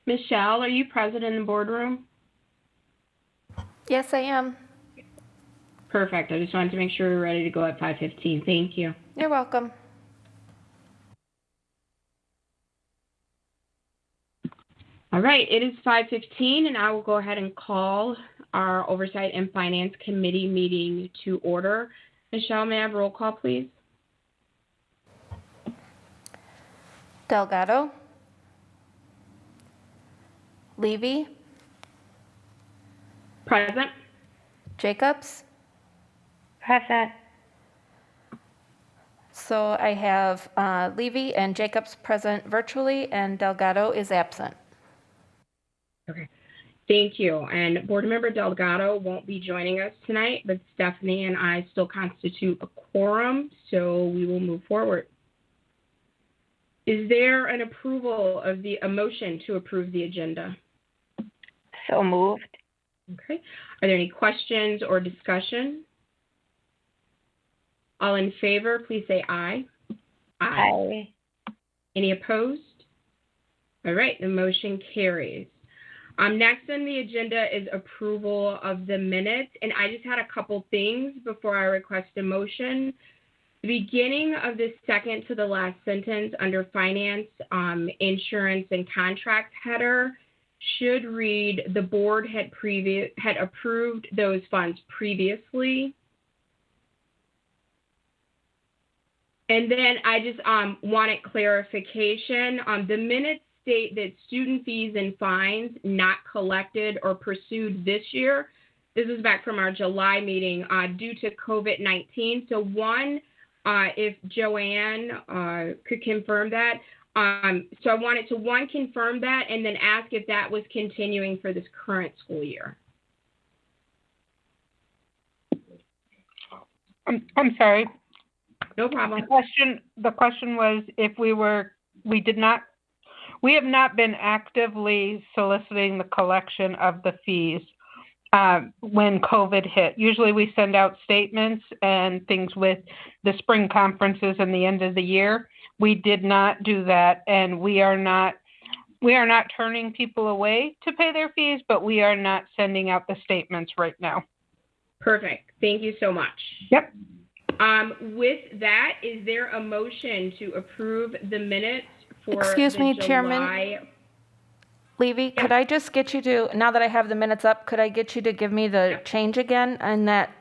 Michelle, are you present in the boardroom? Yes, I am. Perfect. I just wanted to make sure we're ready to go at 5:15. Thank you. You're welcome. All right, it is 5:15, and I will go ahead and call our Oversight and Finance Committee meeting to order. Michelle, may I have roll call, please? Delgado. Levy. Present. Jacobs. Present. So I have Levy and Jacobs present virtually, and Delgado is absent. Okay. Thank you. And Board Member Delgado won't be joining us tonight, but Stephanie and I still constitute a quorum, so we will move forward. Is there an approval of a motion to approve the agenda? So moved. Okay. Are there any questions or discussion? All in favor, please say aye. Aye. Any opposed? All right, the motion carries. Next on the agenda is approval of the minutes, and I just had a couple things before I request a motion. The beginning of the second to the last sentence under finance, insurance, and contract header should read, the board had approved those funds previously. And then I just wanted clarification. The minutes state that student fees and fines not collected or pursued this year. This is back from our July meeting due to COVID-19. So one, if Joanne could confirm that. So I wanted to, one, confirm that and then ask if that was continuing for this current school year. I'm sorry. No problem. The question was if we have not been actively soliciting the collection of the fees when COVID hit. Usually we send out statements and things with the spring conferences and the end of the year. We did not do that, and we are not turning people away to pay their fees, but we are not sending out the statements right now. Perfect. Thank you so much. Yep. With that, is there a motion to approve the minutes for Excuse me, July? Chairman Levy, could I just get you to, now that I have the minutes up, could I get you to give me the change again in that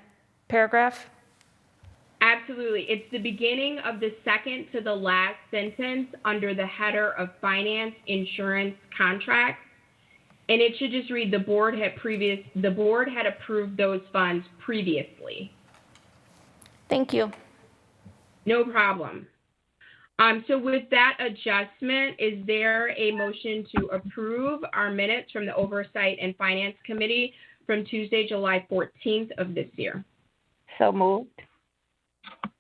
paragraph? Absolutely. It's the beginning of the second to the last sentence under the header of finance, insurance, contracts. And it should just read, the board had approved those funds previously. Thank you. No problem. So with that adjustment, is there a motion to approve our minutes from the Oversight and Finance Committee from Tuesday, July 14th of this year? So moved.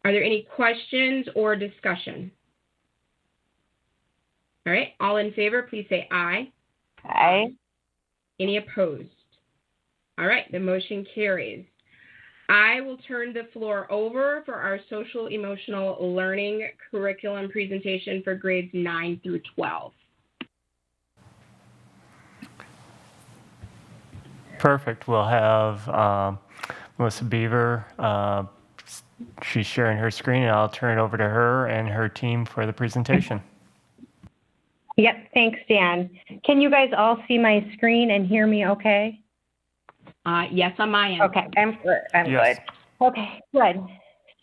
Are there any questions or discussion? All right, all in favor, please say aye. Aye. Any opposed? All right, the motion carries. I will turn the floor over for our social emotional learning curriculum presentation for grades 9 through 12. Perfect. We'll have Melissa Beaver. She's sharing her screen, and I'll turn it over to her and her team for the presentation. Yep, thanks, Dan. Can you guys all see my screen and hear me okay? Yes, on my end. Okay, I'm good. Yes. Good. Okay, good.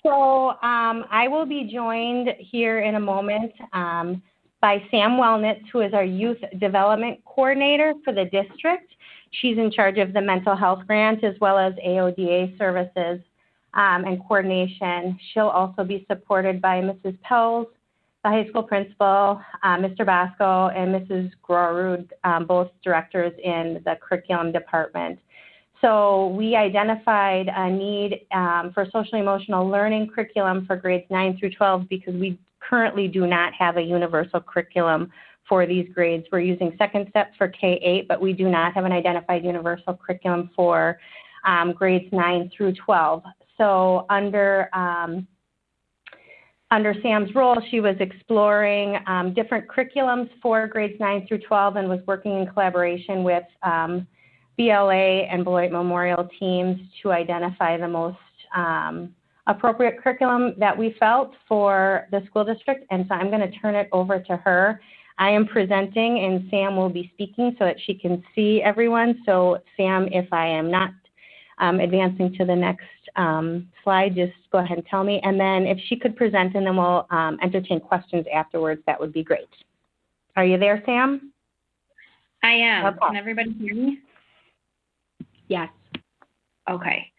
So I will be joined here in a moment by Sam Wellnitz, who is our Youth Development Coordinator for the district. She's in charge of the mental health grant as well as AODA services and coordination. She'll also be supported by Mrs. Pells, the high school principal, Mr. Basco, and Mrs. Grorud, both directors in the curriculum department. So we identified a need for social emotional learning curriculum for grades 9 through 12 because we currently do not have a universal curriculum for these grades. We're using Second Step for K-8, but we do not have an identified universal curriculum for grades 9 through 12. So under under Sam's role, she was exploring different curriculums for grades 9 through 12 and was working in collaboration with BLA and Beloit Memorial teams to identify the most appropriate curriculum that we felt for the school district. And so I'm going to turn it over to her. I am presenting and Sam will be speaking so that she can see everyone. So Sam, if I am not advancing to the next slide, just go ahead and tell me. And then if she could present and then we'll entertain questions afterwards, that would be great. Are you there, Sam? I am. Okay. Can everybody hear me? Yes. Okay.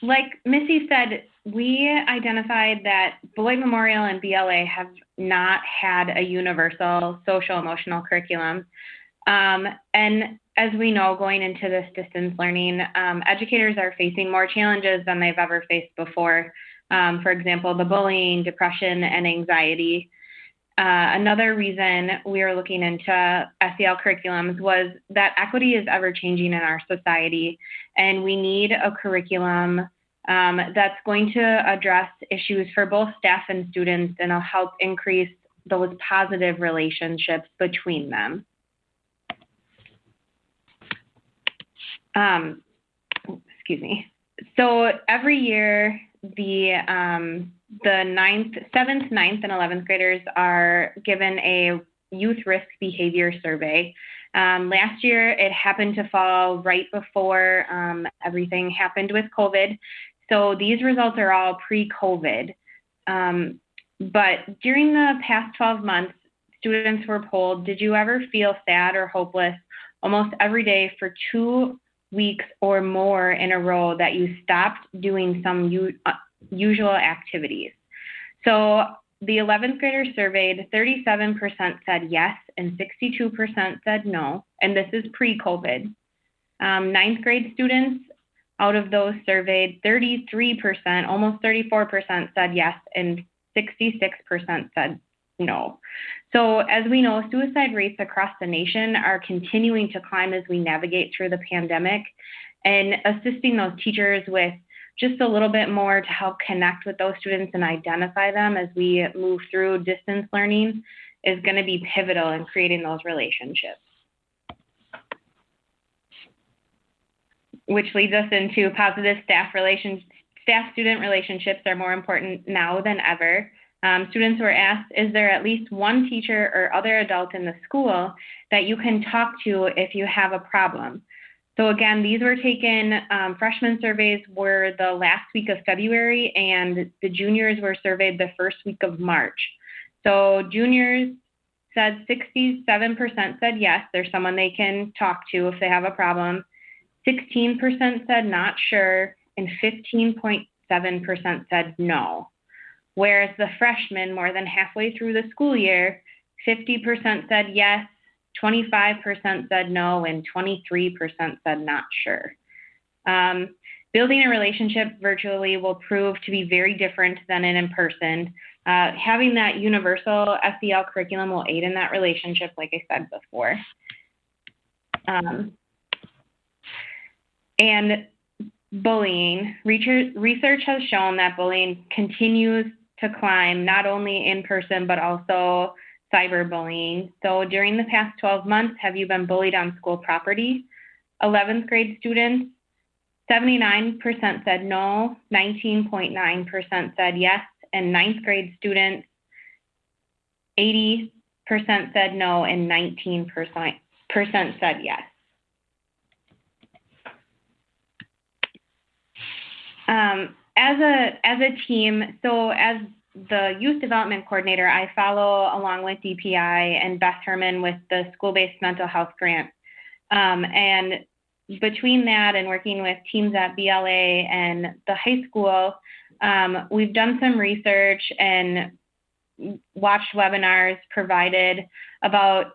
Like Missy said, we identified that Beloit Memorial and BLA have not had a universal social emotional curriculum. And as we know, going into this distance learning, educators are facing more challenges than they've ever faced before. For example, the bullying, depression, and anxiety. Another reason we are looking into SEL curriculums was that equity is ever changing in our society, and we need a curriculum that's going to address issues for both staff and students and will help increase those positive relationships between them. Excuse me. So every year, the 7th, 9th, and 11th graders are given a youth risk behavior survey. Last year, it happened to fall right before everything happened with COVID. So these results are all pre-COVID. But during the past 12 months, students were polled, did you ever feel sad or hopeless almost every day for 2 weeks or more in a row that you stopped doing some usual activities? So the 11th graders surveyed, 37% said yes and 62% said no, and this is pre-COVID. 9th grade students, out of those surveyed, 33%, almost 34% said yes and 66% said no. So as we know, suicide rates across the nation are continuing to climb as we navigate through the pandemic, and assisting those teachers with just a little bit more to help connect with those students and identify them as we move through distance learning is going to be pivotal in creating those relationships. Which leads us into positive staff-student relationships are more important now than ever. Students were asked, is there at least one teacher or other adult in the school that you can talk to if you have a problem? So again, these were taken, freshman surveys were the last week of February, and the juniors were surveyed the first week of March. So juniors said 67% said yes, there's someone they can talk to if they have a problem. 16% said not sure, and 15.7% said no. Whereas the freshmen, more than halfway through the school year, 50% said yes, 25% said no, and 23% said not sure. Building a relationship virtually will prove to be very different than in person. Having that universal SEL curriculum will aid in that relationship, like I said before. And bullying. Research has shown that bullying continues to climb, not only in person, but also cyberbullying. So during the past 12 months, have you been bullied on school property? 11th grade students, 79% said no, 19.9% said yes, and 9th grade students, 80% said no, and 19% said yes. As a team, so as the youth development coordinator, I follow along with DPI and Beth Herman with the school-based mental health grant. And between that and working with teams at BLA and the high school, we've done some research and watched webinars provided about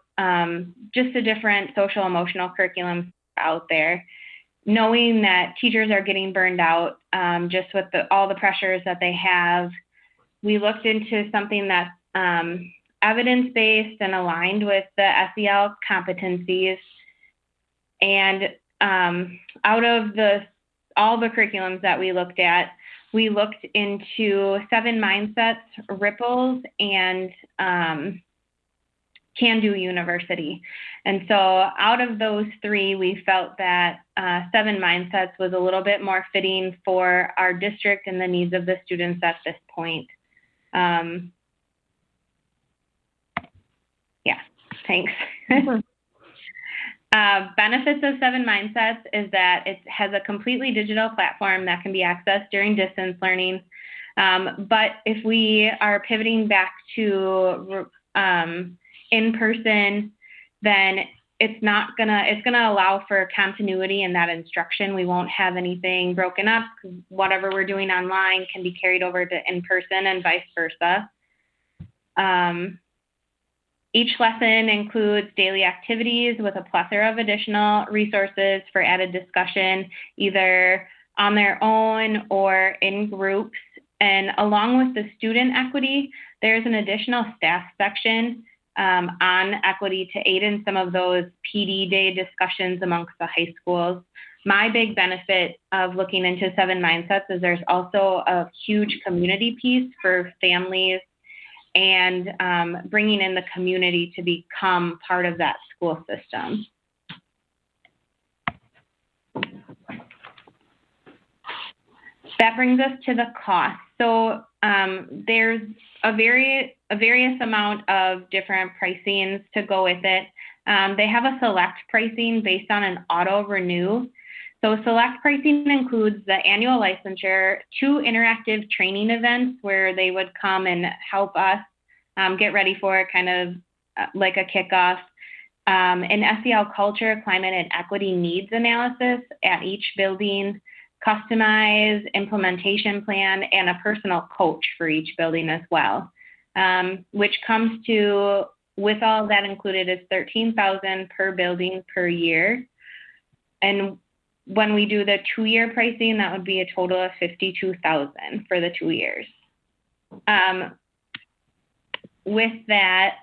just the different social emotional curriculums out there. Knowing that teachers are getting burned out just with all the pressures that they have, we looked into something that's evidence-based and aligned with the SEL competencies. And out of all the curriculums that we looked at, we looked into 7 Mindsets, Ripples, and Can Do University. And so out of those 3, we felt that 7 Mindsets was a little bit more fitting for our district and the needs of the students at this point. Yeah, thanks. Benefits of 7 Mindsets is that it has a completely digital platform that can be accessed during distance learning. But if we are pivoting back to in-person, then it's gonna allow for continuity in that instruction. We won't have anything broken up. Whatever we're doing online can be carried over to in-person and vice versa. Each lesson includes daily activities with a plethora of additional resources for added discussion, either on their own or in groups. And along with the student equity, there's an additional staff section on equity to aid in some of those PD day discussions amongst the high schools. My big benefit of looking into 7 Mindsets is there's also a huge community piece for families and bringing in the community to become part of that school system. That brings us to the cost. So there's a various amount of different pricings to go with it. They have a select pricing based on an auto renew. So select pricing includes the annual licensure, 2 interactive training events where they would come and help us get ready for kind of like a kickoff, an SEL culture, climate, and equity needs analysis at each building, customized implementation plan, and a personal coach for each building as well, which comes to, with all that included, is $13,000 per building per year. And when we do the 2-year pricing, that would be a total of $52,000 for the 2 years. With that,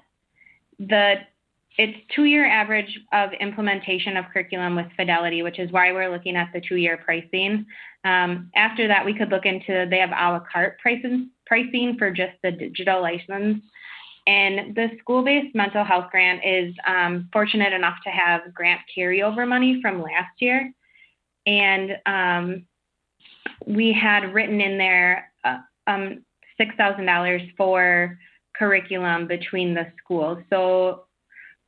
it's 2-year average of implementation of curriculum with Fidelity, which is why we're looking at the 2-year pricing. After that, we could look into, they have a la carte pricing for just the digital license. And the school-based mental health grant is fortunate enough to have grant carryover money from last year. And we had written in there $6,000 for curriculum between the schools. So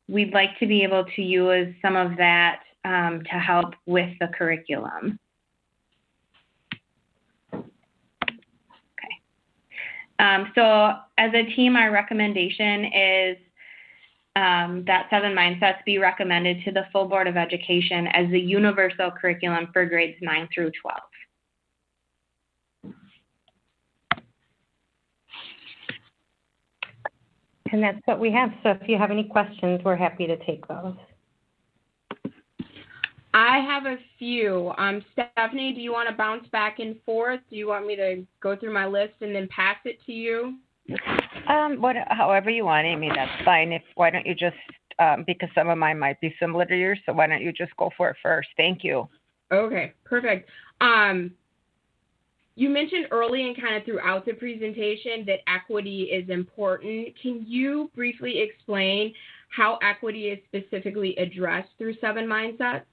we'd like to be able to use some of that to help with the curriculum. Okay. So as a team, our recommendation is that 7 Mindsets be recommended to the full Board of Education as the universal curriculum for grades 9 through 12. And that's what we have. So if you have any questions, we're happy to take those. I have a few. Stephanie, do you want to bounce back and forth? Do you want me to go through my list and then pass it to you? However you want, Amy, that's fine. Why don't you just, because some of mine might be similar to yours, so why don't you just go for it first? Thank you. Okay, perfect. You mentioned early and kind of throughout the presentation that equity is important. Can you briefly explain how equity is specifically addressed through 7 Mindsets?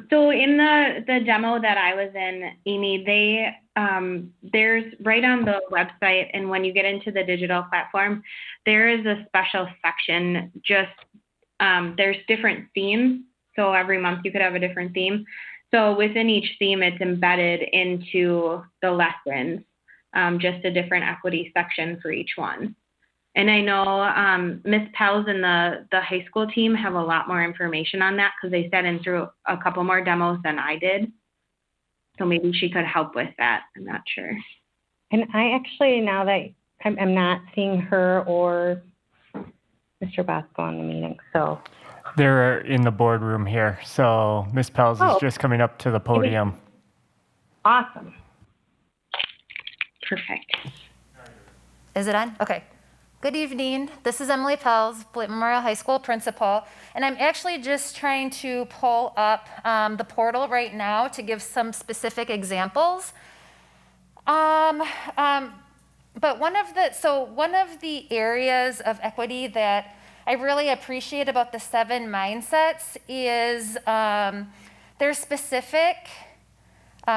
So in the demo that I was in, Amy, there's right on the website, and when you get into the digital platform, there is a special section, there's different themes. So every month you could have a different theme. So within each theme, it's embedded into the lessons, just a different equity section for each one. And I know Ms. Pels and the high school team have a lot more information on that because they sat in through a couple more demos than I did. So maybe she could help with that. I'm not sure. And I actually, now that I'm not seeing her or Mr. Bosco in the meeting, so. They're in the boardroom here. So Ms. Pels is just coming up to the podium. Awesome. Perfect. Is it on? Okay. Good evening. This is Emily Pels, Blight Memorial High School principal, and I'm actually just trying to pull up the portal right now to give some specific examples. But one of the areas of equity that I really appreciate about the 7 mindsets is there's specific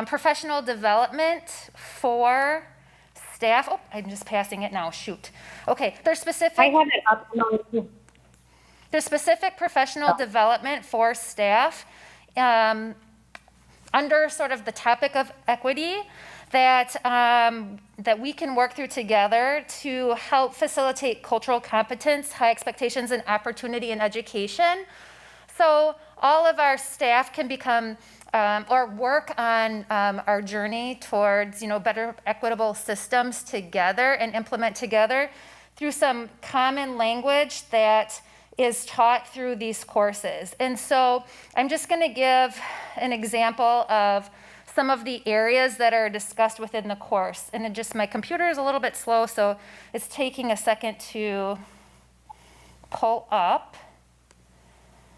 professional development for staff. Oh, I'm just passing it now, shoot. Okay, there's specific. I have it up now. There's specific professional development for staff under sort of the topic of equity that, that we can work through together to help facilitate cultural competence, high expectations, and opportunity in education. So all of our staff can become or work on our journey towards, better equitable systems together and implement together through some common language that is taught through these courses. And so I'm just going to give an example of some of the areas that are discussed within the course. And my computer is a little bit slow, so it's taking a second to pull up.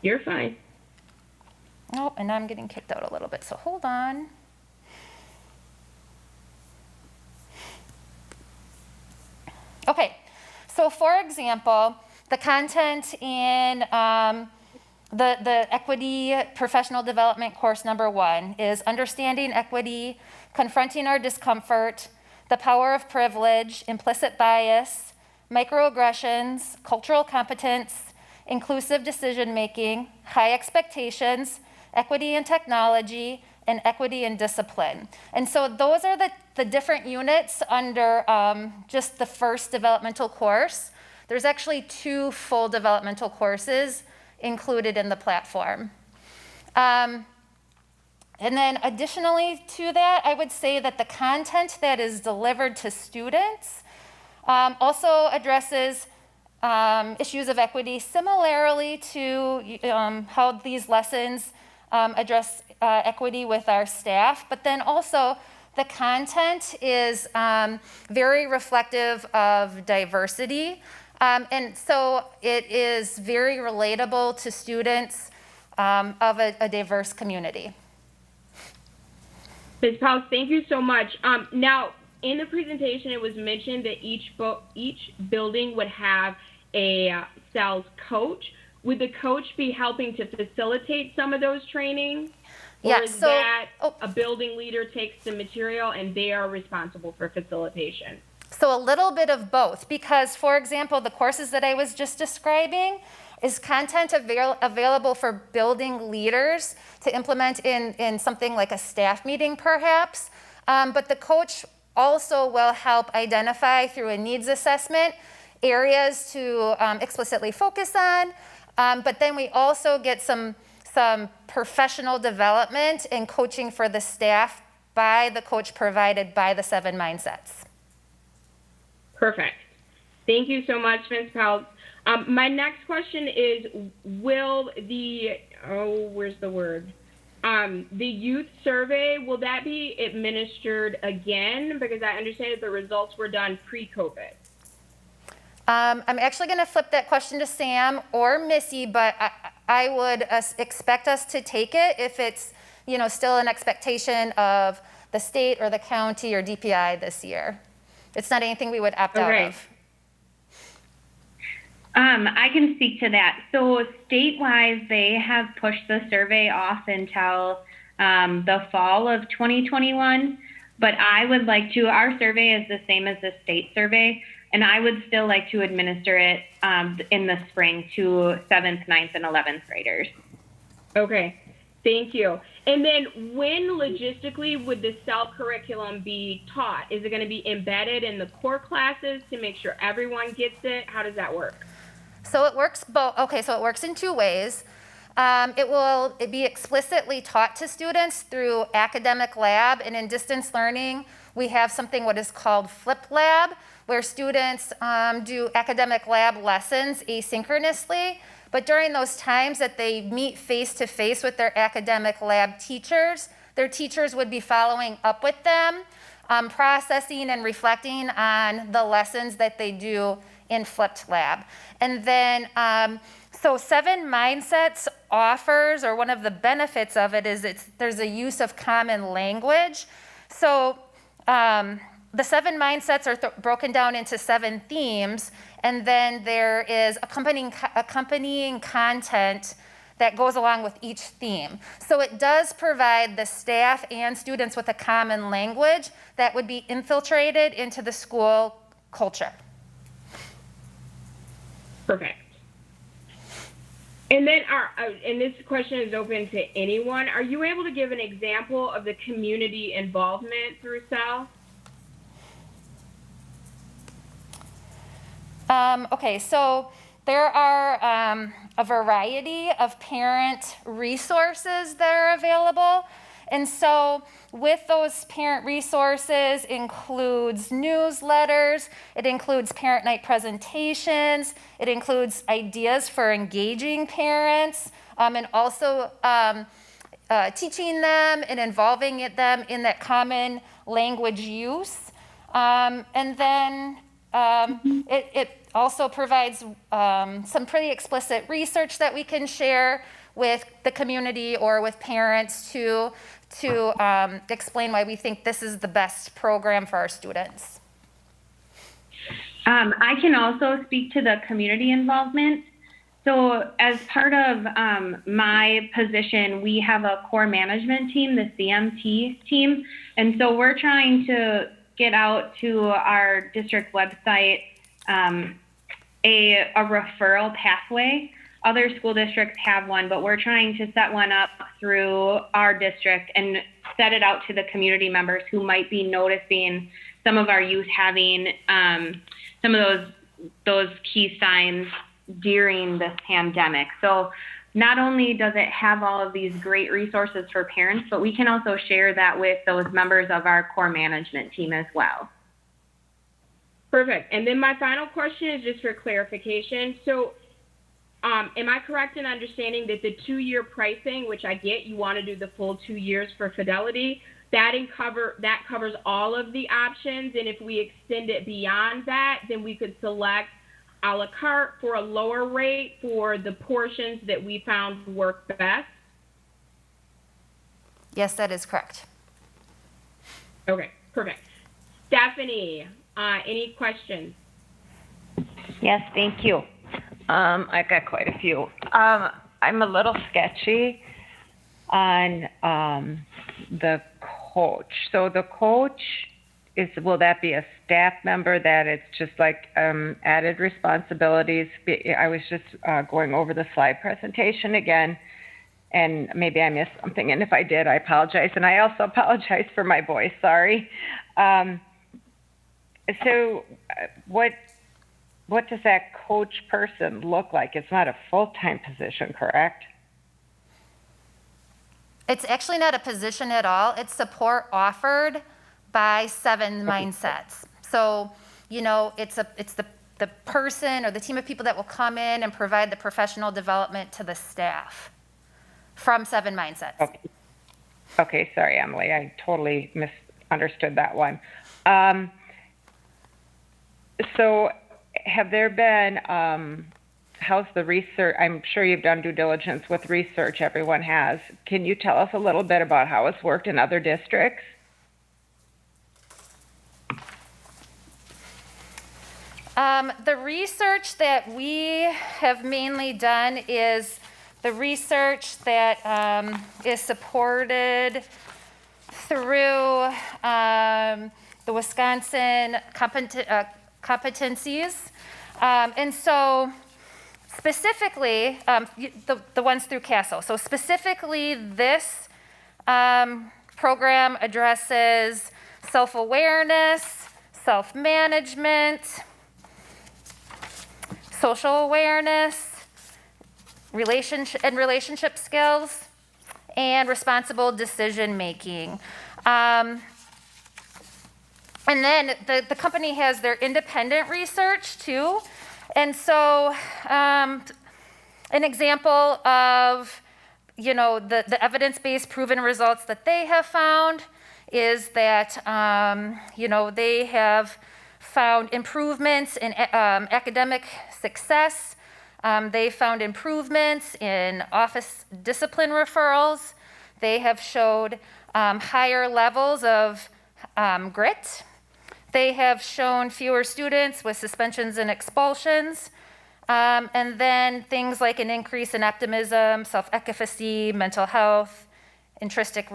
You're fine. Oh, and I'm getting kicked out a little bit, so hold on. Okay, so for example, the content in the equity professional development course number 1 is understanding equity, confronting our discomfort, the power of privilege, implicit bias, microaggressions, cultural competence, inclusive decision-making, high expectations, equity in technology, and equity in discipline. And so those are the different units under just the first developmental course. There's actually 2 full developmental courses included in the platform. And then additionally to that, I would say that the content that is delivered to students also addresses issues of equity similarly to how these lessons address equity with our staff, but then also the content is very reflective of diversity. And so it is very relatable to students of a diverse community. Ms. Powell, thank you so much. Now, in the presentation, it was mentioned that each building would have a sales coach. Would the coach be helping to facilitate some of those trainings? Or is that a building leader takes the material and they are responsible for facilitation? So a little bit of both, because for example, the courses that I was just describing is content available for building leaders to implement in something like a staff meeting perhaps, but the coach also will help identify through a needs assessment areas to explicitly focus on, but then we also get some professional development and coaching for the staff by the coach provided by the 7 mindsets. Perfect. Thank you so much, Ms. Powell. My next question is, will the youth survey, will that be administered again? Because I understand that the results were done pre-COVID. I'm actually going to flip that question to Sam or Missy, but I would expect us to take it if it's still an expectation of the state or the county or DPI this year. It's not anything we would opt out of. I can speak to that. So state-wise, they have pushed the survey off until the fall of 2021. But I would like to, our survey is the same as the state survey, and I would still like to administer it in the spring to 7th, 9th, and 11th graders. Okay, thank you. And then when logistically would the SELF curriculum be taught? Is it going to be embedded in the core classes to make sure everyone gets it? How does that work? So it works both. Okay, so it works in 2 ways. It will be explicitly taught to students through academic lab, and in distance learning, we have something what is called Flip Lab, where students do academic lab lessons asynchronously. But during those times that they meet face-to-face with their academic lab teachers, their teachers would be following up with them, processing and reflecting on the lessons that they do in Flipped Lab. And then, so Seven Mindsets offers, or one of the benefits of it is there's a use of common language. So the 7 mindsets are broken down into 7 themes, and then there is accompanying content that goes along with each theme. So it does provide the staff and students with a common language that would be infiltrated into the school culture. Perfect. And then, and this question is open to anyone, are you able to give an example of the community involvement through SAL? Okay, so there are a variety of parent resources that are available. And so with those parent resources includes newsletters, it includes parent night presentations, it includes ideas for engaging parents, and also teaching them and involving them in that common language use. And then it also provides some pretty explicit research that we can share with the community or with parents to explain why we think this is the best program for our students. I can also speak to the community involvement. So as part of my position, we have a core management team, the CMT team. And so we're trying to get out to our district website a referral pathway. Other school districts have one, but we're trying to set one up through our district and set it out to the community members who might be noticing some of our youth having some of those key signs during this pandemic. So not only does it have all of these great resources for parents, but we can also share that with those members of our core management team as well. Perfect. And then my final question is just for clarification. So am I correct in understanding that the 2-year pricing, which I get, you want to do the full 2 years for Fidelity, that covers all of the options, and if we extend it beyond that, then we could select a la carte for a lower rate for the portions that we found work best? Yes, that is correct. Okay, perfect. Stephanie, any questions? Yes, thank you. I got quite a few. I'm a little sketchy on the coach. So the coach will that be a staff member that it's just like added responsibilities? I was just going over the slide presentation again, and maybe I missed something. And if I did, I apologize. And I also apologize for my voice. Sorry. So what does that coach person look like? It's not a full-time position, correct? It's actually not a position at all. It's support offered by 7 Mindsets. So, you know, it's the person or the team of people that will come in and provide the professional development to the staff from 7 Mindsets. Okay, sorry, Emily. I totally misunderstood that one. So have there been, how's the research? I'm sure you've done due diligence with research, everyone has. Can you tell us a little bit about how it's worked in other districts? The research that we have mainly done is the research that is supported through the Wisconsin competencies. And so specifically, the ones through CASO. So specifically this program addresses self-awareness, self-management, social awareness, relationship skills, and responsible decision making. And then the company has their independent research too. And so an example of, you know, the evidence-based proven results that they have found is that, you know, they have found improvements in academic success. They found improvements in office discipline referrals. They have showed higher levels of grit. They have shown fewer students with suspensions and expulsions. And then things like an increase in optimism, self-efficacy, mental health, intrinsic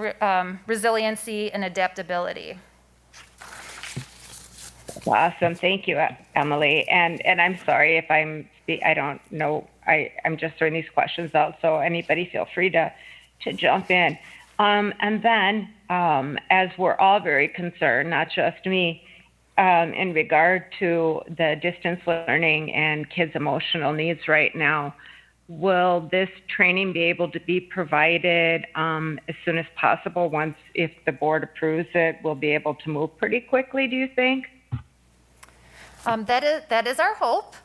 resiliency, and adaptability. Awesome. Thank you, Emily. And I'm sorry if I don't know. I'm just throwing these questions out, so anybody feel free to jump in. And then, as we're all very concerned, not just me, in regard to the distance learning and kids' emotional needs right now, will this training be able to be provided as soon as possible? Once, if the board approves it, we'll be able to move pretty quickly, do you think? That is our hope.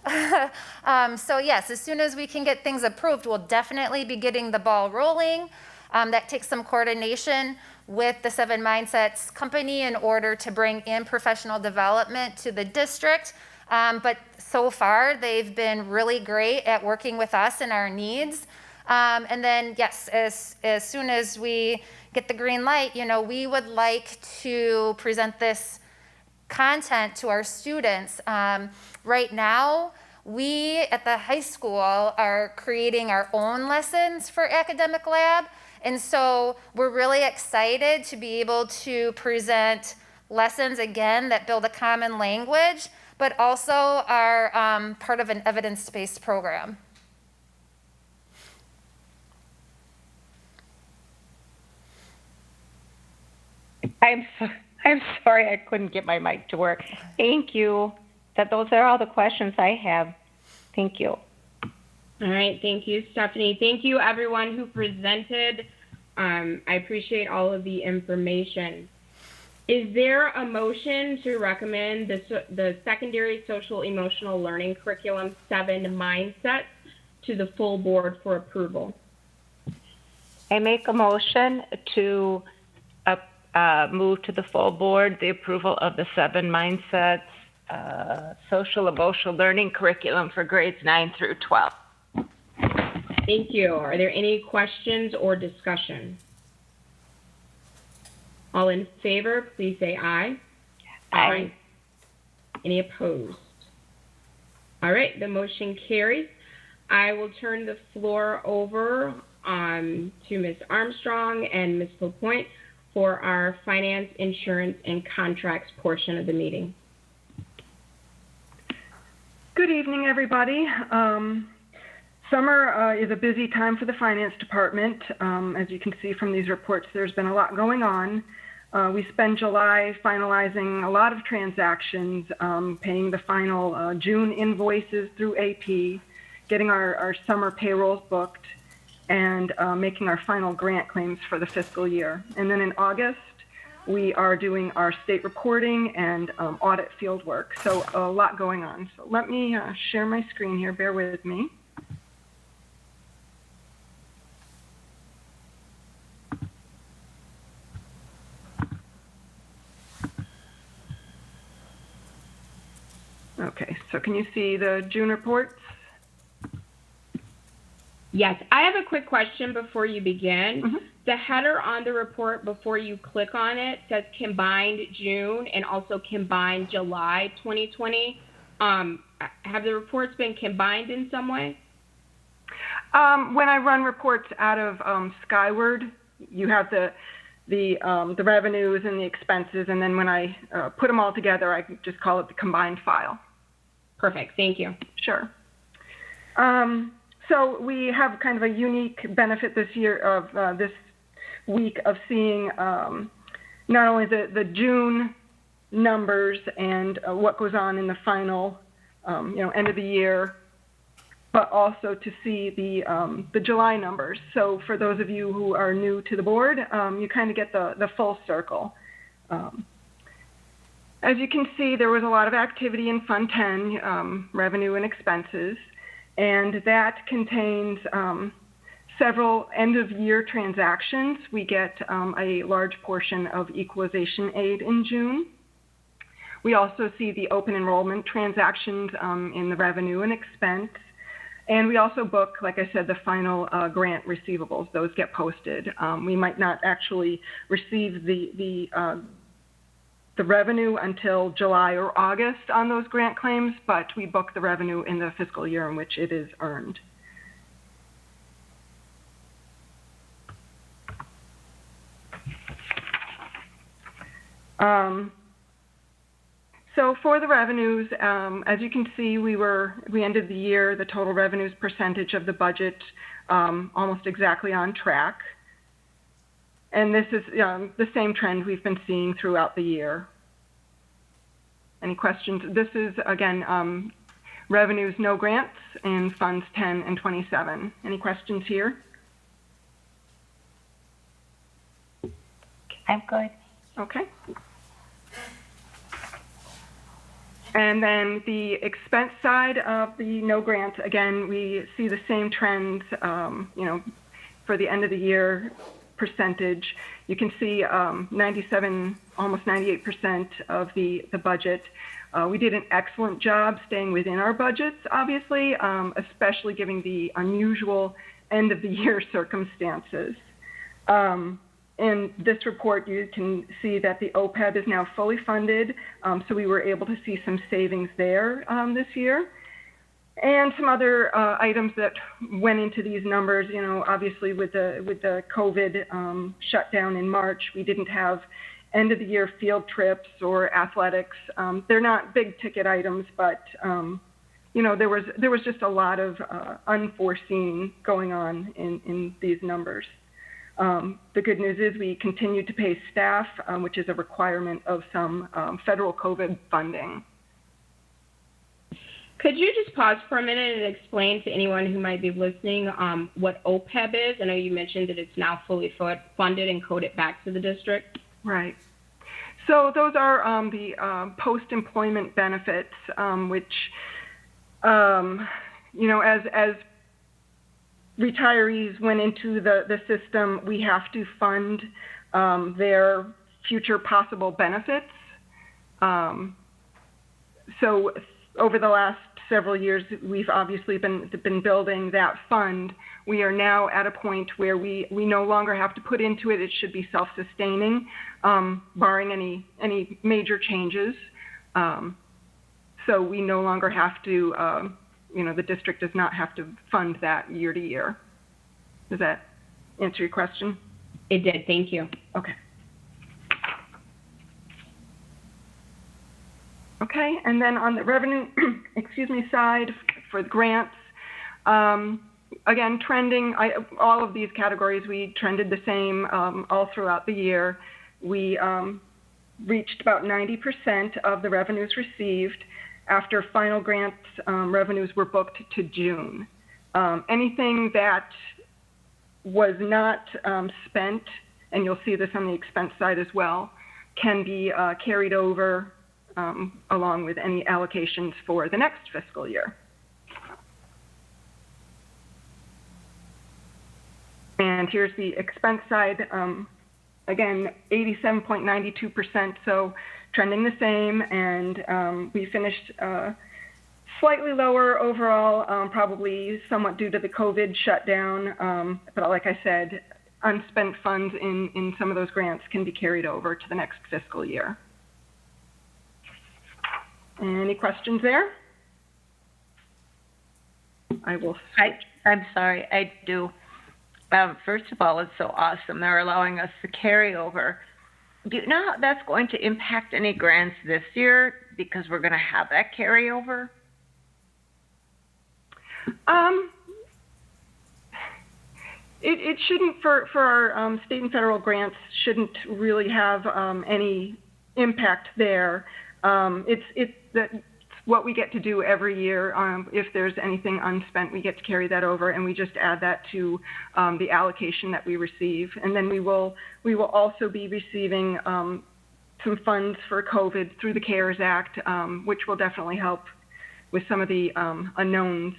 So yes, as soon as we can get things approved, we'll definitely be getting the ball rolling. That takes some coordination with the Seven Mindsets company in order to bring in professional development to the district. But so far, they've been really great at working with us and our needs. And then, yes, as soon as we get the green light, we would like to present this content to our students. Right now, we at the high school are creating our own lessons for Academic Lab. And so we're really excited to be able to present lessons, again, that build a common language, but also are part of an evidence-based program. I'm sorry I couldn't get my mic to work. Thank you. Those are all the questions I have. Thank you. All right, thank you, Stephanie. Thank you, everyone who presented. I appreciate all of the information. Is there a motion to recommend the secondary social emotional learning curriculum 7 mindsets to the full board for approval? I make a motion to move to the full board the approval of the 7 mindsets social emotional learning curriculum for grades 9 through 12. Thank you. Are there any questions or discussion? All in favor, please say aye. Aye. Any opposed? All right, the motion carries. I will turn the floor over to Ms. Armstrong and Ms. LaPointe for our finance, insurance, and contracts portion of the meeting. Good evening, everybody. Summer is a busy time for the finance department. As you can see from these reports, there's been a lot going on. We spend July finalizing a lot of transactions, paying the final June invoices through AP, getting our summer payrolls booked, and making our final grant claims for the fiscal year. And then in August, we are doing our state reporting and audit field work. So a lot going on. So let me share my screen here. Bear with me. Okay, so can you see the June reports? Yes, I have a quick question before you begin. Mm-hmm. The header on the report before you click on it says combined June and also combined July 2020. Have the reports been combined in some way? When I run reports out of Skyward, you have the revenues and the expenses, and then when I put them all together, I just call it the combined file. Perfect, thank you. Sure. So we have kind of a unique benefit this year of this week of seeing not only the June numbers and what goes on in the final, end of the year, but also to see the July numbers. So for those of you who are new to the board, you kind of get the full circle. As you can see, there was a lot of activity in Fund 10, revenue and expenses, and that contains several end-of-year transactions. We get a large portion of equalization aid in June. We also see the open enrollment transactions in the revenue and expense. And we also book, like I said, the final grant receivables. Those get posted. We might not actually receive the revenue until July or August on those grant claims, but we book the revenue in the fiscal year in which it is earned. So for the revenues, as you can see, we ended the year, the total revenues percentage of the budget almost exactly on track. And this is the same trend we've been seeing throughout the year. Any questions? This is, again, revenues, no grants, and funds 10 and 27. Any questions here? I'm good. Okay. And then the expense side of the no grants, again, we see the same trends, for the end of the year percentage. You can see 97, almost 98% of the budget. We did an excellent job staying within our budgets, obviously, especially given the unusual end of the year circumstances. In this report, you can see that the OPEB is now fully funded, so we were able to see some savings there this year. And some other items that went into these numbers, obviously with the COVID shutdown in March, we didn't have end of the year field trips or athletics. They're not big ticket items, but there was just a lot of unforeseen going on in these numbers. The good news is we continue to pay staff, which is a requirement of some federal COVID funding. Could you just pause for a minute and explain to anyone who might be listening what OPEB is? I know you mentioned that it's now fully funded and coded back to the district. Right. So those are the post-employment benefits, which, as retirees went into the system, we have to fund their future possible benefits. So over the last several years, we've obviously been building that fund. We are now at a point where we no longer have to put into it. It should be self-sustaining, barring any major changes. So we no longer have to, the district does not have to fund that year to year. Does that answer your question? It did, thank you. Okay. Okay, and then on the revenue, side for the grants, again, trending, all of these categories, we trended the same all throughout the year. We reached about 90% of the revenues received after final grants revenues were booked to June. Anything that was not spent, and you'll see this on the expense side as well, can be carried over along with any allocations for the next fiscal year. And here's the expense side. Again, 87.92%, so trending the same, and we finished slightly lower overall, probably somewhat due to the COVID shutdown, but like I said, unspent funds in some of those grants can be carried over to the next fiscal year. Any questions there? I will switch. I'm sorry, I do. First of all, it's so awesome they're allowing us to carry over. Do you know how that's going to impact any grants this year because we're going to have that carryover? It shouldn't, for our state and federal grants, shouldn't really have any impact there. It's what we get to do every year. If there's anything unspent, we get to carry that over, and we just add that to the allocation that we receive. And then we will also be receiving some funds for COVID through the CARES Act, which will definitely help with some of the unknowns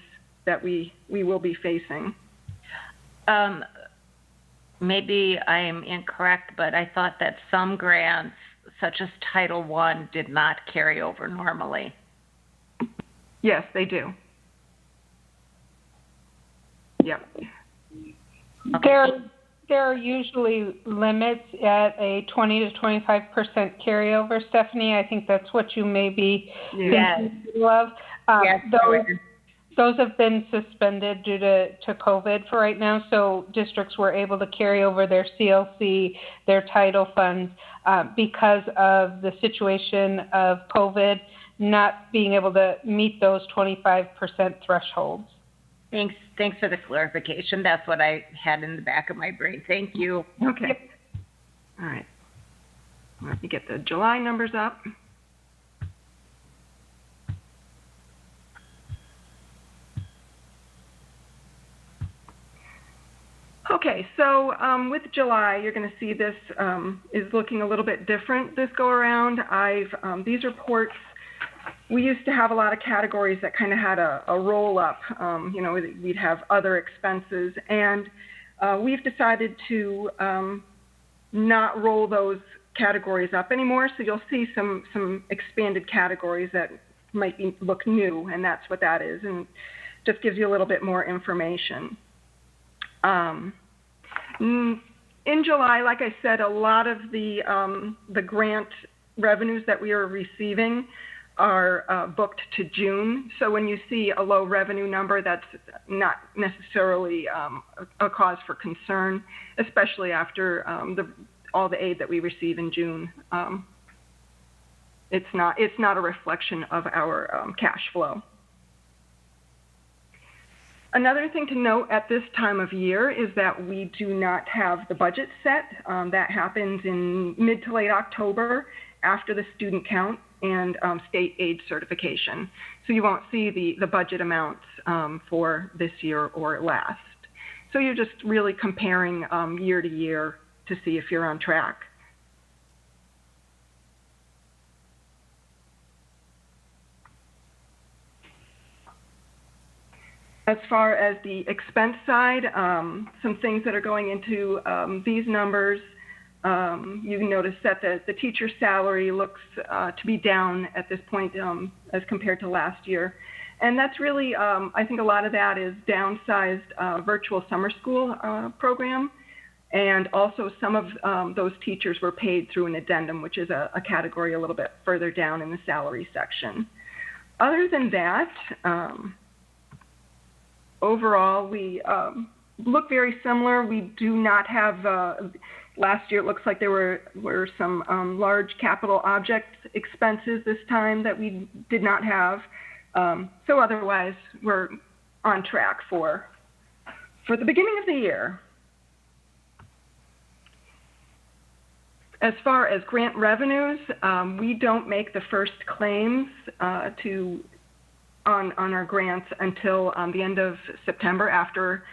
that we will be facing. Maybe I am incorrect, but I thought that some grants, such as Title I, did not carry over normally? Yes, they do. Yep. Okay. There are usually limits at a 20 to 25% carryover, Stephanie. I think that's what you may be thinking of. Yes. Those have been suspended due to COVID for right now, so districts were able to carry over their CLC, their title funds, because of the situation of COVID not being able to meet those 25% thresholds. Thanks for the clarification. That's what I had in the back of my brain. Thank you. Okay. Yep. All right. Let me get the July numbers up. Okay, so with July, you're going to see this is looking a little bit different this go around. These reports, we used to have a lot of categories that kind of had a roll up. We'd have other expenses, and we've decided to not roll those categories up anymore. So you'll see some expanded categories that might look new, and that's what that is, and just gives you a little bit more information. In July, like I said, a lot of the grant revenues that we are receiving are booked to June. So when you see a low revenue number, that's not necessarily a cause for concern, especially after all the aid that we receive in June. It's not a reflection of our cash flow. Another thing to note at this time of year is that we do not have the budget set. That happens in mid to late October after the student count and state aid certification. So you won't see the budget amounts for this year or last. So you're just really comparing year to year to see if you're on track. As far as the expense side, some things that are going into these numbers, you can notice that the teacher salary looks to be down at this point as compared to last year. And that's really, I think a lot of that is downsized virtual summer school program. And also some of those teachers were paid through an addendum, which is a category a little bit further down in the salary section. Other than that, overall, we look very similar. We do not have, last year it looks like there were some large capital object expenses this time that we did not have. So otherwise, we're on track for the beginning of the year. As far as grant revenues, we don't make the first claims on our grants until the end of September after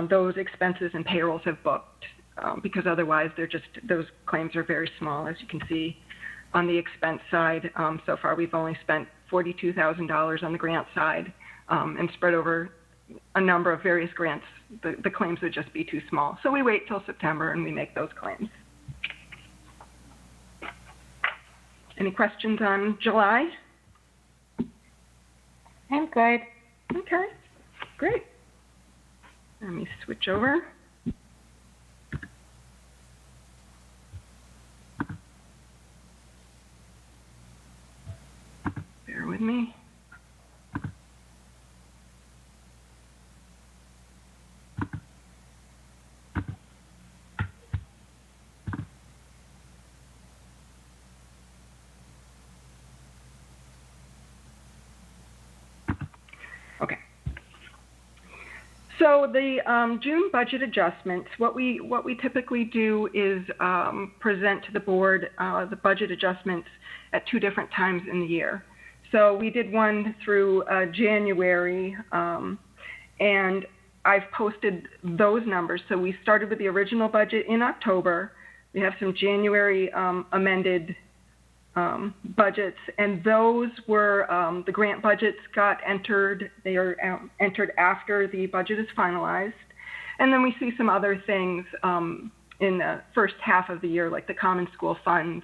those expenses and payrolls have booked, because otherwise those claims are very small. As you can see on the expense side, so far we've only spent $42,000 on the grant side, and spread over a number of various grants. The claims would just be too small. So we wait till September and we make those claims. Any questions on July? I'm good. Okay, great. Let me switch over. Bear with me. Okay. So the June budget adjustments, what we typically do is present to the board the budget adjustments at two different times in the year. So we did one through January, and I've posted those numbers. So we started with the original budget in October. We have some January amended budgets, and those were the grant budgets got entered. They are entered after the budget is finalized. And then we see some other things in the first half of the year, like the common school funds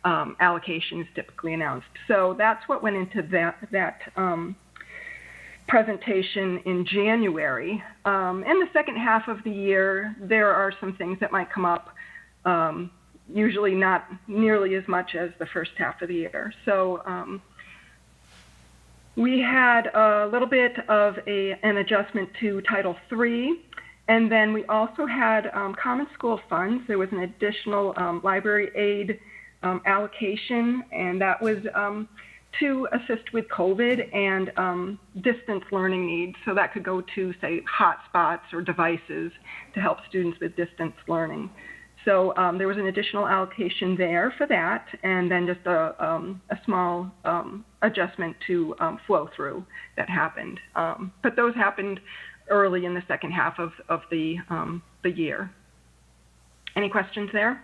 allocation is typically announced. So that's what went into that presentation in January. In the second half of the year, there are some things that might come up, usually not nearly as much as the first half of the year. So we had a little bit of an adjustment to Title III, and then we also had common school funds. There was an additional library aid allocation, and that was to assist with COVID and distance learning needs. So that could go to, say, hotspots or devices to help students with distance learning. So there was an additional allocation there for that, and then just a small adjustment to flow through that happened. But those happened early in the second half of the year. Any questions there?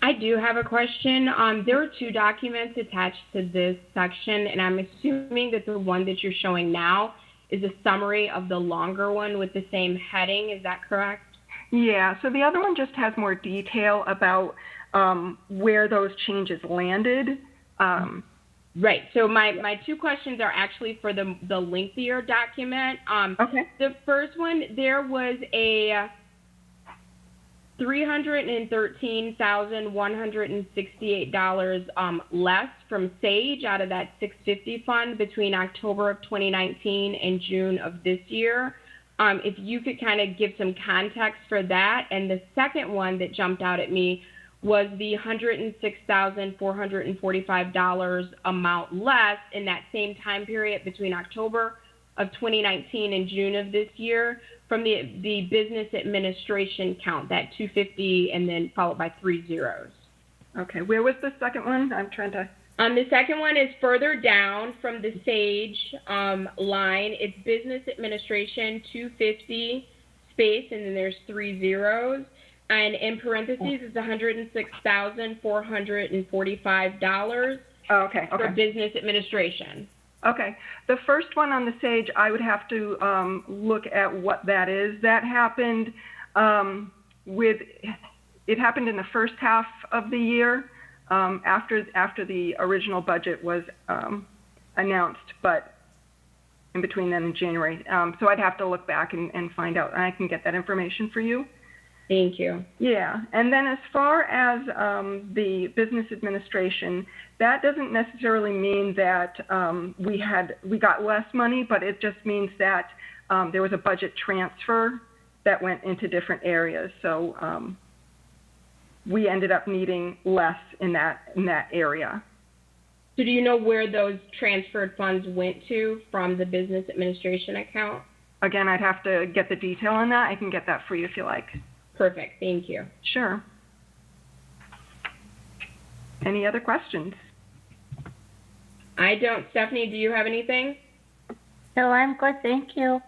I do have a question. There are 2 documents attached to this section, and I'm assuming that the one that you're showing now is a summary of the longer one with the same heading. Is that correct? Yeah, so the other one just has more detail about where those changes landed. Right. So my 2 questions are actually for the lengthier document. Okay. The first one, there was a $313,168 less from SAGE out of that 650 fund between October of 2019 and June of this year. If you could kind of give some context for that. And the second one that jumped out at me was the $106,445 amount less in that same time period between October of 2019 and June of this year from the business administration count, that 250 and then followed by 3 zeros. Okay, where was the second one? I'm trying to... The second one is further down from the SAGE line. It's business administration 250 space, and then there's 3 zeros. And in parentheses, it's $106,445 for business administration. Okay. The first one on the SAGE, I would have to look at what that is. That happened it happened in the first half of the year after the original budget was announced, but in between then and January. So I'd have to look back and find out, and I can get that information for you. Thank you. Yeah, and then as far as the business administration, that doesn't necessarily mean that we got less money, but it just means that there was a budget transfer that went into different areas. So we ended up needing less in that area. So do you know where those transferred funds went to from the business administration account? Again, I'd have to get the detail on that. I can get that for you if you like. Perfect. Thank you. Sure. Any other questions? I don't. Stephanie, do you have anything? No, I'm good. Thank you.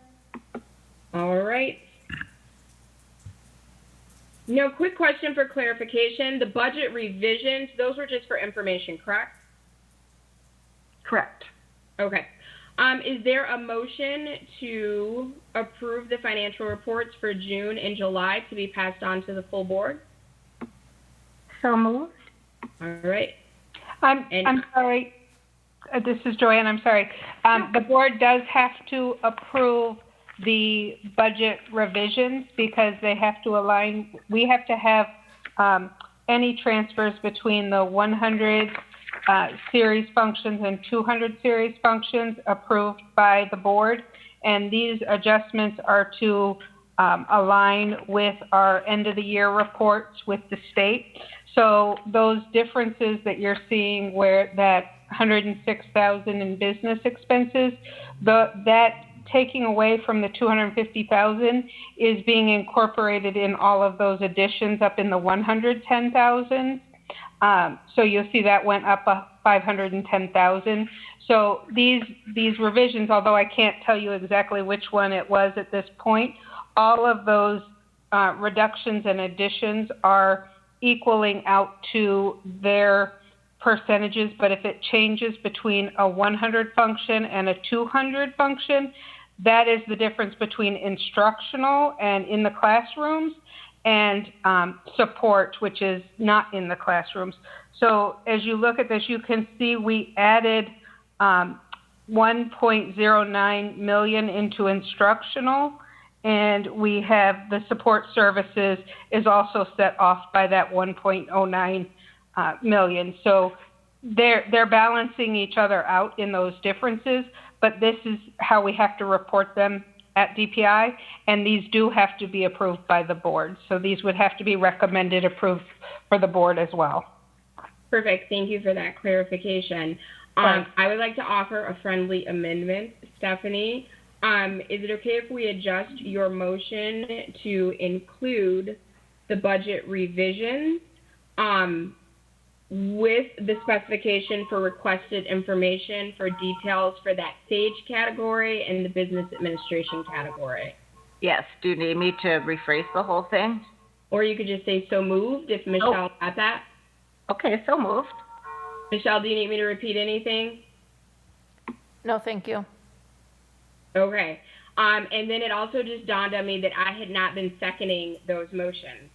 All right. No, quick question for clarification. The budget revisions, those were just for information, correct? Correct. Okay. Is there a motion to approve the financial reports for June and July to be passed on to the full board? So moved. All right. I'm sorry. This is Joanne. I'm sorry. The board does have to approve the budget revisions because they have to align. We have to have any transfers between the 100 series functions and 200 series functions approved by the board. And these adjustments are to align with our end of the year reports with the state. So those differences that you're seeing where that 106,000 in business expenses, that taking away from the 250,000 is being incorporated in all of those additions up in the 110,000. So you'll see that went up 510,000. So these revisions, although I can't tell you exactly which one it was at this point, all of those reductions and additions are equaling out to their percentages. But if it changes between a 100 function and a 200 function, that is the difference between instructional and in the classrooms. and support, which is not in the classrooms. So as you look at this, you can see we added 1.09 million into instructional, and we have the support services is also set off by that 1.09 million. So they're balancing each other out in those differences, but this is how we have to report them at DPI, and these do have to be approved by the board. So these would have to be recommended approved for the board as well. Perfect. Thank you for that clarification. I would like to offer a friendly amendment, Stephanie. Is it okay if we adjust your motion to include the budget revisions with the specification for requested information for details for that SAGE category and the business administration category? Yes. Do you need me to rephrase the whole thing? Or you could just say so moved if Michelle got that. Okay, so moved. Michelle, do you need me to repeat anything? No, thank you. Okay. And then it also just dawned on me that I had not been seconding those motions.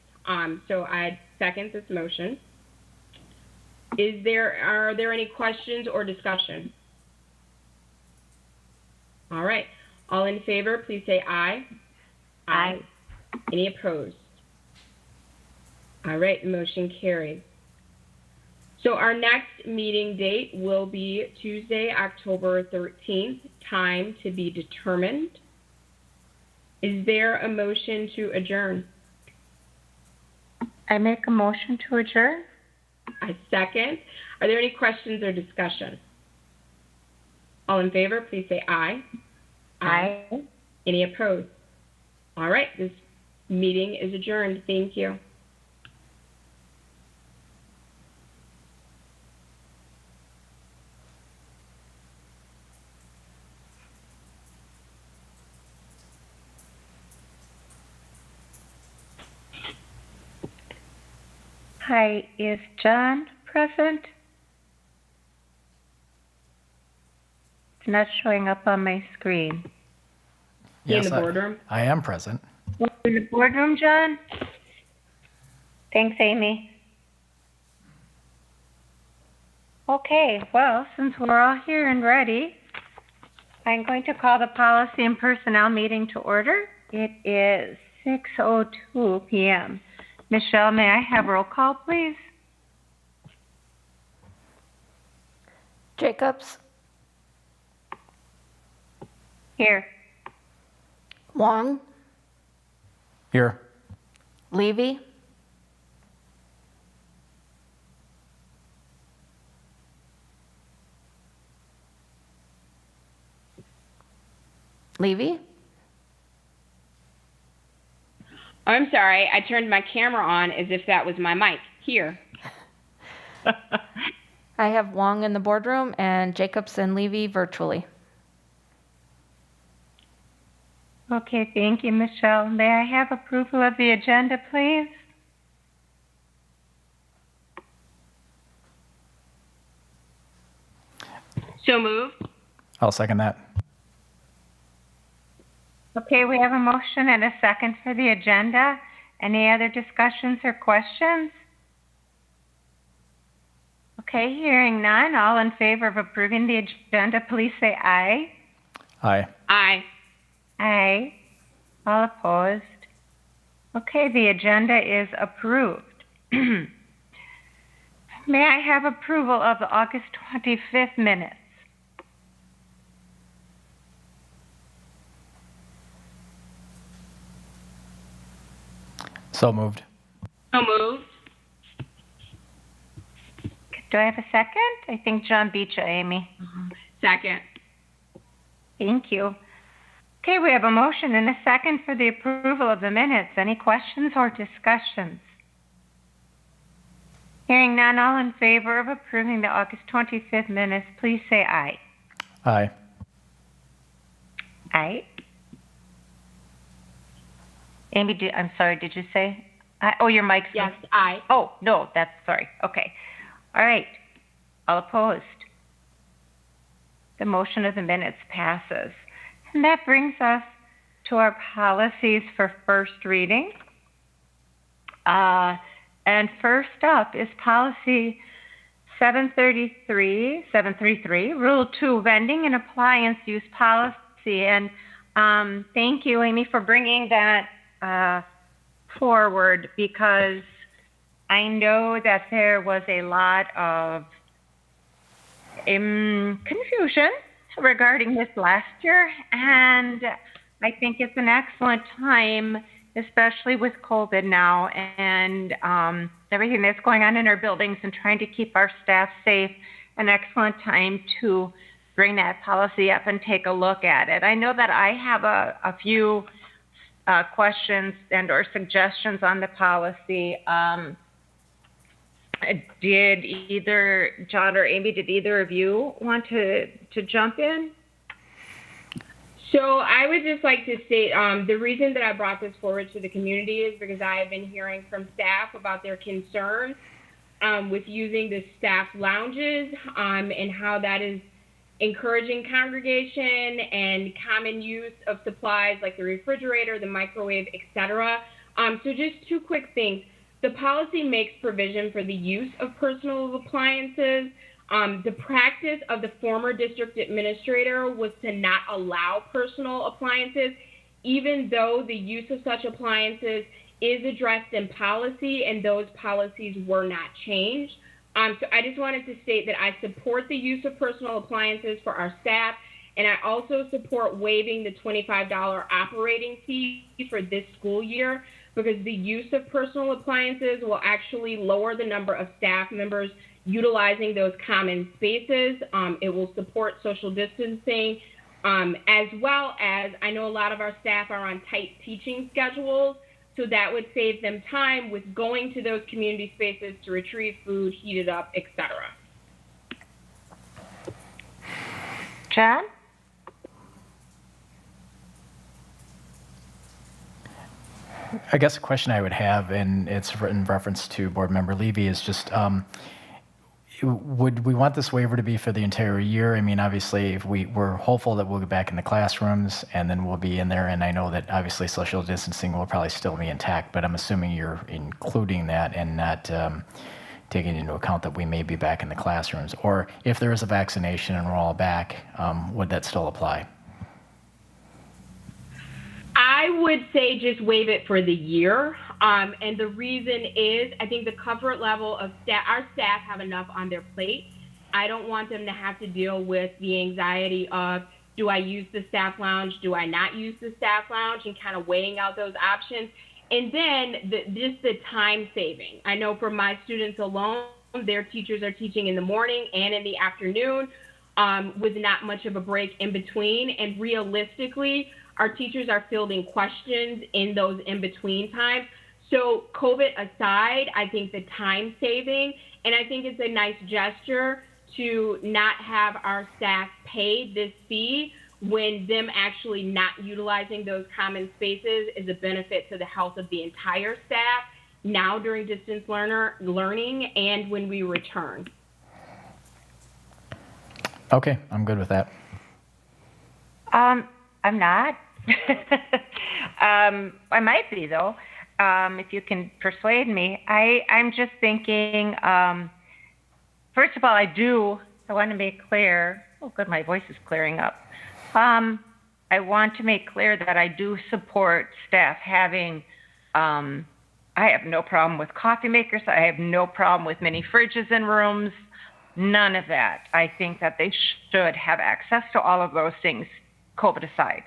So I second this motion. Are there any questions or discussion? All right. All in favor, please say aye. Aye. Any opposed? All right, the motion carries. So our next meeting date will be Tuesday, October 13th, time to be determined. Is there a motion to adjourn? I make a motion to adjourn. I second. Are there any questions or discussion? All in favor, please say aye. Aye. Any opposed? All right, this meeting is adjourned. Thank you. Hi, is John present? It's not showing up on my screen. In the boardroom? I am present. In the boardroom, John? Thanks, Amy. Okay, well, since we're all here and ready, I'm going to call the Policy and Personnel meeting to order. It is 6:02 p.m. Michelle, may I have roll call, please? Jacobs, Here. Wong, Here. Levy, Levy, I'm sorry, I turned my camera on as if that was my mic. Here. I have Wong in the boardroom and Jacobs and Levy virtually. Okay, thank you, Michelle. May I have approval of the agenda, please? So moved. I'll second that. Okay, we have a motion and a second for the agenda. Any other discussions or questions? Okay, hearing none. All in favor of approving the agenda, please say aye. Aye. Aye. Aye. All opposed? Okay, the agenda is approved. May I have approval of the August 25th minutes? So moved. So moved. Do I have a second? I think John beat you, Amy. Second. Thank you. Okay, we have a motion and a second for the approval of the minutes. Any questions or discussions? Hearing none, all in favor of approving the August 25th minutes, please say aye. Aye. Aye. Amy, I'm sorry, did you say? Oh, your mic's... Yes, aye. Oh, no, that's sorry. Okay. All right. All opposed? The motion of the minutes passes. And that brings us to our policies for first reading. And first up is policy 733, Rule 2, vending and appliance use policy. And thank you, Amy, for bringing that forward, because I know that there was a lot of confusion regarding this last year, and I think it's an excellent time, especially with COVID now and everything that's going on in our buildings and trying to keep our staff safe, an excellent time to bring that policy up and take a look at it. I know that I have a few questions and or suggestions on the policy. Did either John or Amy, did either of you want to jump in? So I would just like to state the reason that I brought this forward to the community is because I have been hearing from staff about their concerns with using the staff lounges and how that is encouraging congregation and common use of supplies like the refrigerator, the microwave, etc. So just two quick things. The policy makes provision for the use of personal appliances. The practice of the former district administrator was to not allow personal appliances, even though the use of such appliances is addressed in policy and those policies were not changed. So I just wanted to state that I support the use of personal appliances for our staff, and I also support waiving the $25 operating fee for this school year, because the use of personal appliances will actually lower the number of staff members utilizing those common spaces. It will support social distancing, as well as I know a lot of our staff are on tight teaching schedules, so that would save them time with going to those community spaces to retrieve food, heat it up, etc. John? I guess a question I would have, and it's in reference to Board Member Levy, is just would we want this waiver to be for the entire year? I mean, obviously, if we're hopeful that we'll get back in the classrooms and then we'll be in there, and I know that obviously social distancing will probably still be intact, but I'm assuming you're including that and not taking into account that we may be back in the classrooms. Or if there is a vaccination and we're all back, would that still apply? I would say just waive it for the year. And the reason is I think the comfort level of our staff have enough on their plate. I don't want them to have to deal with the anxiety of, do I use the staff lounge? Do I not use the staff lounge? And kind of weighing out those options. And then just the time saving. I know for my students alone, their teachers are teaching in the morning and in the afternoon with not much of a break in between. And realistically, our teachers are fielding questions in those in-between times. So COVID aside, I think the time saving, and I think it's a nice gesture to not have our staff pay this fee when them actually not utilizing those common spaces is a benefit to the health of the entire staff now during distance learning and when we return. Okay, I'm good with that. I'm not. I might be, though, if you can persuade me. I'm just thinking, first of all, I want to make clear, oh good, my voice is clearing up. I want to make clear that I do support staff having, I have no problem with coffee makers. I have no problem with mini fridges in rooms. None of that. I think that they should have access to all of those things, COVID aside.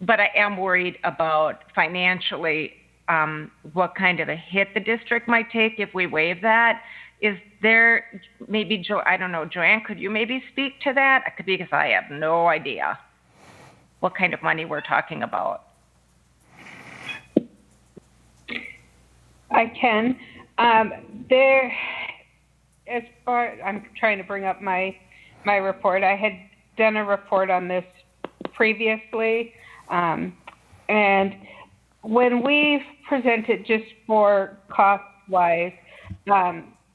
But I am worried about financially what kind of a hit the district might take if we waive that. Is there maybe, I don't know, Joanne, could you maybe speak to that? Because I have no idea what kind of money we're talking about. I can. I'm trying to bring up my report. I had done a report on this previously. And when we presented just for cost-wise,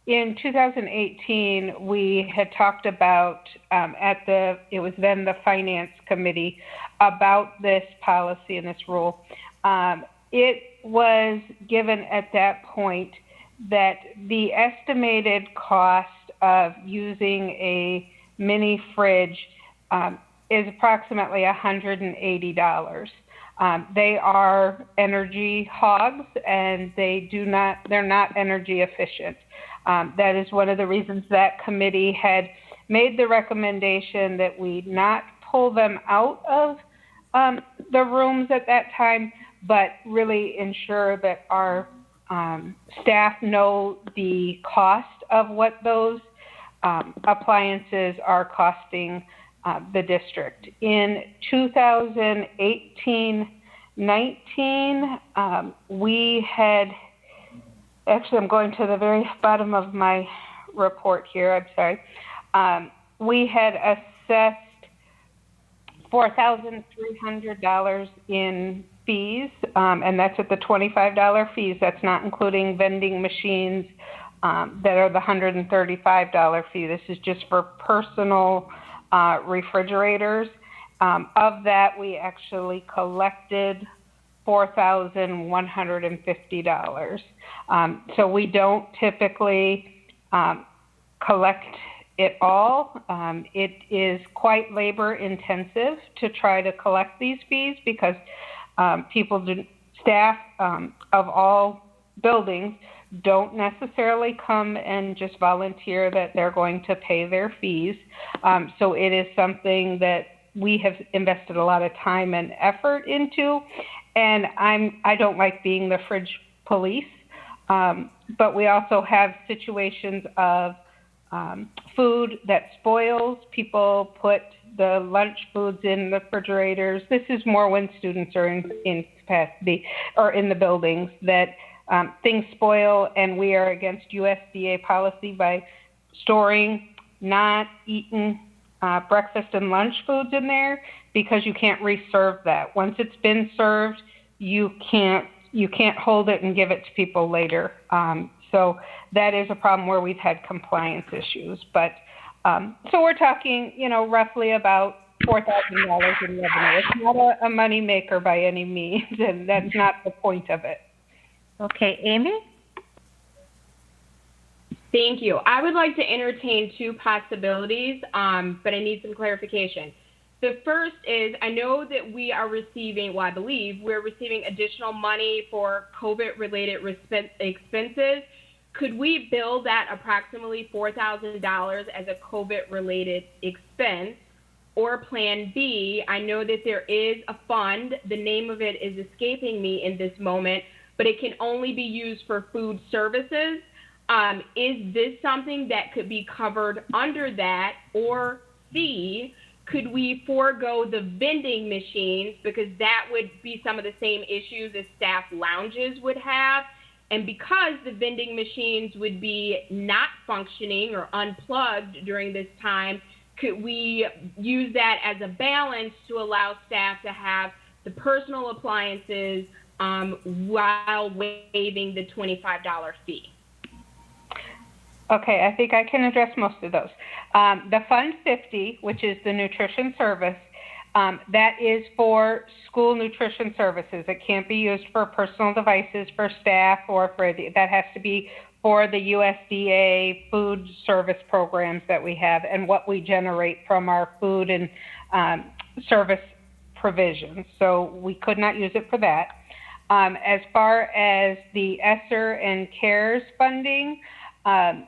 in 2018, we had talked about it was then the Finance Committee, about this policy and this rule. it was given at that point that the estimated cost of using a mini fridge is approximately $180. They are energy hogs, and they're not energy efficient. That is one of the reasons that committee had made the recommendation that we not pull them out of the rooms at that time, but really ensure that our staff know the cost of what those appliances are costing the district. In 2018-19, we had, actually I'm going to the very bottom of my report here, I'm sorry. We had assessed $4,300 in fees, and that's at the $25 fees. That's not including vending machines that are the $135 fee. This is just for personal refrigerators. Of that, we actually collected $4,150. So we don't typically collect it all. It is quite labor intensive to try to collect these fees because staff of all buildings don't necessarily come and just volunteer that they're going to pay their fees. So it is something that we have invested a lot of time and effort into. And I don't like being the fridge police, but we also have situations of food that spoils. People put the lunch foods in the refrigerators. This is more when students are in capacity or in the buildings that things spoil, and we are against USDA policy by storing not eaten breakfast and lunch foods in there because you can't reserve that. Once it's been served, you can't hold it and give it to people later. So that is a problem where we've had compliance issues. But so we're talking, roughly about $4,000 in revenue. It's not a money maker by any means, and that's not the point of it. Okay, Amy? Thank you. I would like to entertain two possibilities, but I need some clarification. The first is, I know that we are receiving, I believe we're receiving additional money for COVID-related expenses. Could we bill that approximately $4,000 as a COVID-related expense? Or Plan B, I know that there is a fund, the name of it is escaping me in this moment, but it can only be used for food services. Is this something that could be covered under that? Or C, could we forego the vending machines because that would be some of the same issues as staff lounges would have? And because the vending machines would be not functioning or unplugged during this time, could we use that as a balance to allow staff to have the personal appliances while waiving the $25 fee? Okay, I think I can address most of those. The Fund 50, which is the nutrition service, that is for school nutrition services. It can't be used for personal devices for staff or that has to be for the USDA food service programs that we have and what we generate from our food and service provisions. So we could not use it for that. As far as the ESSER and CARES funding, I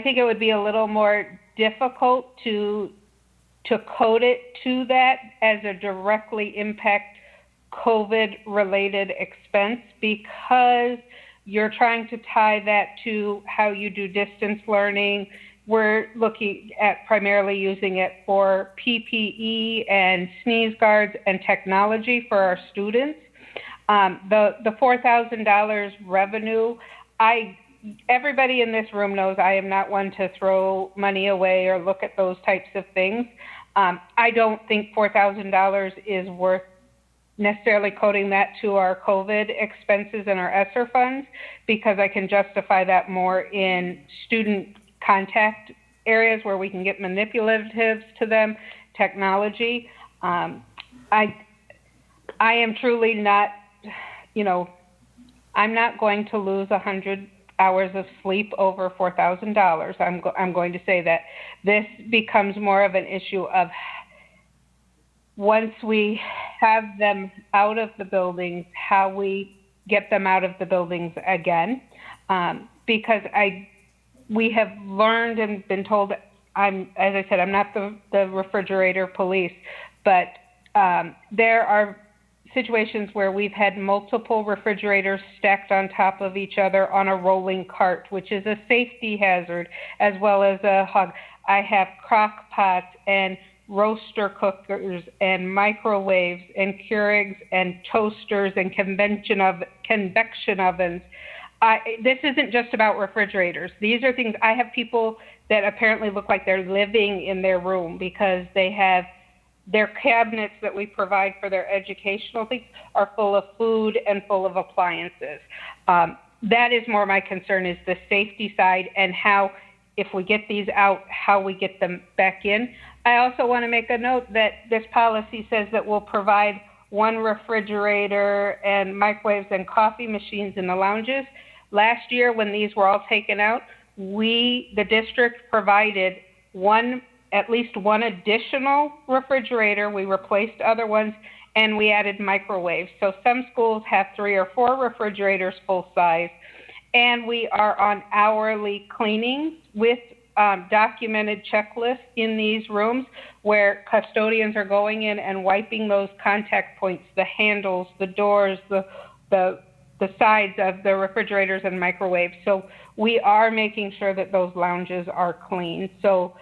think it would be a little more difficult to code it to that as a directly impact COVID-related expense because you're trying to tie that to how you do distance learning. We're looking at primarily using it for PPE and sneeze guards and technology for our students. The $4,000 revenue, everybody in this room knows I am not one to throw money away or look at those types of things. I don't think $4,000 is worth necessarily coding that to our COVID expenses and our ESSER funds because I can justify that more in student contact areas where we can get manipulatives to them, technology. I am truly not, I'm not going to lose 100 hours of sleep over $4,000. I'm going to say that this becomes more of an issue of once we have them out of the buildings, how we get them out of the buildings again. Because we have learned and been told, as I said, I'm not the refrigerator police, but there are situations where we've had multiple refrigerators stacked on top of each other on a rolling cart, which is a safety hazard as well as a hug. I have crock pots and roaster cookers and microwaves and Keurigs and toasters and convection ovens. This isn't just about refrigerators. These are things, I have people that apparently look like they're living in their room because they have their cabinets that we provide for their educational things are full of food and full of appliances. That is more my concern, is the safety side and how, if we get these out, how we get them back in. I also want to make a note that this policy says that we'll provide one refrigerator and microwaves and coffee machines in the lounges. Last year, when these were all taken out, the district provided at least one additional refrigerator. We replaced other ones, and we added microwaves. So some schools have 3 or 4 refrigerators full size, and we are on hourly cleaning with documented checklists in these rooms where custodians are going in and wiping those contact points, the handles, the doors, the sides of the refrigerators and microwaves. So we are making sure that those lounges are clean. So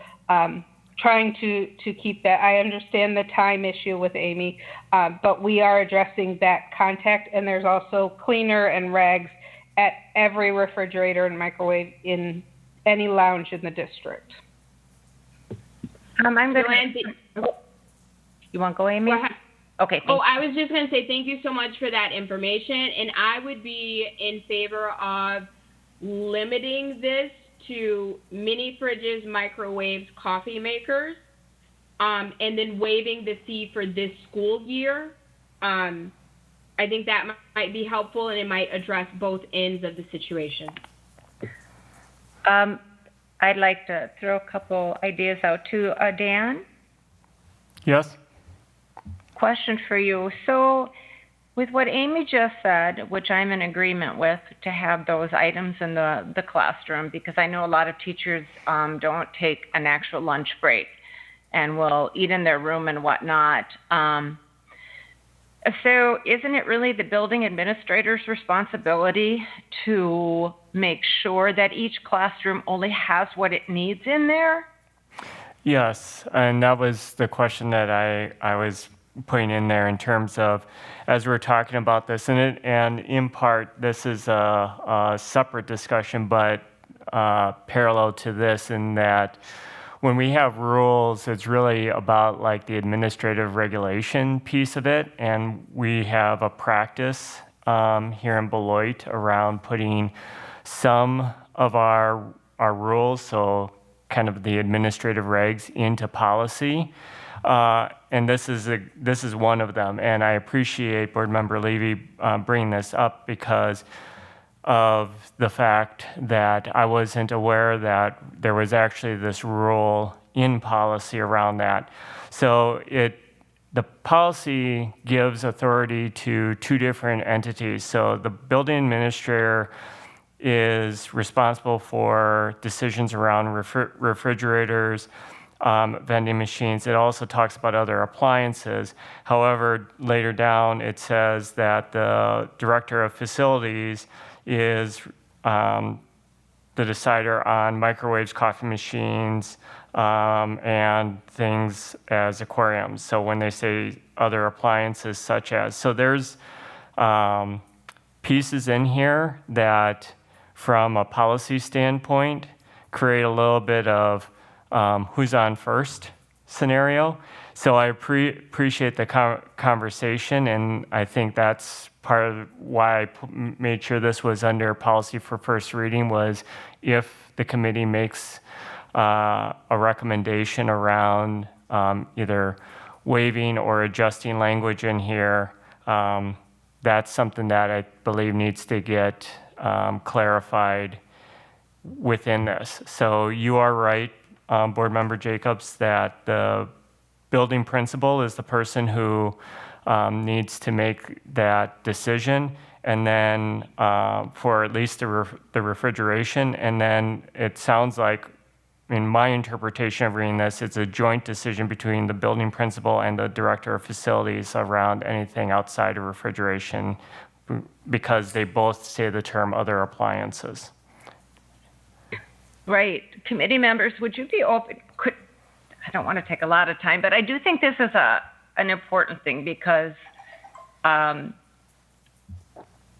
trying to keep that. I understand the time issue with Amy, but we are addressing that contact, and there's also cleaner and rags at every refrigerator and microwave in any lounge in the district. I'm going to... You want to go, Amy? Okay. I was just going to say thank you so much for that information, and I would be in favor of limiting this to mini fridges, microwaves, coffee makers, and then waiving the fee for this school year. I think that might be helpful, and it might address both ends of the situation. I'd like to throw a couple ideas out too. Dan? Yes? Question for you. So with what Amy just said, which I'm in agreement with, to have those items in the classroom, because I know a lot of teachers don't take an actual lunch break and will eat in their room and whatnot. So isn't it really the building administrator's responsibility to make sure that each classroom only has what it needs in there? Yes, and that was the question that I was putting in there in terms of, as we're talking about this, and in part, this is a separate discussion, but parallel to this, in that when we have rules, it's really about like the administrative regulation piece of it, and we have a practice here in Beloit around putting some of our rules, so kind of the administrative regs, into policy. And this is one of them, and I appreciate Board Member Levy bringing this up because of the fact that I wasn't aware that there was actually this rule in policy around that. So the policy gives authority to 2 different entities. So the building administrator is responsible for decisions around refrigerators, vending machines. It also talks about other appliances. However, later down it says that the director of facilities is the decider on microwaves, coffee machines, and things as aquariums. So when they say other appliances such as, so there's pieces in here that from a policy standpoint create a little bit of who's on first scenario. So I appreciate the conversation, and I think that's part of why I made sure this was under policy for first reading, was if the committee makes a recommendation around either waiving or adjusting language in here, That's something that I believe needs to get clarified within this. So you are right, Board Member Jacobs, that the building principal is the person who needs to make that decision, and then for at least the refrigeration, and then it sounds like, in my interpretation of reading this, it's a joint decision between the building principal and the director of facilities around anything outside of refrigeration, because they both say the term other appliances. Right. Committee members, would you be open? I don't want to take a lot of time, but I do think this is an important thing, because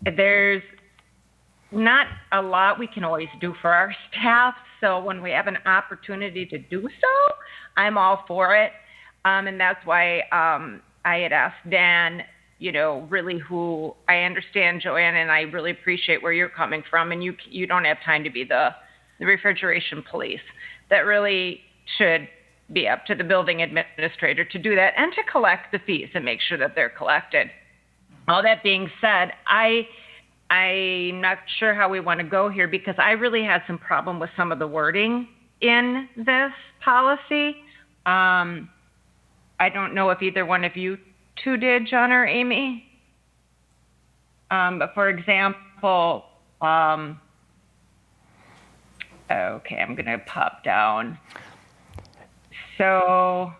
there's not a lot we can always do for our staff. So when we have an opportunity to do so, I'm all for it. And that's why I had asked Dan, really who I understand, Joanne, and I really appreciate where you're coming from. And you don't have time to be the refrigeration police. That really should be up to the building administrator to do that and to collect the fees and make sure that they're collected. All that being said, I'm not sure how we want to go here, because I really had some problem with some of the wording in this policy. I don't know if either one of you two did, John or Amy. But for example, okay, I'm going to pop down. So,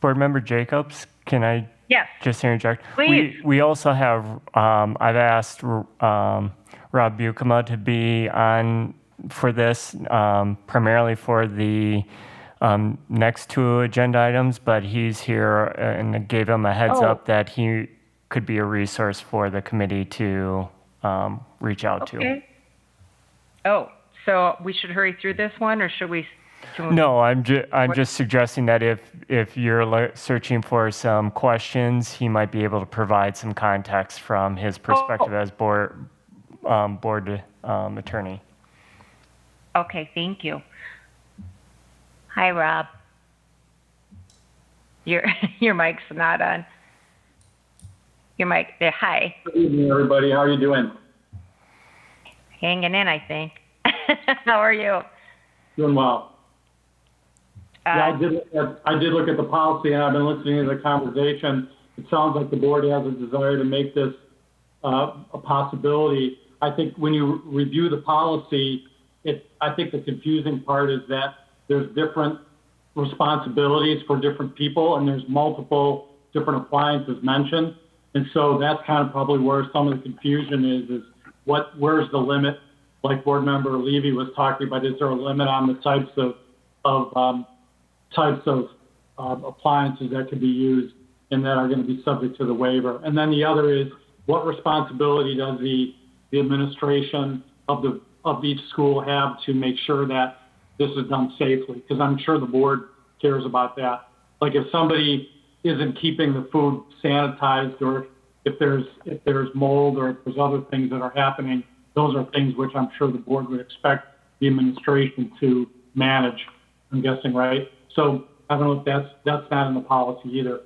Board Member Jacobs, can I yes, just interject? Please. We also have, I've asked Rob Bukema to be on for this, primarily for the next two agenda items, but he's here, and I gave him a heads up that he could be a resource for the committee to reach out to. Oh, so we should hurry through this one, or should we? No, I'm just suggesting that if you're searching for some questions, he might be able to provide some context from his perspective as board attorney. Okay, thank you. Hi, Rob. Your mic's not on. Your mic there. Hi. Good evening, everybody. How are you doing? Hanging in, I think. How are you? Doing well. Yeah, I did look at the policy, and I've been listening to the conversation. It sounds like the board has a desire to make this a possibility. I think when you review the policy, I think the confusing part is that there's different responsibilities for different people, and there's multiple different appliances mentioned. And so that's kind of probably where some of the confusion is where's the limit? Like Board Member Levy was talking about, is there a limit on the types of appliances that can be used and that are going to be subject to the waiver? And then the other is, what responsibility does the administration of each school have to make sure that this is done safely? Because I'm sure the board cares about that. Like if somebody isn't keeping the food sanitized, or if there's mold, or if there's other things that are happening, those are things which I'm sure the board would expect the administration to manage, I'm guessing, right? So I don't know if that's not in the policy either.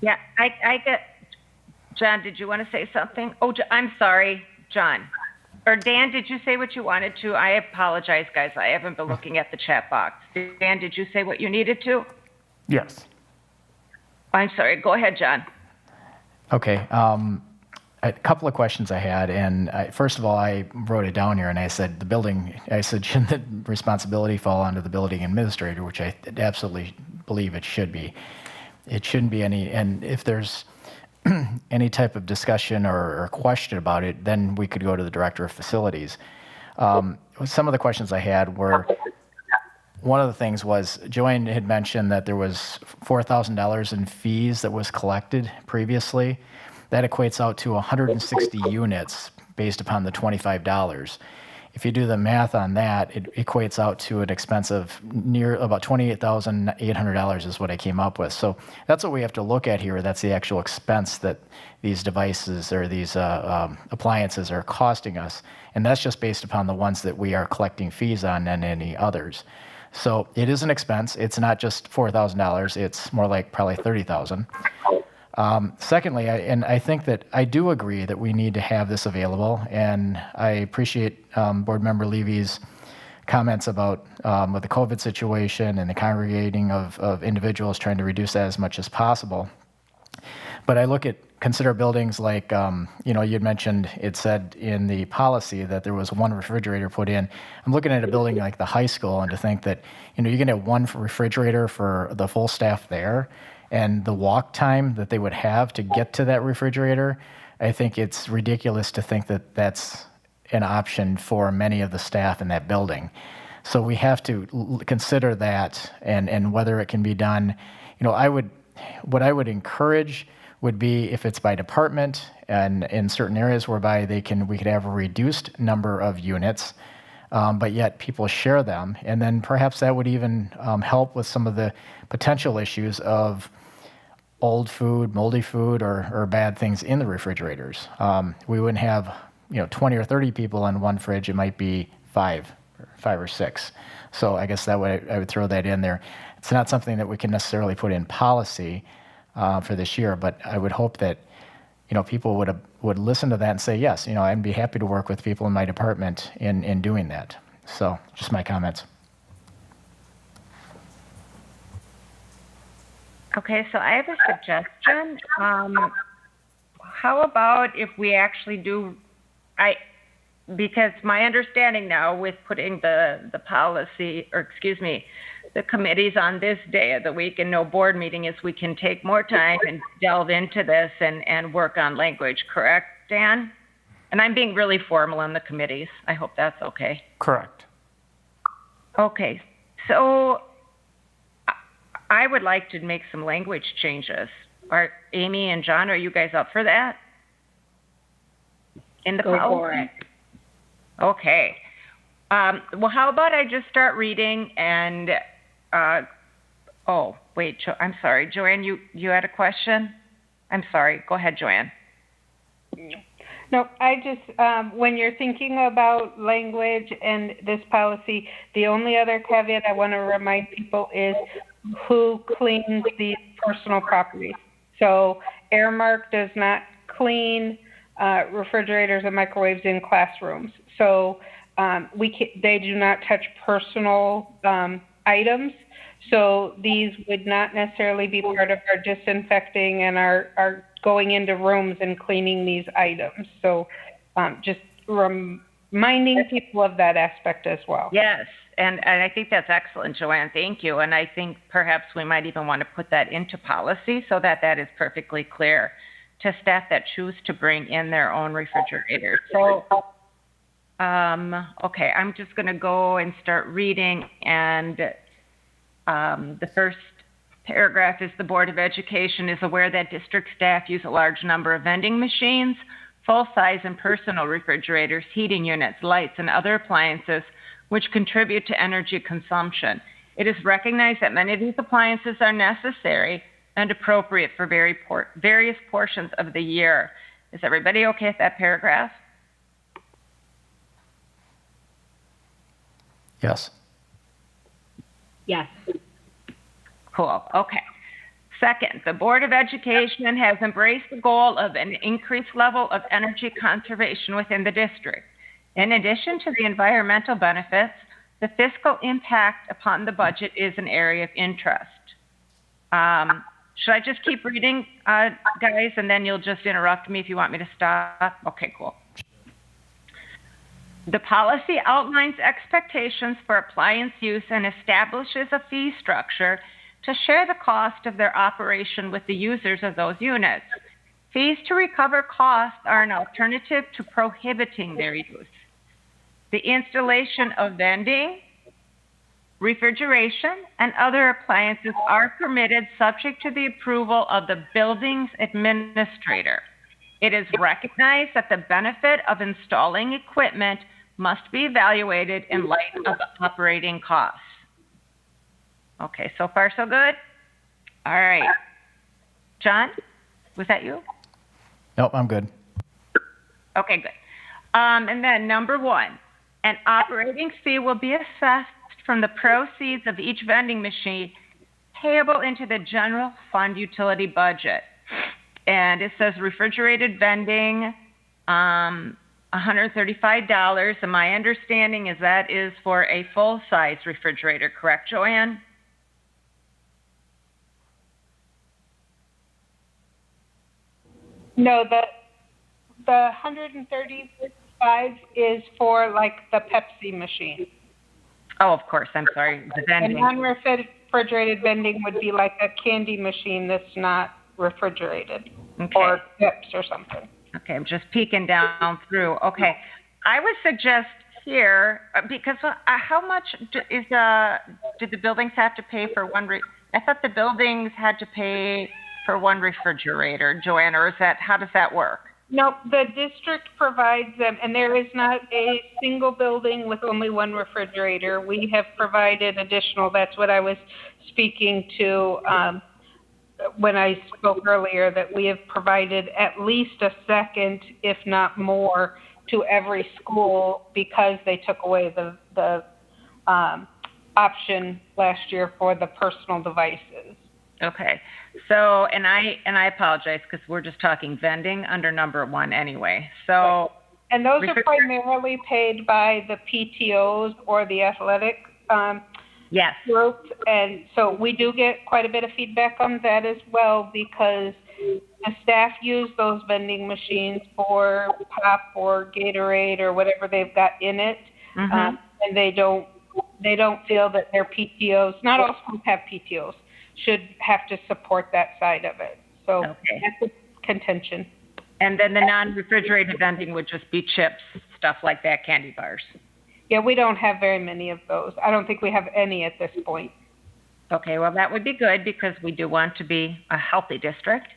Yeah, I get, John, did you want to say something? Oh, I'm sorry, John. Or Dan, did you say what you wanted to? I apologize, guys. I haven't been looking at the chat box. Dan, did you say what you needed to? Yes. I'm sorry. Go ahead, John. Okay. A couple of questions I had, and first of all, I wrote it down here, and I said shouldn't the responsibility fall onto the building administrator, which I absolutely believe it should be. It shouldn't be any, and if there's any type of discussion or question about it, then we could go to the director of facilities. Some of the questions I had were, one of the things was, Joanne had mentioned that there was $4,000 in fees that was collected previously. That equates out to 160 units based upon the $25. If you do the math on that, it equates out to an expense of near about $28,800 is what I came up with. So that's what we have to look at here. That's the actual expense that these devices or these appliances are costing us. And that's just based upon the ones that we are collecting fees on and any others. So it is an expense. It's not just $4,000. It's more like probably $30,000. Secondly, I think that I do agree that we need to have this available, and I appreciate Board Member Levy's comments about with the COVID situation and the congregating of individuals trying to reduce that as much as possible. But I consider buildings like, you'd mentioned, it said in the policy that there was one refrigerator put in. I'm looking at a building like the high school, and to think that, you're going to have one refrigerator for the full staff there, and the walk time that they would have to get to that refrigerator, I think it's ridiculous to think that that's an option for many of the staff in that building. So we have to consider that and whether it can be done. What I would encourage would be if it's by department and in certain areas whereby we could have a reduced number of units, but yet people share them. And then perhaps that would even help with some of the potential issues of old food, moldy food, or bad things in the refrigerators. We wouldn't have 20 or 30 people in one fridge. It might be five or six. So I guess I would throw that in there. It's not something that we can necessarily put in policy for this year, but I would hope that people would listen to that and say, yes, I'd be happy to work with people in my department in doing that. So just my comments. Okay, so I have a suggestion. How about if we actually do, because my understanding now with putting the policy, or excuse me, the committees on this day of the week and no board meeting, is we can take more time and delve into this and work on language, correct, Dan? And I'm being really formal on the committees. I hope that's okay. Correct. Okay, so I would like to make some language changes. Amy and John, are you guys up for that? In the Go policy? for it. Okay. Well, how about I just start reading and, I'm sorry. Joanne, you had a question? I'm sorry. Go ahead, Joanne. No, I just, when you're thinking about language and this policy, the only other caveat I want to remind people is who cleans these personal properties. So Airmark does not clean refrigerators and microwaves in classrooms. So they do not touch personal items. So these would not necessarily be part of our disinfecting and our going into rooms and cleaning these items. So just reminding people of that aspect as well. Yes, and I think that's excellent, Joanne. Thank you. And I think perhaps we might even want to put that into policy so that that is perfectly clear to staff that choose to bring in their own refrigerators. So, okay, I'm just going to go and start reading. And the first paragraph is the Board of Education is aware that district staff use a large number of vending machines, full-size and personal refrigerators, heating units, lights, and other appliances which contribute to energy consumption. It is recognized that many of these appliances are necessary and appropriate for various portions of the year. Is everybody okay with that paragraph? Yes. Yes. Cool. Okay. Second, the Board of Education has embraced the goal of an increased level of energy conservation within the district. In addition to the environmental benefits, the fiscal impact upon the budget is an area of interest. Should I just keep reading, guys, and then you'll just interrupt me if you want me to stop? Okay, cool. The policy outlines expectations for appliance use and establishes a fee structure to share the cost of their operation with the users of those units. Fees to recover costs are an alternative to prohibiting their use. The installation of vending, refrigeration, and other appliances are permitted subject to the approval of the building's administrator. It is recognized that the benefit of installing equipment must be evaluated in light of operating costs. Okay, so far so good? All right. John, was that you? Nope, I'm good. Okay, good. And then number 1, an operating fee will be assessed from the proceeds of each vending machine payable into the general fund utility budget. And it says refrigerated vending, $135. And my understanding is that is for a full-size refrigerator, correct, Joanne? No, the 135 is for like the Pepsi machine. Oh, of course, I'm sorry, the And vending. non-refrigerated vending would be like a candy machine that's not refrigerated. Okay. Or chips or something. Okay, I'm just peeking down through. Okay, I would suggest here, because how much did the buildings have to pay for one? I thought the buildings had to pay for one refrigerator, Joanne, or how does that work? No, the district provides them, and there is not a single building with only one refrigerator. We have provided additional, that's what I was speaking to when I spoke earlier, that we have provided at least a second, if not more, to every school because they took away the option last year for the personal devices. Okay, so, and I apologize because we're just talking vending under number 1 anyway. So, right. And those are primarily paid by the PTOs or the athletic yes. groups, and so we do get quite a bit of feedback on that as well because the staff use those vending machines for pop or Gatorade or whatever they've got in it, and they don't feel that their PTOs, not all schools have PTOs, should have to support that side of it. So that's a contention. And then the non-refrigerated vending would just be chips, stuff like that, candy bars. Yeah, we don't have very many of those. I don't think we have any at this point. Okay, well, that would be good because we do want to be a healthy district.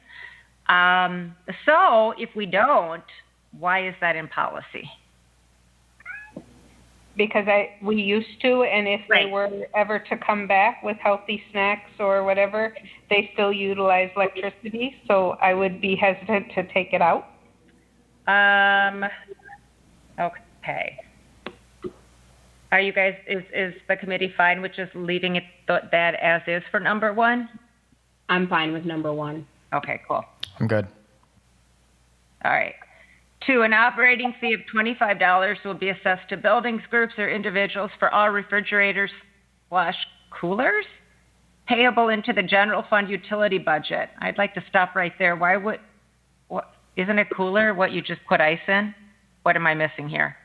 So if we don't, why is that in policy? Because we used to, and if they were ever to come back with healthy snacks or whatever, they still utilize electricity, so I would be hesitant to take it out. Okay. Are you guys, is the committee fine with just leaving it that as is for number 1? I'm fine with number 1. Okay, cool. I'm good. All right. 2, an operating fee of $25 will be assessed to buildings, groups, or individuals for all refrigerators / coolers payable into the general fund utility budget. I'd like to stop right there. Isn't a cooler what you just put ice in? What am I missing here?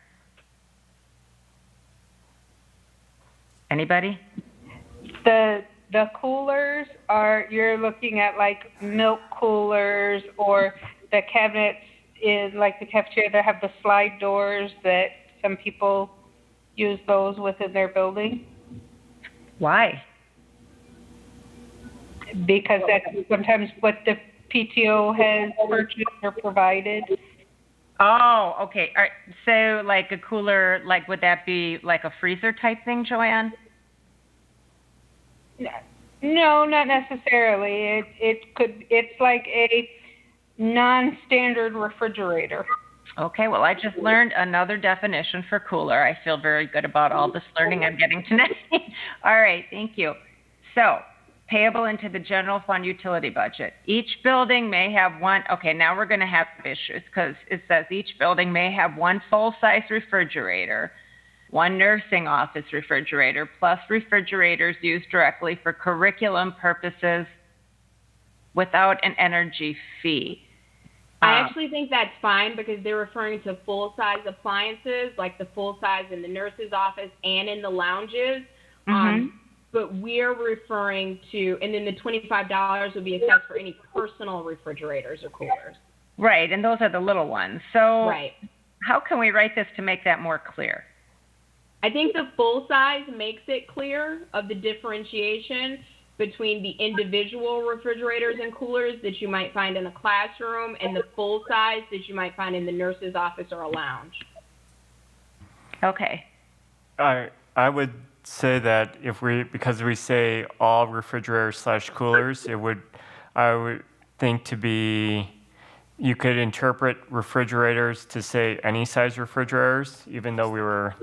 Anybody? The coolers you're looking at like milk coolers or the cabinets in like the cafeteria that have the slide doors that some people use those within their building. Why? Because that's sometimes what the PTO has purchased or provided. Oh, okay. All right. So like a cooler, like would that be like a freezer type thing, Joanne? No, not necessarily. It's like a non-standard refrigerator. Okay, well, I just learned another definition for cooler. I feel very good about all this learning I'm getting tonight. All right, thank you. So, payable into the general fund utility budget. Each building may have one, okay, now we're going to have issues because it says each building may have one full-size refrigerator, one nursing office refrigerator, plus refrigerators used directly for curriculum purposes without an energy fee. I actually think that's fine because they're referring to full-size appliances, like the full-size in the nurse's office and in the lounges. But we're referring to, and then the $25 would be assessed for any personal refrigerators or coolers. Right, and those are the little ones. So right. How can we write this to make that more clear? I think the full-size makes it clear of the differentiation between the individual refrigerators and coolers that you might find in a classroom and the full size that you might find in the nurse's office or a lounge. Okay. I would say that because we say all refrigerators / coolers, I would think to be, you could interpret refrigerators to say any size refrigerators, even though we were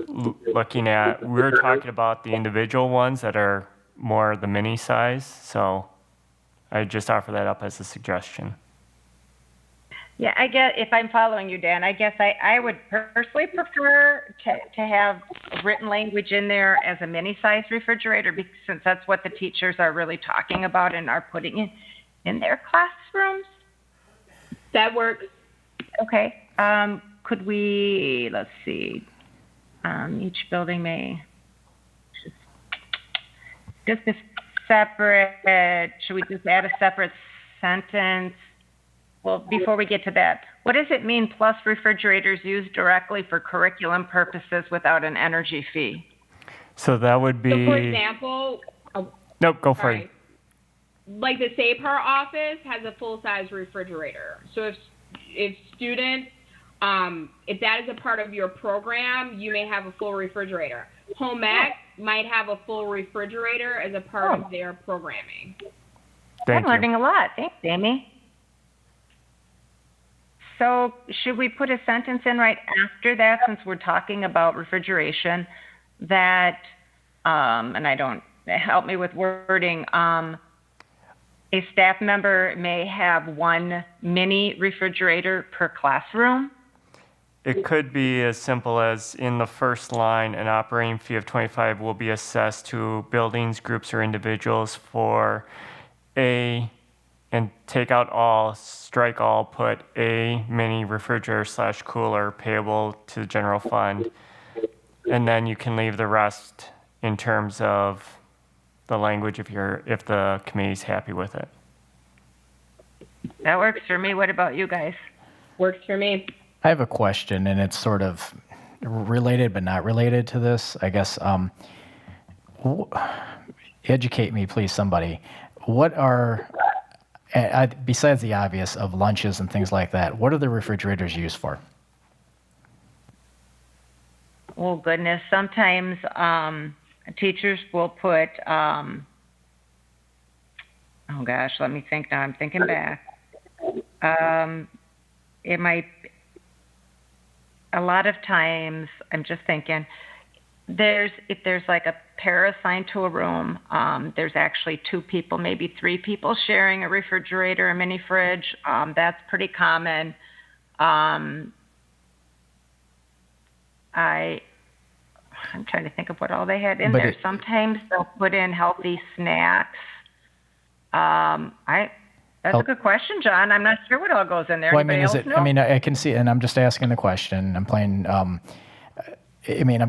talking about the individual ones that are more the mini size, so I just offer that up as a suggestion. Yeah, I guess if I'm following you, Dan, I guess I would personally prefer to have written language in there as a mini-size refrigerator, because since that's what the teachers are really talking about and are putting in their classrooms. That works. Okay. Could we, let's see, each building may, just a separate, should we just add a separate sentence? Well, before we get to that, what does it mean plus refrigerators used directly for curriculum purposes without an energy fee? So that would be. So for example, Nope, go for it. Like the SAPR office has a full-size refrigerator. So if students, if that is a part of your program, you may have a full refrigerator. Home Ec might have a full refrigerator as a part of their programming. I'm learning a lot. Thanks, Amy. So should we put a sentence in right after that, since we're talking about refrigeration, that, and I don't, help me with wording, a staff member may have one mini refrigerator per classroom? It could be as simple as in the first line, an operating fee of $25 will be assessed to buildings, groups, or individuals for a, and take out all, strike all, put a mini refrigerator / cooler payable to the general fund. And then you can leave the rest in terms of the language if the committee's happy with it. That works for me. What about you guys? Works for me. I have a question, and it's sort of related but not related to this. I guess, educate me, please, somebody. What are, besides the obvious of lunches and things like that, what are the refrigerators used for? Oh, goodness. Sometimes teachers will put, oh, gosh, let me think now. I'm thinking back. It might, a lot of times, I'm just thinking, if there's like a pair assigned to a room, there's actually 2 people, maybe 3 people sharing a refrigerator, a mini fridge. That's pretty common. I'm trying to think of what all they had in there. Sometimes they'll put in healthy snacks. That's a good question, John. I'm not sure what all goes in there. Well, Anybody else know? I can see, and I'm just asking the question. I'm playing, I'm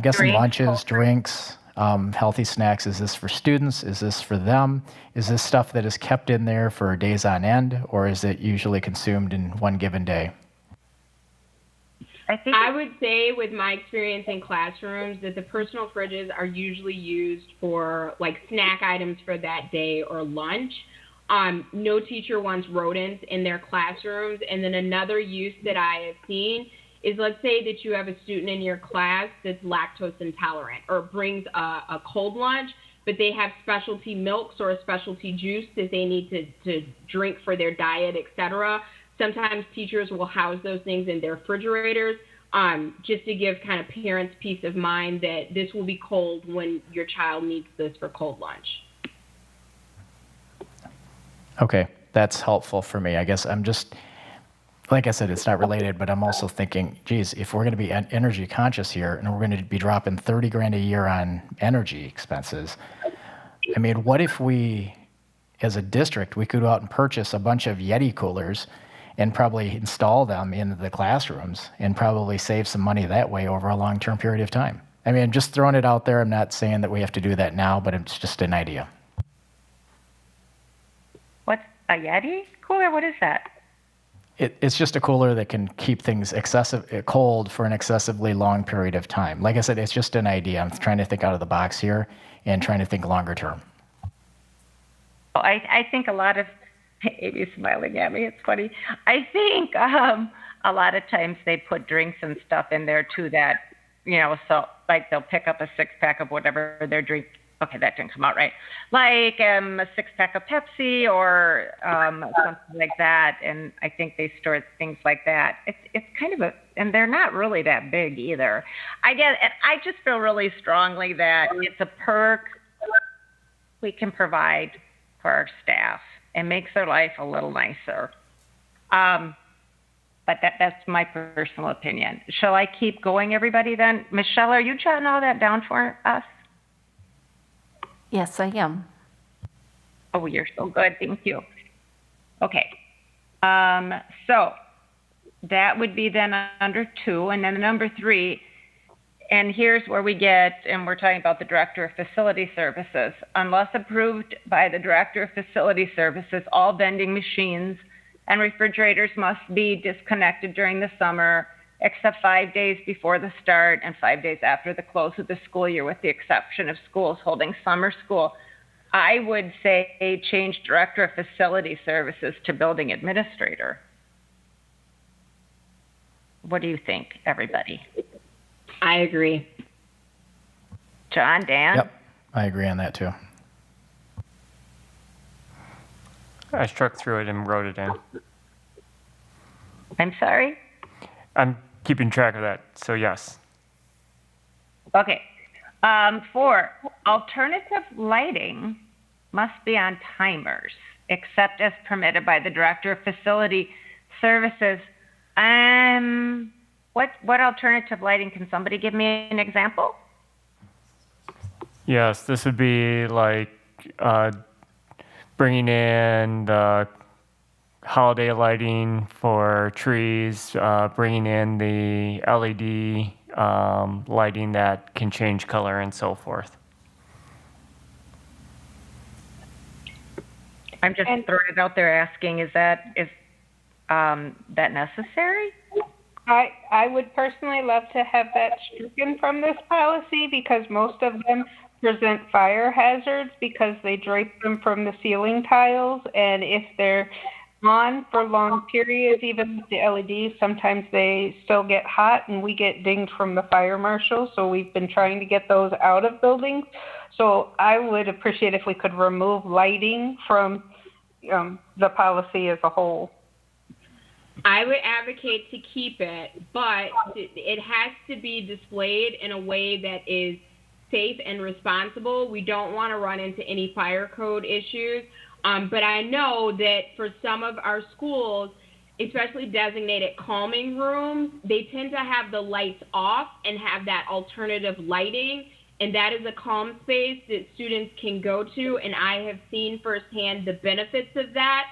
guessing lunches, drinks, healthy snacks. Is this for students? Is this for them? Is this stuff that is kept in there for days on end, or is it usually consumed in one given day? I would say, with my experience in classrooms, that the personal fridges are usually used for like snack items for that day or lunch. No teacher wants rodents in their classrooms. And then another use that I have seen is, let's say that you have a student in your class that's lactose intolerant or brings a cold lunch, but they have specialty milks or a specialty juice that they need to drink for their diet, etc. Sometimes teachers will house those things in their refrigerators, just to give kind of parents peace of mind that this will be cold when your child needs this for cold lunch. Okay, that's helpful for me. I guess I'm just, like I said, it's not related, but I'm also thinking, geez, if we're going to be energy conscious here and we're going to be dropping $30,000 a year on energy expenses, I mean, what if we, as a district, we could go out and purchase a bunch of Yeti coolers and probably install them in the classrooms and probably save some money that way over a long-term period of time? I mean, I'm just throwing it out there. I'm not saying that we have to do that now, but it's just an idea. What's a Yeti cooler? What is that? It's just a cooler that can keep things cold for an excessively long period of time. Like I said, it's just an idea. I'm trying to think out of the box here and trying to think longer term. I think a lot of, Amy's smiling at me, it's funny. I think a lot of times they put drinks and stuff in there too that, so like they'll pick up a 6-pack of whatever they're drinking. Okay, that didn't come out right. Like a 6-pack of Pepsi or something like that. And I think they store things like that. It's kind of and they're not really that big either. I just feel really strongly that it's a perk we can provide for our staff and makes their life a little nicer. but that's my personal opinion. Shall I keep going, everybody, then? Michelle, are you jotting all that down for us? Yes, I am. Oh, you're so good. Thank you. Okay. So that would be then under 2, and then number 3. And here's where we get, and we're talking about the Director of Facility Services. Unless approved by the Director of Facility Services, all vending machines and refrigerators must be disconnected during the summer, except 5 days before the start and 5 days after the close of the school year, with the exception of schools holding summer school. I would say change Director of Facility Services to Building Administrator. What do you think, everybody? I agree. John, Dan? Yep, I agree on that too. I struck through it and wrote it in. I'm sorry? I'm keeping track of that, so yes. Okay. 4, alternative lighting must be on timers, except as permitted by the Director of Facility Services. What alternative lighting? Can somebody give me an example? Yes, this would be like bringing in the holiday lighting for trees, bringing in the LED lighting that can change color and so forth. I'm just throwing it out there asking, is that necessary? I would personally love to have that stricken from this policy because most of them present fire hazards because they drape them from the ceiling tiles, and if they're on for long periods, even with the LEDs, sometimes they still get hot and we get dinged from the fire marshal, so we've been trying to get those out of buildings. So I would appreciate if we could remove lighting from the policy as a whole. I would advocate to keep it, but it has to be displayed in a way that is safe and responsible. We don't want to run into any fire code issues. But I know that for some of our schools, especially designated calming rooms, they tend to have the lights off and have that alternative lighting. And that is a calm space that students can go to. And I have seen firsthand the benefits of that.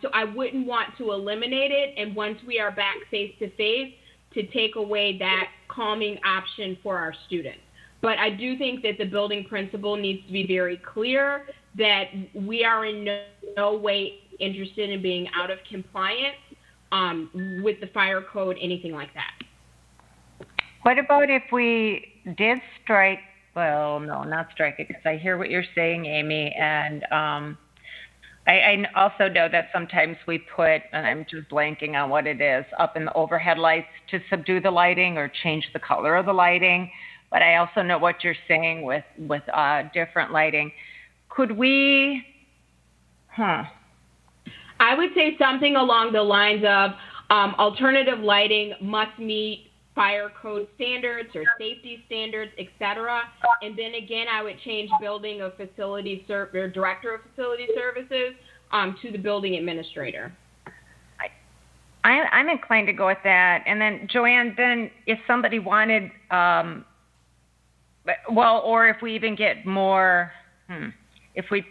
So I wouldn't want to eliminate it. And once we are back face to face, to take away that calming option for our students. But I do think that the building principal needs to be very clear that we are in no way interested in being out of compliance with the fire code, anything like that. What about if we did strike, well, no, not strike it, because I hear what you're saying, Amy, and I also know that sometimes we put, and I'm just blanking on what it is, up in the overhead lights to subdue the lighting or change the color of the lighting. But I also know what you're saying with different lighting. Could we, I would say something along the lines of alternative lighting must meet fire code standards or safety standards, etc. And then again, I would change building of facility or director of facility services to the building administrator. I'm inclined to go with that. And then Joanne, then if somebody wanted, or if we even get more, if we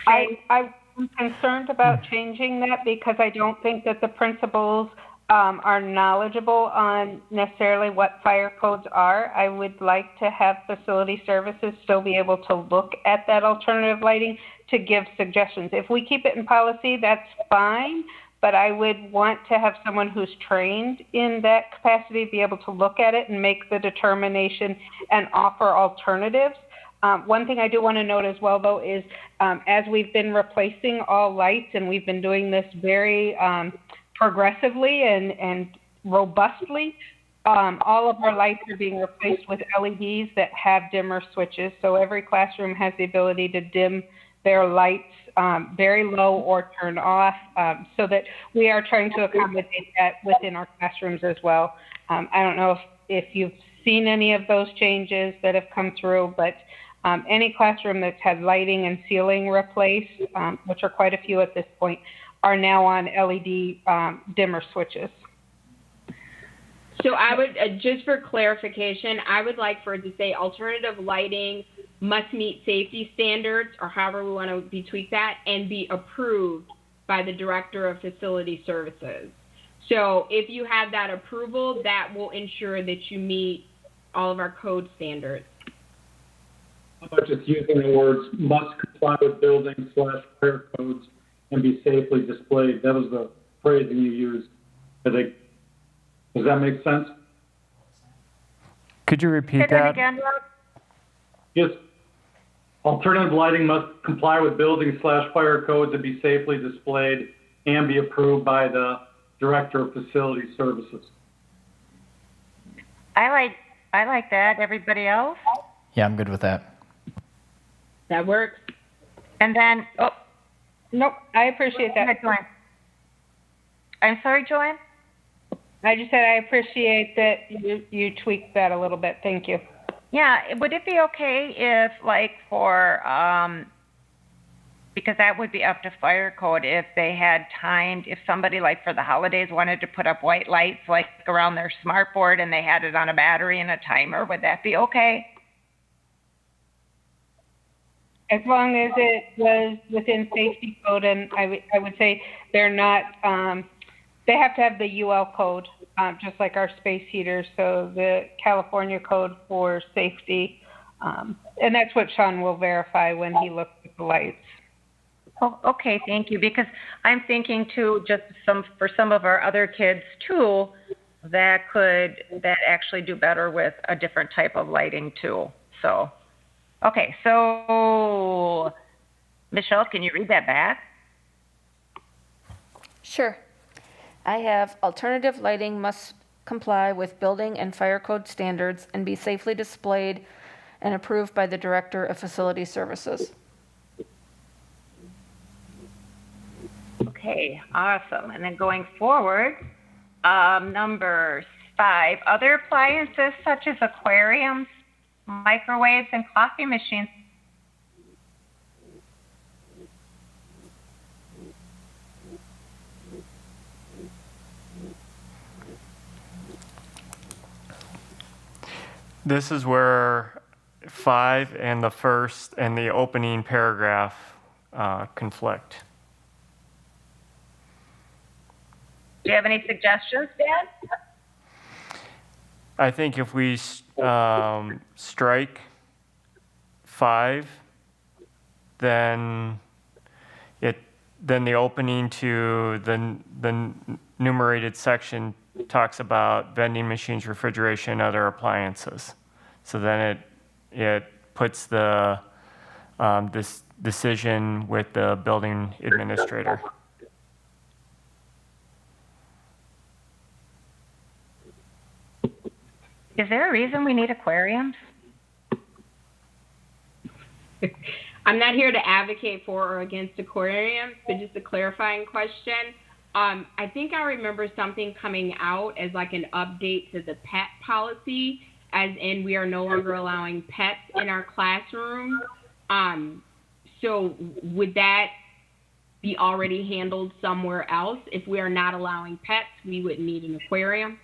say, I'm concerned about changing that because I don't think that the principals are knowledgeable on necessarily what fire codes are. I would like to have facility services still be able to look at that alternative lighting to give suggestions. If we keep it in policy, that's fine, but I would want to have someone who's trained in that capacity be able to look at it and make the determination and offer alternatives. One thing I do want to note as well, though, is as we've been replacing all lights, and we've been doing this very progressively and robustly, all of our lights are being replaced with LEDs that have dimmer switches. So every classroom has the ability to dim their lights very low or turn off, so that we are trying to accommodate that within our classrooms as well. I don't know if you've seen any of those changes that have come through, but any classroom that's had lighting and ceiling replaced, which are quite a few at this point, are now on LED dimmer switches. So I would, just for clarification, I would like for it to say alternative lighting must meet safety standards, or however we want to be tweak that, and be approved by the Director of Facility Services. So if you have that approval, that will ensure that you meet all of our code standards. How about just using the words must comply with building/fire codes and be safely displayed? That was the phrasing you used. Does that make sense? Could you repeat Say that that? again, Rob? Yes. Alternative lighting must comply with building/fire codes and be safely displayed and be approved by the Director of Facility Services. I like that. Everybody else? Yeah, I'm good with that. That works. And then, oh, Nope, I appreciate go that. ahead, Joanne. I'm sorry, Joanne? I just said I appreciate that you tweaked that a little bit. Thank you. Yeah, would it be okay if, like, for, because that would be up to fire code, if they had timed, if somebody, like, for the holidays wanted to put up white lights, like, around their smart board and they had it on a battery and a timer, would that be okay? As long as it was within safety code, and I would say they're not, they have to have the UL code, just like our space heaters, so the California code for safety. And that's what Sean will verify when he looks at the lights. Oh, okay, thank you, because I'm thinking too, just for some of our other kids too, that actually do better with a different type of lighting too, so. Okay, so, Michelle, can you read that back? Sure. I have alternative lighting must comply with building and fire code standards and be safely displayed and approved by the Director of Facility Services. Okay, awesome. And then going forward, number 5, other appliances such as aquariums, microwaves, and coffee machines. This is where 5 and the first and the opening paragraph conflict. Do you have any suggestions, Dan? I think if we strike 5, then the opening to the numerated section talks about vending machines, refrigeration, and other appliances. So then it puts the this decision with the building administrator. Is there a reason we need aquariums? I'm not here to advocate for or against aquariums, but just a clarifying question. I think I remember something coming out as like an update to the pet policy, as in we are no longer allowing pets in our classroom. So would that be already handled somewhere else? If we are not allowing pets, we wouldn't need an aquarium.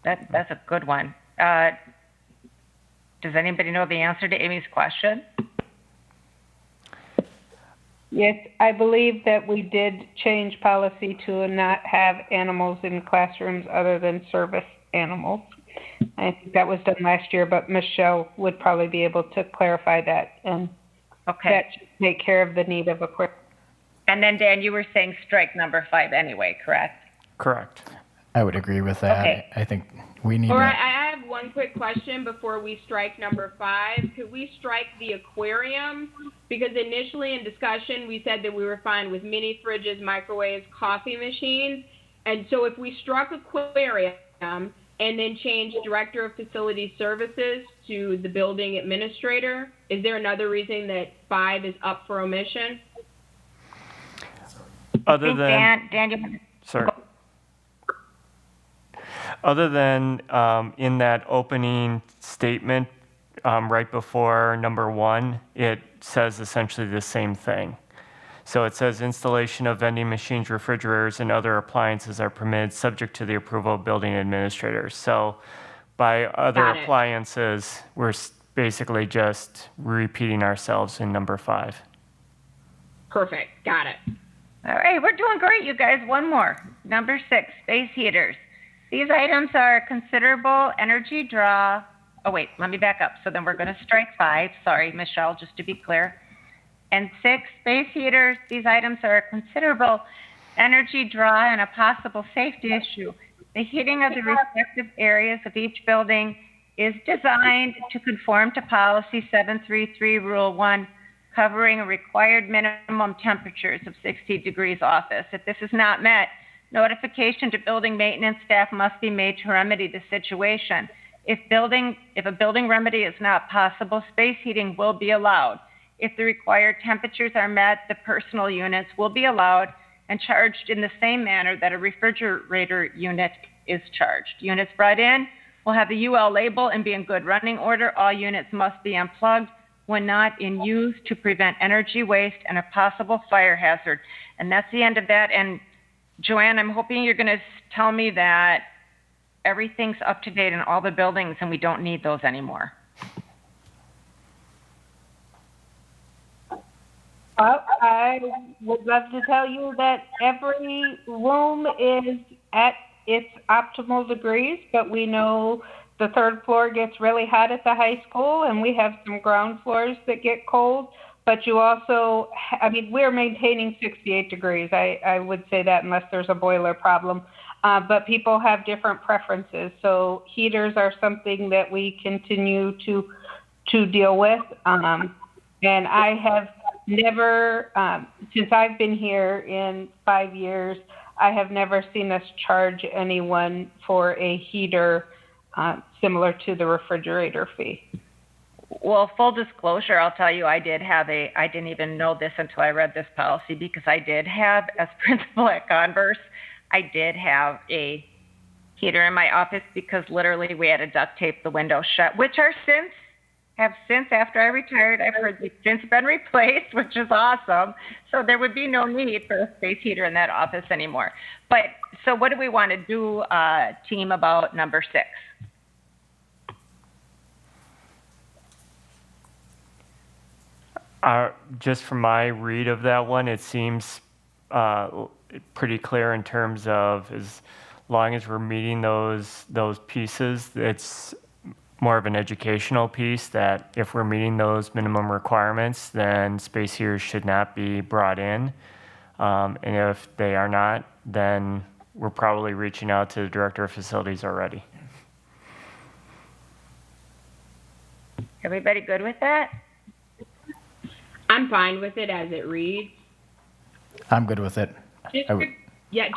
That's a good one. Does anybody know the answer to Amy's question? Yes, I believe that we did change policy to not have animals in classrooms other than service animals. I think that was done last year, but Michelle would probably be able to clarify that, and that should take care of the need of aquarium. And then, Dan, you were saying strike number 5 anyway, correct? Correct. I would agree with that. Okay. I think we need All to. right, I have one quick question before we strike number 5. Could we strike the aquarium? Because initially in discussion, we said that we were fine with mini fridges, microwaves, coffee machines. And so if we struck aquarium and then changed Director of Facility Services to the building administrator, is there another reason that 5 is up for omission? Other than, Dan, you want to... sorry. Other than in that opening statement right before number 1, it says essentially the same thing. So it says installation of vending machines, refrigerators, and other appliances are permitted subject to the approval of building administrators. So by other Got it. appliances, we're basically just repeating ourselves in number 5. Perfect. Got it. All right, we're doing great, you guys. One more. Number 6, space heaters. These items are considerable energy draw. Oh, wait, let me back up. So then we're going to strike 5. Sorry, Michelle, just to be clear. And 6, space heaters. These items are a considerable energy draw and a possible safety issue. The heating of the respective areas of each building is designed to conform to Policy 733, Rule 1, covering required minimum temperatures of 60 degrees office. If this is not met, notification to building maintenance staff must be made to remedy the situation. If a building remedy is not possible, space heating will be allowed. If the required temperatures are met, the personal units will be allowed and charged in the same manner that a refrigerator unit is charged. Units brought in will have the UL label and be in good running order. All units must be unplugged when not in use to prevent energy waste and a possible fire hazard. And that's the end of that. And Joanne, I'm hoping you're going to tell me that everything's up to date in all the buildings and we don't need those anymore. I would love to tell you that every room is at its optimal degrees, but we know the 3rd floor gets really hot at the high school, and we have some ground floors that get cold. But you also, we're maintaining 68 degrees. I would say that unless there's a boiler problem. But people have different preferences. So heaters are something that we continue to deal with. And I have never, since I've been here in 5 years, I have never seen us charge anyone for a heater similar to the refrigerator fee. Well, full disclosure, I'll tell you, I didn't even know this until I read this policy, because I did have, as principal at Converse, I did have a heater in my office because literally we had to duct tape the windows shut, which have since, after I retired, I've heard they've since been replaced, which is awesome. So there would be no need for a space heater in that office anymore. But so what do we want to do, team, about number 6? Just from my read of that one, it seems pretty clear in terms of as long as we're meeting those pieces, it's more of an educational piece that if we're meeting those minimum requirements, then space heaters should not be brought in. And if they are not, then we're probably reaching out to the director of facilities already. Everybody good with that? I'm fine with it as it reads. I'm good with it.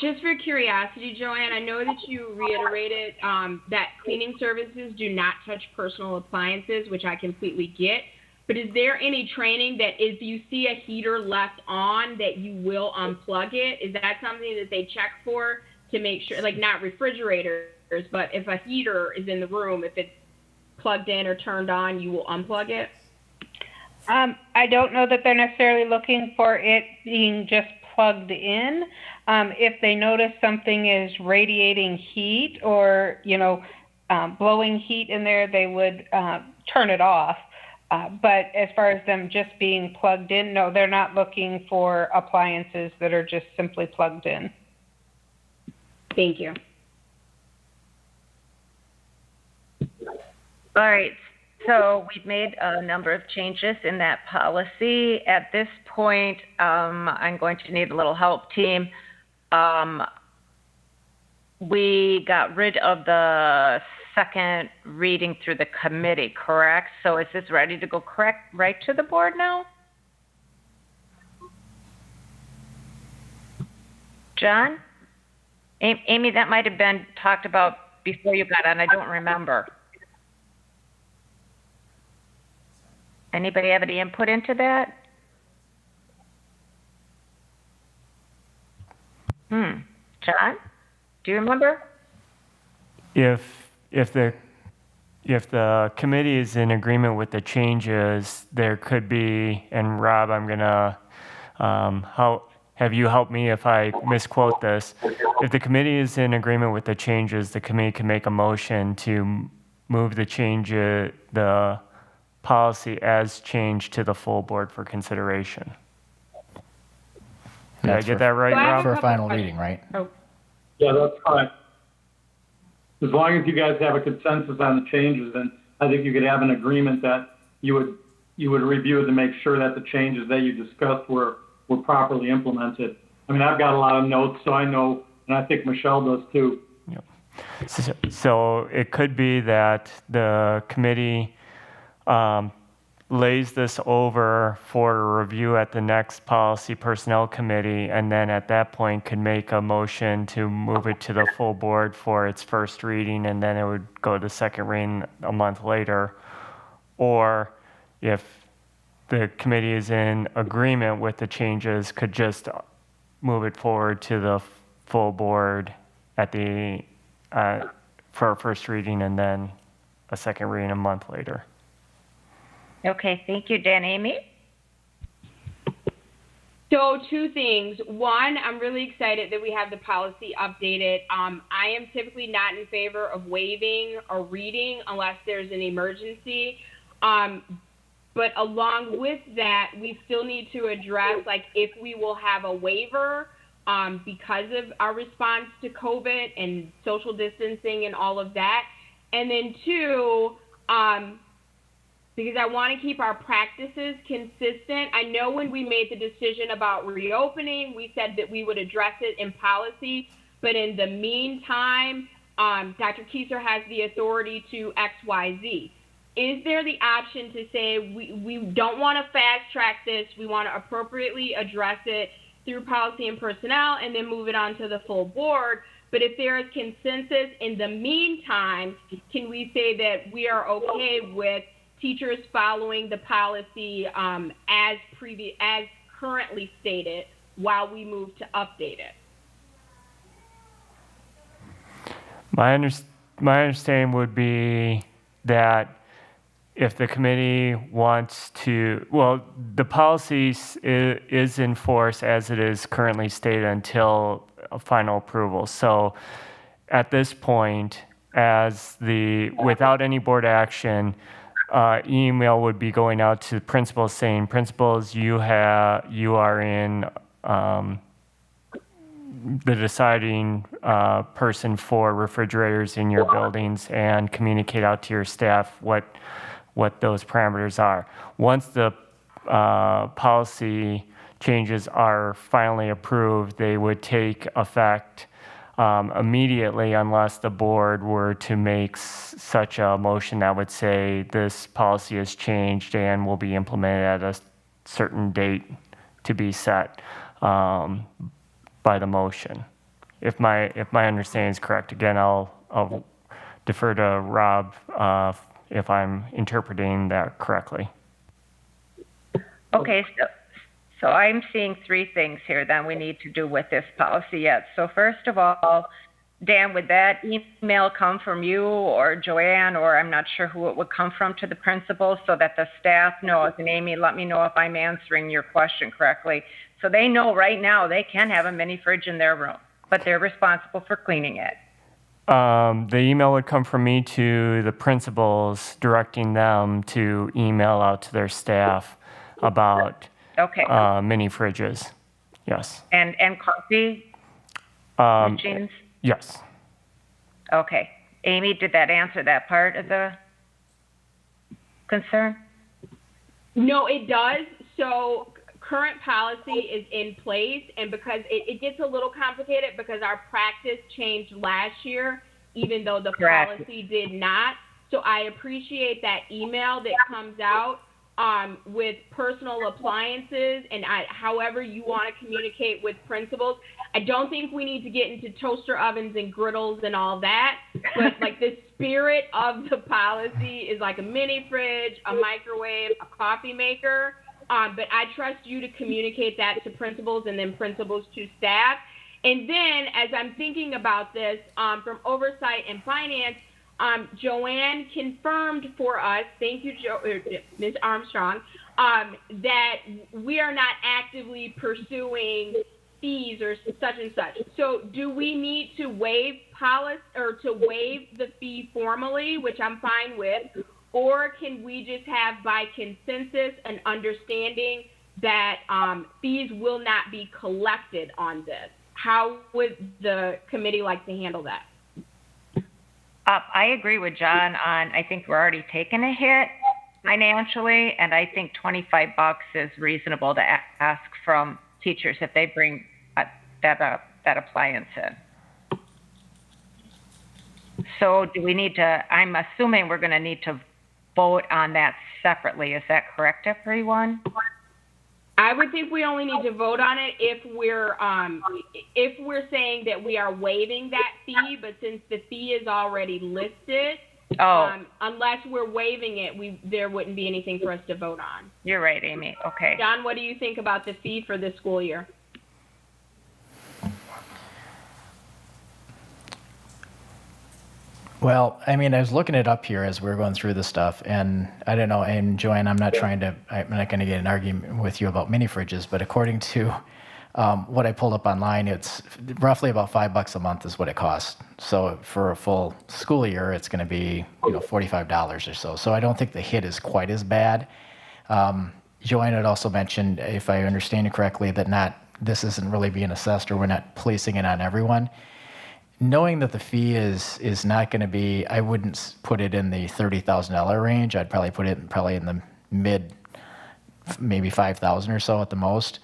Just for curiosity, Joanne, I know that you reiterated that cleaning services do not touch personal appliances, which I completely get. But is there any training that if you see a heater left on that you will unplug it? Is that something that they check for to make sure, like not refrigerators, but if a heater is in the room, if it's plugged in or turned on, you will unplug it? I don't know that they're necessarily looking for it being just plugged in. If they notice something is radiating heat or, blowing heat in there, they would turn it off. But as far as them just being plugged in, no, they're not looking for appliances that are just simply plugged in. Thank you. All right. So we've made a number of changes in that policy. At this point, I'm going to need a little help, team. We got rid of the second reading through the committee, correct? So is this ready to go right to the board now? John? Amy, that might have been talked about before you got on. I don't remember. Anybody have any input into that? John, do you remember? If the committee is in agreement with the changes, there could be, and Rob, I'm gonna how have you helped me if I misquote this? If the committee is in agreement with the changes, the committee can make a motion to move the policy as changed to the full board for consideration. Did I get that right, Rob? For a final reading, right? Oh. Yeah, that's fine. As long as you guys have a consensus on the changes, then I think you could have an agreement that you would review it to make sure that the changes that you discussed were properly implemented. I mean, I've got a lot of notes, so I know, and I think Michelle does too. Yep. So it could be that the committee lays this over for a review at the next policy personnel committee, and then at that point could make a motion to move it to the full board for its first reading, and then it would go to second reading a month later. Or if the committee is in agreement with the changes, could just move it forward to the full board at the for a first reading and then a second reading a month later. Okay, thank you, Dan. Amy? So two things. One, I'm really excited that we have the policy updated. I am typically not in favor of waiving or reading unless there's an emergency. But along with that, we still need to address, like, if we will have a waiver because of our response to COVID and social distancing and all of that. And then two, because I want to keep our practices consistent. I know when we made the decision about reopening, we said that we would address it in policy, but in the meantime, Dr. Kieser has the authority to X, Y, Z. Is there the option to say we don't want to fast track this, we want to appropriately address it through policy and personnel and then move it on to the full board? But if there is consensus in the meantime, can we say that we are okay with teachers following the policy as currently stated while we move to update it? My understanding would be that if the committee wants to, well, the policy is in force as it is currently stated until final approval. So at this point, without any board action, email would be going out to principals saying, principals, you are in the deciding person for refrigerators in your buildings, and communicate out to your staff what those parameters are. Once the policy changes are finally approved, they would take effect immediately unless the board were to make such a motion that would say this policy has changed and will be implemented at a certain date to be set by the motion. If my understanding is correct, again, I'll defer to Rob if I'm interpreting that correctly. Okay, so I'm seeing three things here that we need to do with this policy yet. So first of all, Dan, would that email come from you or Joanne, or I'm not sure who it would come from, to the principal so that the staff knows? And Amy, let me know if I'm answering your question correctly. So they know right now they can have a mini fridge in their room, but they're responsible for cleaning it. The email would come from me to the principals, directing them to email out to their staff about mini fridges. Yes. And coffee machines? Yes. Okay. Amy, did that answer that part of the concern? No, it does. So current policy is in place, and because it gets a little complicated because our practice changed last year, even though the policy did not. So I appreciate that email that comes out with personal appliances and however you want to communicate with principals. I don't think we need to get into toaster ovens and griddles and all that, but like the spirit of the policy is like a mini fridge, a microwave, a coffee maker. But I trust you to communicate that to principals and then principals to staff. And then as I'm thinking about this, from Oversight and Finance, Joanne confirmed for us, thank you, Ms. Armstrong, that we are not actively pursuing fees or such and such. So do we need to waive policy or to waive the fee formally, which I'm fine with, or can we just have by consensus an understanding that fees will not be collected on this? How would the committee like to handle that? I agree with John on, I think we're already taking a hit financially, and I think $25 is reasonable to ask from teachers if they bring that appliance in. So do we need to, I'm assuming we're going to need to vote on that separately. Is that correct, everyone? I would think we only need to vote on it if we're saying that we are waiving that fee, but since the fee is already listed, unless we're waiving it, there wouldn't be anything for us to vote on. You're right, Amy. Okay. John, what do you think about the fee for this school year? Well, I mean, I was looking it up here as we were going through this stuff, and I don't know, and Joanne, I'm not going to get an argument with you about mini fridges, but according to what I pulled up online, it's roughly about $5 a month is what it costs. So for a full school year, it's going to be, $45 or so. So I don't think the hit is quite as bad. Joanne had also mentioned, if I understand it correctly, that this isn't really being assessed, or we're not placing it on everyone. Knowing that the fee is not going to be, I wouldn't put it in the $30,000 range. I'd probably put it in the mid, maybe 5,000 or so at the most.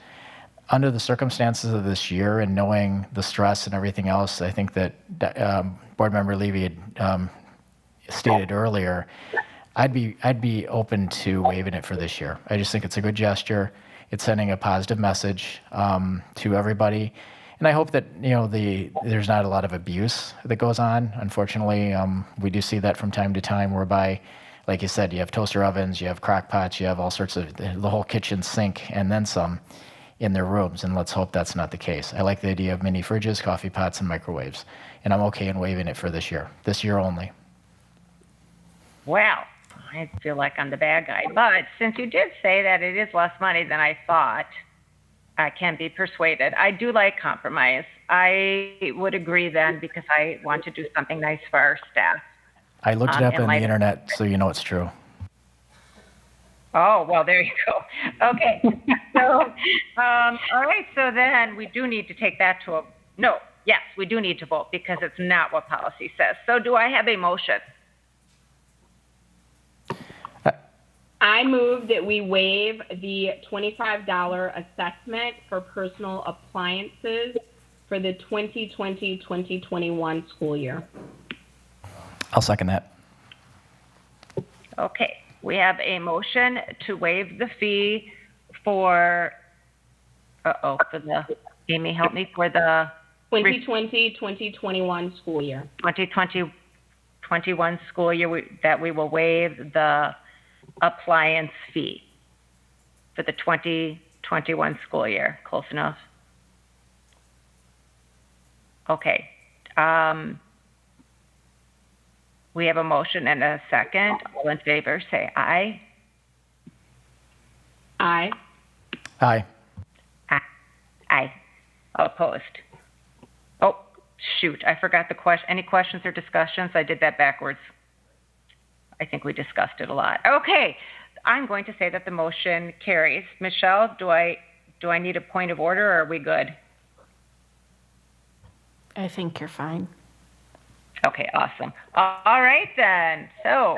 Under the circumstances of this year and knowing the stress and everything else, I think that Board Member Levy had stated earlier, I'd be open to waiving it for this year. I just think it's a good gesture. It's sending a positive message to everybody. And I hope that, there's not a lot of abuse that goes on. Unfortunately, we do see that from time to time, whereby, like you said, you have toaster ovens, you have crock pots, you have all sorts of, the whole kitchen sink and then some in their rooms. And let's hope that's not the case. I like the idea of mini fridges, coffee pots, and microwaves. And I'm okay in waiving it for this year only. Well, I feel like I'm the bad guy. But since you did say that it is less money than I thought, I can be persuaded. I do like compromise. I would agree then, because I want to do something nice for our staff. I looked it up on the internet, so you know it's true. Oh, well, there you go. Okay. So, all right. So then we do need to take that to yes, we do need to vote, because it's not what policy says. So do I have a motion? I move that we waive the $25 assessment for personal appliances for the 2020-2021 school year. I'll second that. Okay. We have a motion to waive the fee for Amy, help me, for the 2020-2021 school year. 2020-21 school year, that we will waive the appliance fee for the 2021 school year. Close enough? Okay. We have a motion and a second. All in favor, say aye. Aye. Aye. Aye. All opposed? Oh, shoot. I forgot the question. Any questions or discussions? I did that backwards. I think we discussed it a lot. Okay. I'm going to say that the motion carries. Michelle, do I need a point of order, or are we good? I think you're fine. Okay, awesome. All right then. So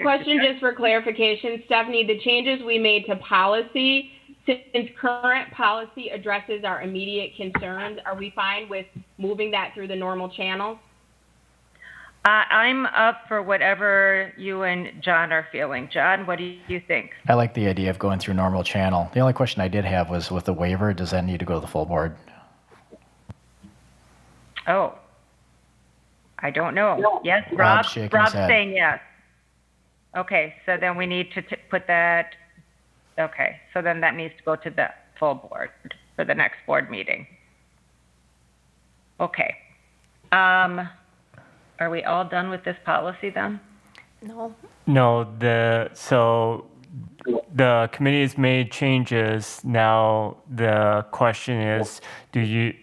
question just for clarification, Stephanie, the changes we made to policy, since current policy addresses our immediate concerns, are we fine with moving that through the normal channels? I'm up for whatever you and John are feeling. John, what do you think? I like the idea of going through normal channel. The only question I did have was with the waiver, does that need to go to the full board? Oh, I don't know. Yes, Rob's saying yes. Okay, so then we need to put that, okay, so then that needs to go to the full board for the next board meeting. Okay. Are we all done with this policy then? No. No, so the committee has made changes. Now the question is,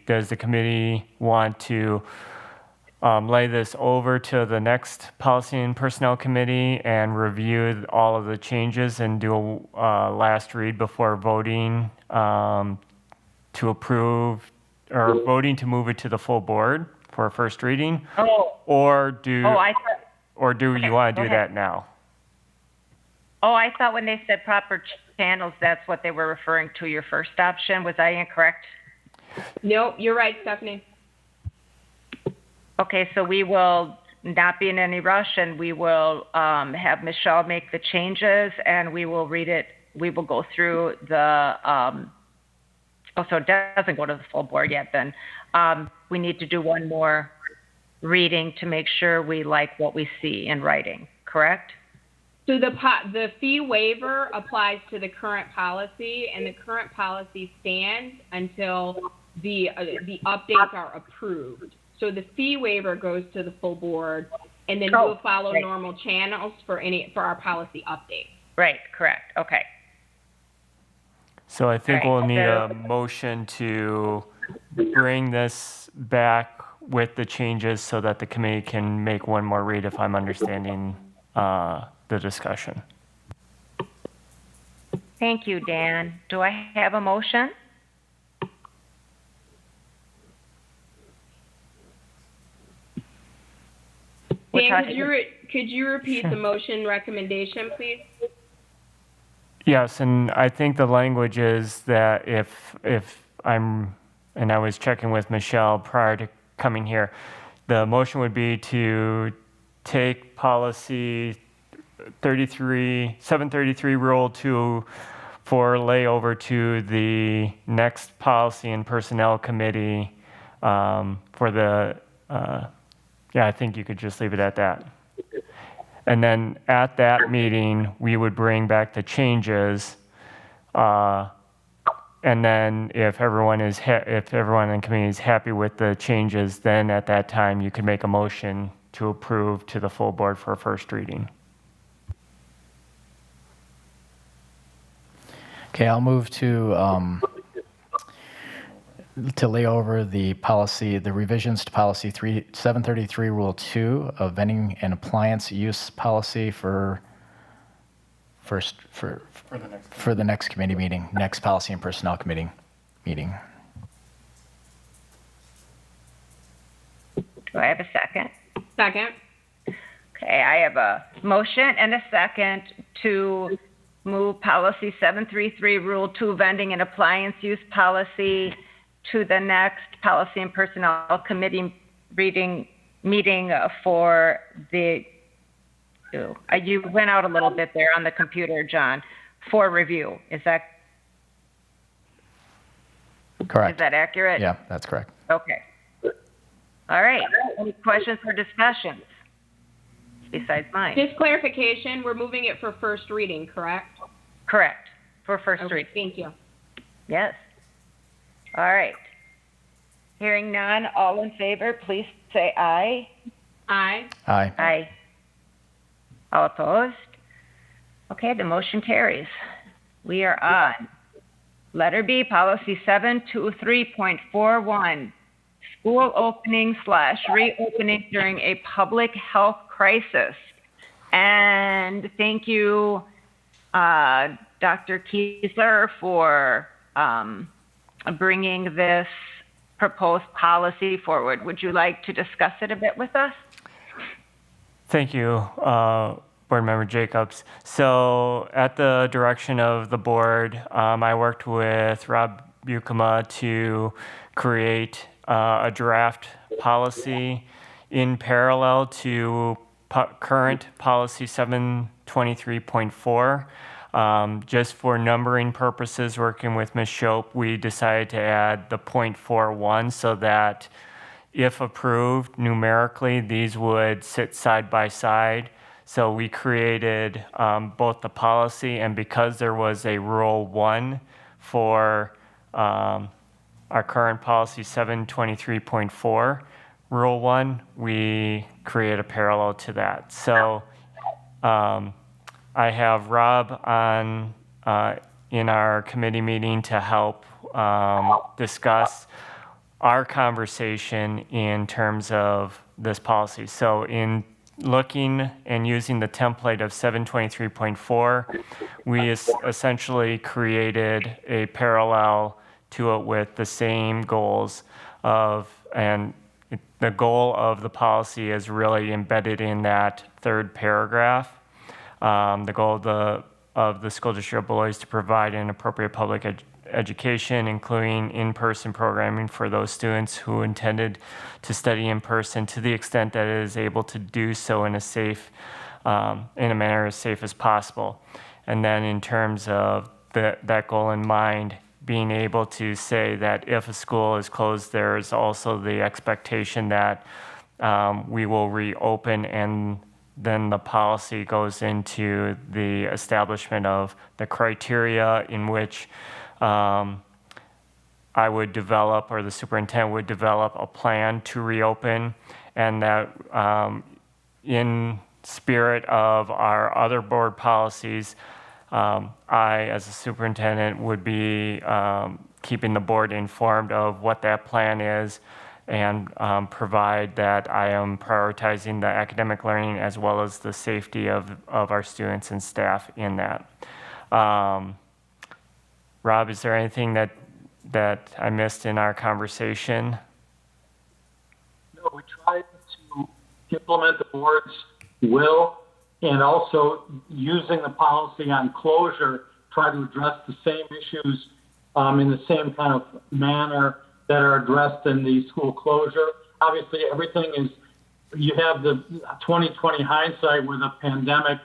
does the committee want to lay this over to the next Policy and Personnel Committee and review all of the changes and do a last read before voting to approve or voting to move it to the full board for a first reading? Or do you want to do that now? Oh, I thought when they said proper channels, that's what they were referring to, your first option. Was I incorrect? Nope, you're right, Stephanie. Okay, so we will not be in any rush, and we will have Michelle make the changes, and we will read it. We will go through the, so it doesn't go to the full board yet then. We need to do one more reading to make sure we like what we see in writing, correct? So the fee waiver applies to the current policy, and the current policy stands until the updates are approved. So the fee waiver goes to the full board, and then we'll follow normal channels for our policy updates. Right, correct. Okay. So I think we'll need a motion to bring this back with the changes so that the committee can make one more read, if I'm understanding the discussion. Thank you, Dan. Do I have a motion? Dan, could you repeat the motion recommendation, please? Yes, and I think the language is that if I'm, and I was checking with Michelle prior to coming here, the motion would be to take policy 733 Rule 2 for layover to the next Policy and Personnel Committee for the, I think you could just leave it at that. And then at that meeting, we would bring back the changes. And then if everyone in the committee is happy with the changes, then at that time, you could make a motion to approve to the full board for a first reading. Okay, I'll move to lay over the policy, the revisions to policy 733 Rule 2 of vending and appliance use policy for the next committee meeting, next Policy and Personnel Committee meeting. Do I have a second? Second. Okay, I have a motion and a second to move policy 733 Rule 2 vending and appliance use policy to the next Policy and Personnel Committee meeting for the, you went out a little bit there on the computer, John, for review. Is that correct? Is that accurate? Yeah, that's correct. Okay. All right. Any questions or discussions besides mine? Just clarification, we're moving it for first reading, correct? Correct. For first reading. Thank you. Yes. All right. Hearing none, all in favor, please say aye. Aye. Aye. Aye. All opposed? Okay, the motion carries. We are on letter B, policy 723.41, school opening / reopening during a public health crisis. And thank you, Dr. Kiesler, for bringing this proposed policy forward. Would you like to discuss it a bit with us? Thank you, Board Member Jacobs. So at the direction of the board, I worked with Rob Bukema to create a draft policy in parallel to current policy 723.4. Just for numbering purposes, working with Ms. Shope, we decided to add the .41 so that if approved numerically, these would sit side by side. So we created both the policy, and because there was a Rule 1 for our current policy 723.4, Rule 1, we create a parallel to that. So I have Rob on in our committee meeting to help discuss our conversation in terms of this policy. So in looking and using the template of 723.4, we essentially created a parallel to it with the same goals of, and the goal of the policy is really embedded in that third paragraph. The goal of the school district of Beloit is to provide an appropriate public education, including in-person programming for those students who intended to study in person to the extent that it is able to do so in a manner as safe as possible. And then in terms of that goal in mind, being able to say that if a school is closed, there is also the expectation that we will reopen, and then the policy goes into the establishment of the criteria in which I would develop, or the superintendent would develop, a plan to reopen, and that in spirit of our other board policies, I, as a superintendent, would be keeping the board informed of what that plan is, and provide that I am prioritizing the academic learning as well as the safety of our students and staff in that. Rob, is there anything that I missed in our conversation? No, we tried to implement the board's will, and also using the policy on closure, try to address the same issues in the same kind of manner that are addressed in the school closure. Obviously, everything is, you have the 2020 hindsight with a pandemic,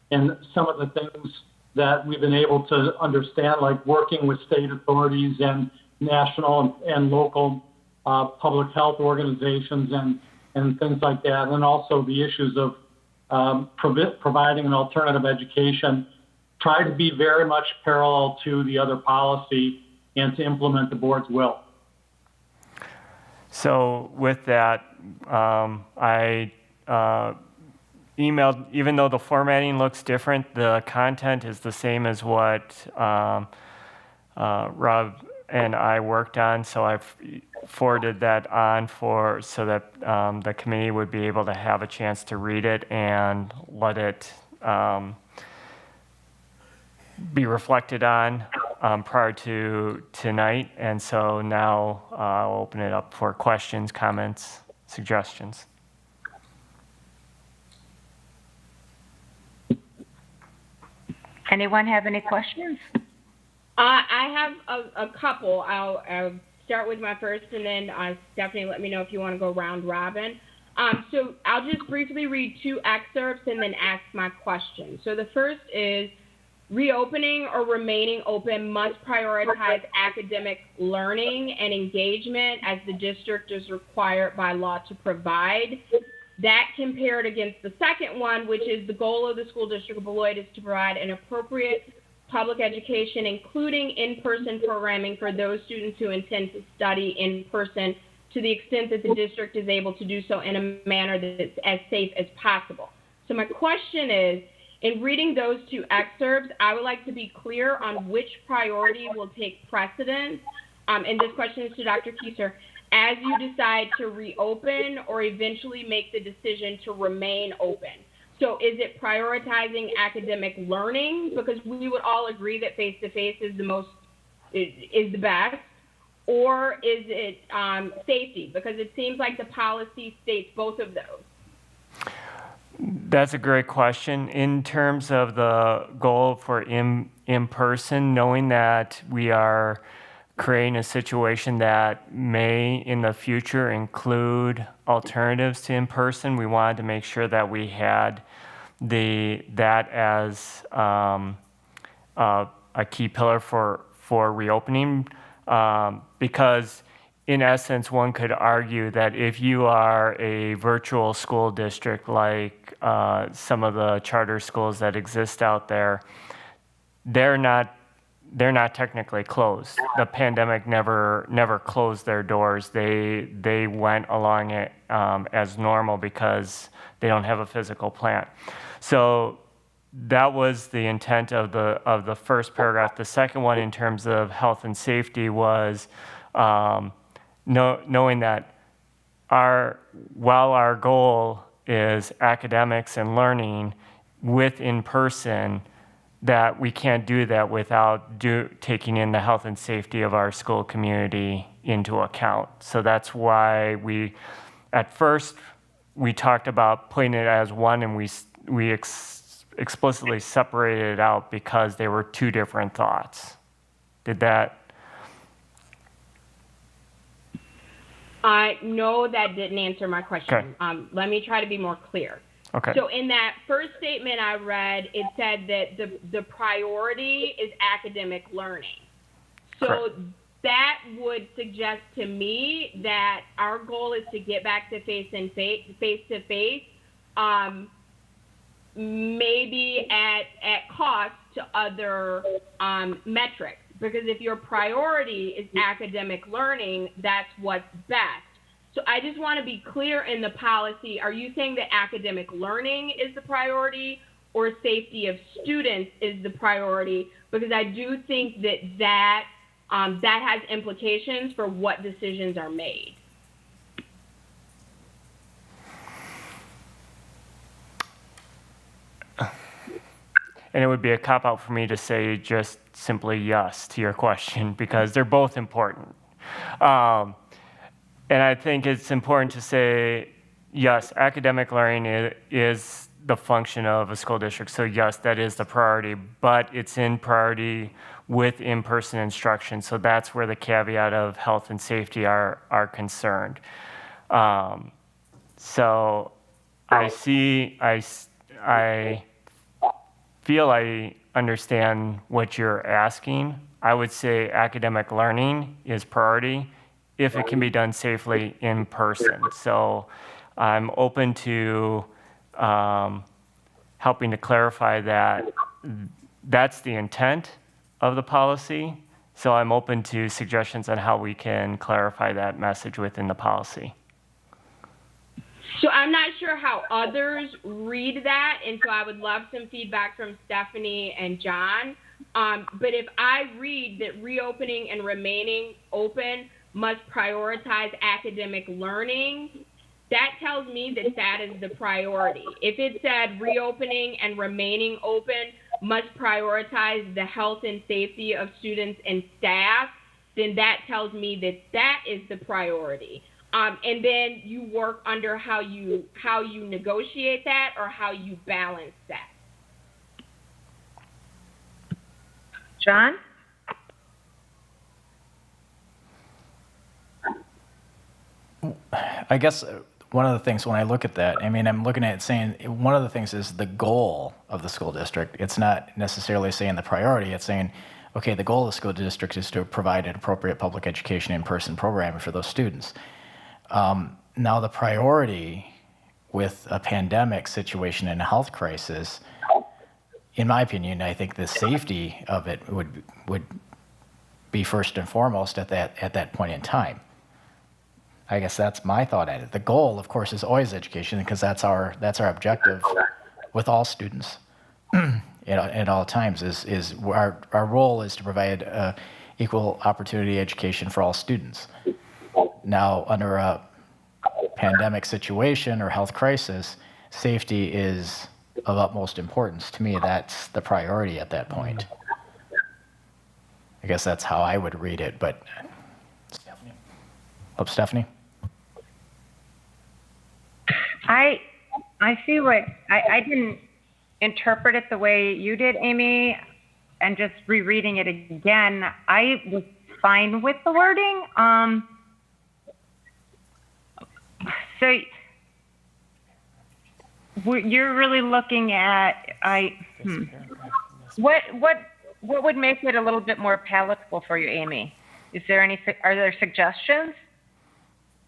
and some of the things that we've been able to understand, like working with state authorities and national and local public health organizations and things like that, and also the issues of providing an alternative education, try to be very much parallel to the other policy and to implement the board's will. So with that, I emailed, even though the formatting looks different, the content is the same as what Rob and I worked on. So I've forwarded that on so that the committee would be able to have a chance to read it and let it be reflected on prior to tonight. And so now I'll open it up for questions, comments, suggestions. Anyone have any questions? I have a couple. I'll start with my first, and then Stephanie, let me know if you want to go round robin. So I'll just briefly read two excerpts and then ask my question. So the first is, reopening or remaining open must prioritize academic learning and engagement as the district is required by law to provide. That compared against the second one, which is the goal of the school district of Beloit is to provide an appropriate public education, including in-person programming for those students who intend to study in person to the extent that the district is able to do so in a manner that's as safe as possible. So my question is, in reading those two excerpts, I would like to be clear on which priority will take precedence, and this question is to Dr. Kieser, as you decide to reopen or eventually make the decision to remain open. So is it prioritizing academic learning, because we would all agree that face-to-face is the best, or is it safety? Because it seems like the policy states both of those. That's a great question. In terms of the goal for in-person, knowing that we are creating a situation that may in the future include alternatives to in-person, we wanted to make sure that we had that as a key pillar for reopening, because in essence, one could argue that if you are a virtual school district like some of the charter schools that exist out there, they're not technically closed. The pandemic never closed their doors. They went along it as normal because they don't have a physical plant. So that was the intent of the first paragraph. The second one, in terms of health and safety, was knowing that while our goal is academics and learning with in-person, that we can't do that without taking in the health and safety of our school community into account. So that's why at first we talked about putting it as one, and we explicitly separated it out because they were two different thoughts. Did that? No, that didn't answer my question. Okay. Let me try to be more clear. Okay. So in that first statement I read, it said that the priority is academic learning. So Correct. that would suggest to me that our goal is to get back to face-to-face, maybe at cost to other metrics. Because if your priority is academic learning, that's what's best. So I just want to be clear in the policy. Are you saying that academic learning is the priority, or safety of students is the priority? Because I do think that has implications for what decisions are made. And it would be a cop-out for me to say just simply yes to your question, because they're both important. And I think it's important to say, yes, academic learning is the function of a school district. So yes, that is the priority, but it's in priority with in-person instruction. So that's where the caveat of health and safety are concerned. So I feel I understand what you're asking. I would say academic learning is priority if it can be done safely in person. So I'm open to helping to clarify that that's the intent of the policy. So I'm open to suggestions on how we can clarify that message within the policy. So I'm not sure how others read that, and so I would love some feedback from Stephanie and John. But if I read that reopening and remaining open must prioritize academic learning, that tells me that is the priority. If it said reopening and remaining open must prioritize the health and safety of students and staff, then that tells me that is the priority. And then you work under how you negotiate that or how you balance that. John? I guess one of the things when I look at that, I mean, I'm looking at it saying one of the things is the goal of the school district. It's not necessarily saying the priority. It's saying, okay, the goal of the school district is to provide an appropriate public education in-person programming for those students. Now, the priority with a pandemic situation and a health crisis, in my opinion, I think the safety of it would be first and foremost at that point in time. I guess that's my thought at it. The goal, of course, is always education, because that's our objective with all students at all times. Is our role is to provide equal opportunity education for all students. Now, under a pandemic situation or health crisis, safety is of utmost importance. To me, that's the priority at that point. I guess that's how I would read it, but Stephanie? I see what, I didn't interpret it the way you did, Amy, and just rereading it again, I was fine with the wording. So you're really looking at, what would make it a little bit more palatable for you, Amy? Are there suggestions?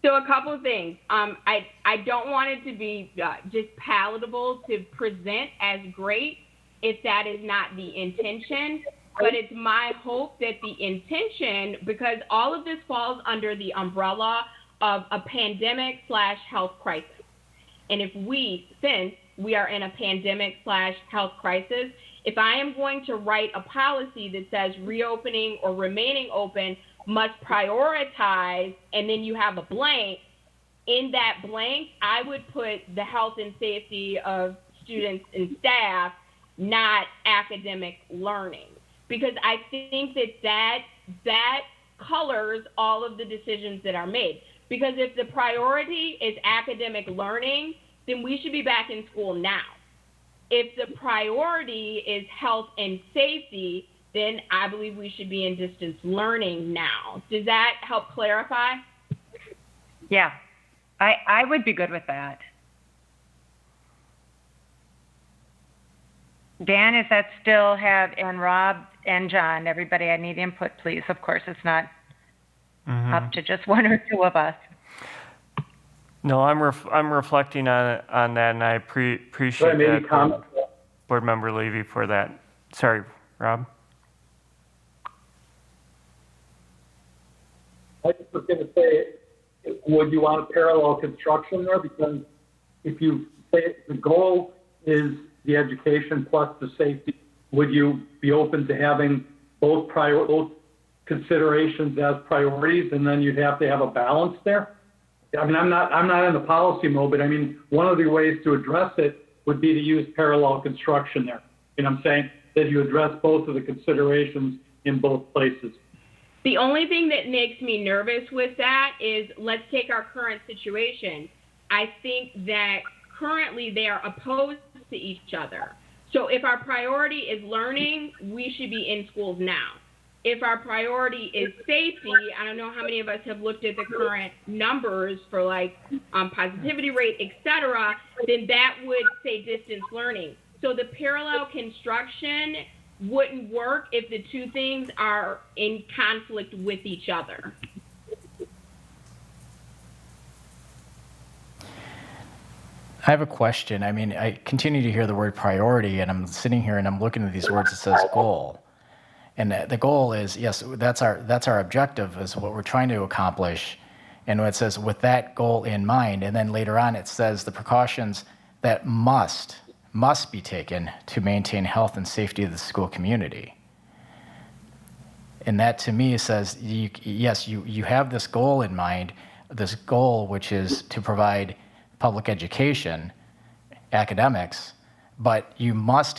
So a couple of things. I don't want it to be just palatable to present as great if that is not the intention, but it's my hope that the intention, because all of this falls under the umbrella of a pandemic/health crisis. And if we, since we are in a pandemic/health crisis. If I am going to write a policy that says reopening or remaining open must prioritize, and then you have a blank, in that blank, I would put the health and safety of students and staff, not academic learning. Because I think that colors all of the decisions that are made. Because if the priority is academic learning, then we should be back in school now. If the priority is health and safety, then I believe we should be in distance learning now. Does that help clarify? Yeah, I would be good with that. Dan, is that still have, and Rob and John, everybody, I need input, please. Of course, it's not up to just one or two of us. No, I'm reflecting on that, and I appreciate that, Board Member Levy, for that. Sorry, Rob. I just was going to say, would you want a parallel construction there? Because if you say the goal is the education plus the safety, would you be open to having both considerations as priorities, and then you'd have to have a balance there? I mean, I'm not in the policy mode, but I mean, one of the ways to address it would be to use parallel construction there. You know what I'm saying? That you address both of the considerations in both places. The only thing that makes me nervous with that is, let's take our current situation. I think that currently they are opposed to each other. So if our priority is learning, we should be in schools now. If our priority is safety, I don't know how many of us have looked at the current numbers for like positivity rate, et cetera, then that would say distance learning. So the parallel construction wouldn't work if the two things are in conflict with each other. I have a question. I mean, I continue to hear the word priority, and I'm sitting here and I'm looking at these words that says goal. And the goal is, yes, that's our objective, is what we're trying to accomplish. And it says with that goal in mind, and then later on it says the precautions that must be taken to maintain health and safety of the school community. And that to me says, yes, you have this goal in mind, this goal which is to provide public education, academics, but you must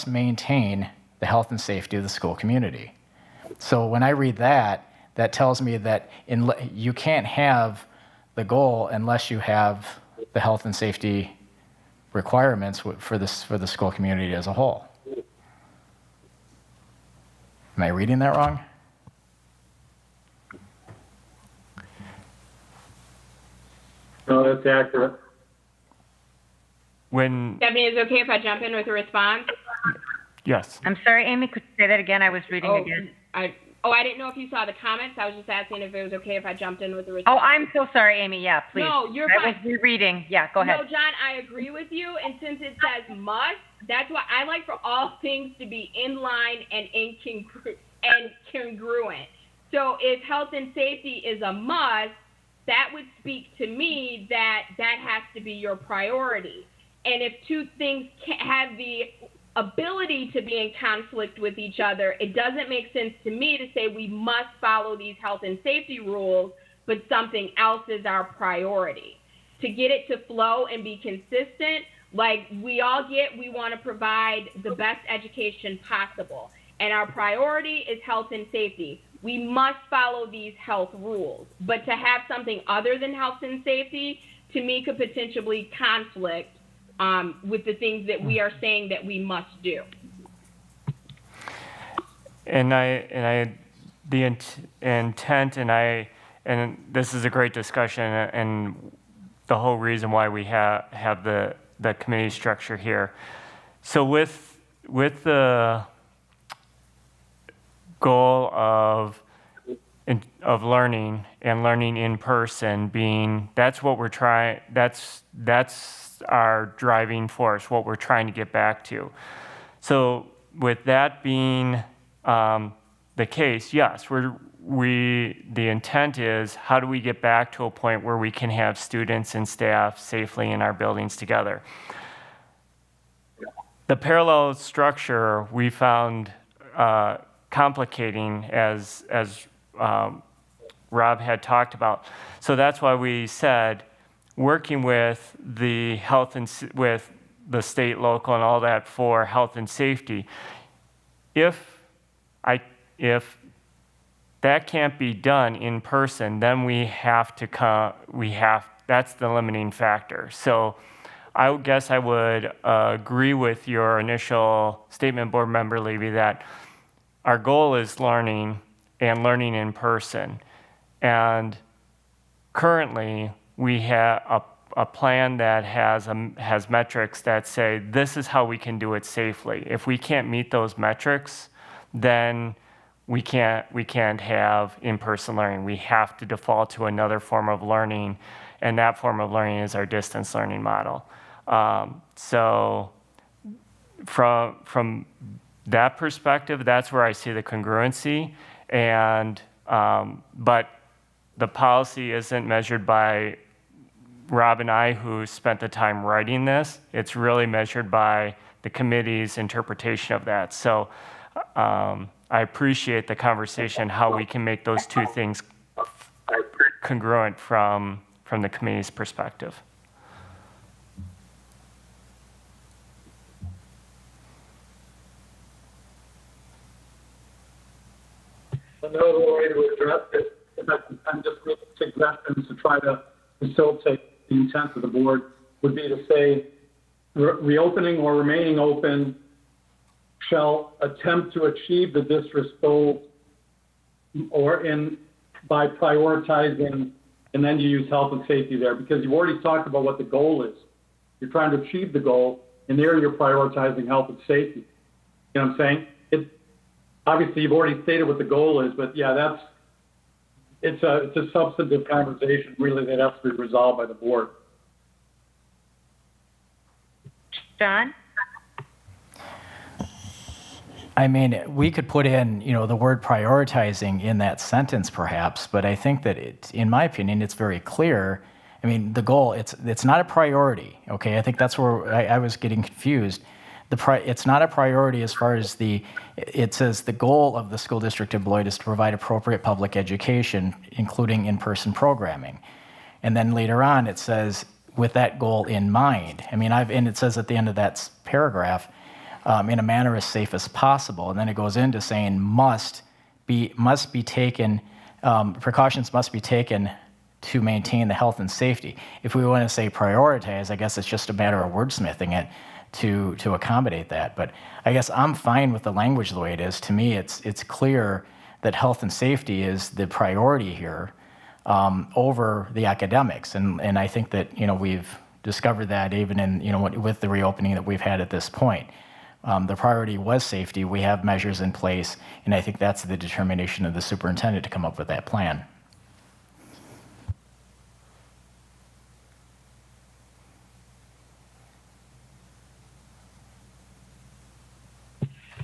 maintain the health and safety of the school community. So when I read that, that tells me that you can't have the goal unless you have the health and safety requirements for the school community as a whole. Am I reading that wrong? No, that's accurate. Stephanie, is it okay if I jump in with a response? Yes. I'm sorry, Amy, could you say that again? I was reading again. I didn't know if you saw the comments. I was just asking if it was okay if I jumped in with a response. Oh, I'm so sorry, Amy. Yeah, please. No, you're fine. fine. I was rereading. Yeah, go ahead. No, John, I agree with you. And since it says must, that's why I like for all things to be in line and congruent. So if health and safety is a must, that would speak to me that has to be your priority. And if two things have the ability to be in conflict with each other, it doesn't make sense to me to say we must follow these health and safety rules, but something else is our priority. To get it to flow and be consistent, like we all get, we want to provide the best education possible. And our priority is health and safety. We must follow these health rules. But to have something other than health and safety, to me, could potentially conflict with the things that we are saying that we must do. And the intent, and this is a great discussion, and the whole reason why we have the committee structure here. So with the goal of learning and learning in person being, that's what we're trying, that's our driving force, what we're trying to get back to. So with that being the case, yes, the intent is, how do we get back to a point where we can have students and staff safely in our buildings together? The parallel structure we found complicating as Rob had talked about. So that's why we said working with the with the state, local, and all that for health and safety. If that can't be done in person, then we have to that's the limiting factor. So I guess I would agree with your initial statement, Board Member Levy, that our goal is learning and learning in person. And currently, we have a plan that has metrics that say this is how we can do it safely. If we can't meet those metrics, then we can't have in-person learning. We have to default to another form of learning, and that form of learning is our distance learning model. So from that perspective, that's where I see the congruency. And but the policy isn't measured by Rob and I, who spent the time writing this. It's really measured by the committee's interpretation of that. So I appreciate the conversation, how we can make those two things congruent from the committee's perspective. Another way to address it, I'm just making suggestions to try to facilitate the intent of the board, would be to say reopening or remaining open shall attempt to achieve the district's goals by prioritizing, and then you use health and safety there, because you've already talked about what the goal is. You're trying to achieve the goal, and there you're prioritizing health and safety. You know what I'm saying? Obviously, you've already stated what the goal is, but yeah, it's a substantive conversation really that has to be resolved by the board. John? I mean, we could put in, the word prioritizing in that sentence perhaps, but I think that in my opinion, it's very clear. I mean, the goal, it's not a priority, okay? I think that's where I was getting confused. It's not a priority as far as it says the goal of the school district employed is to provide appropriate public education, including in-person programming. And then later on, it says, with that goal in mind. I mean, and it says at the end of that paragraph, in a manner as safe as possible. And then it goes into saying must be taken, precautions must be taken to maintain the health and safety. If we want to say prioritize, I guess it's just a matter of wordsmithing it to accommodate that. But I guess I'm fine with the language the way it is. To me, it's clear that health and safety is the priority here over the academics. And I think that, we've discovered that even in, with the reopening that we've had at this point. The priority was safety. We have measures in place, and I think that's the determination of the superintendent to come up with that plan.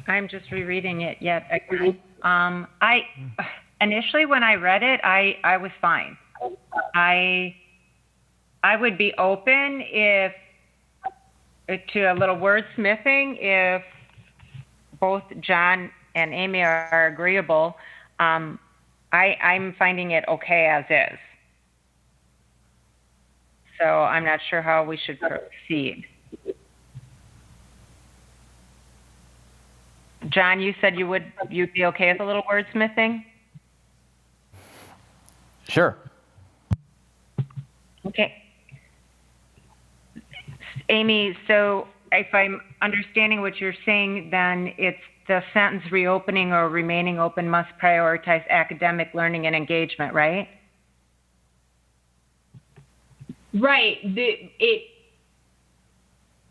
I'm just rereading it yet again. Initially when I read it, I was fine. I would be open to a little wordsmithing if both John and Amy are agreeable. I'm finding it okay as is. So I'm not sure how we should proceed. John, you said you'd be okay with a little wordsmithing? Sure. Okay. Amy, so if I'm understanding what you're saying, then it's the sentence reopening or remaining open must prioritize academic learning and engagement, right? Right.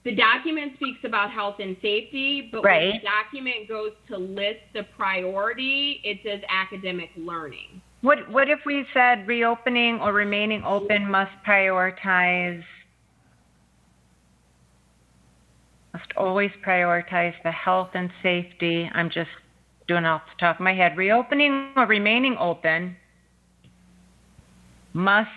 The document speaks about health and safety, but right. when the document goes to list the priority, it says academic learning. What if we said reopening or remaining open must always prioritize the health and safety. I'm just doing off the top of my head. Reopening or remaining open must.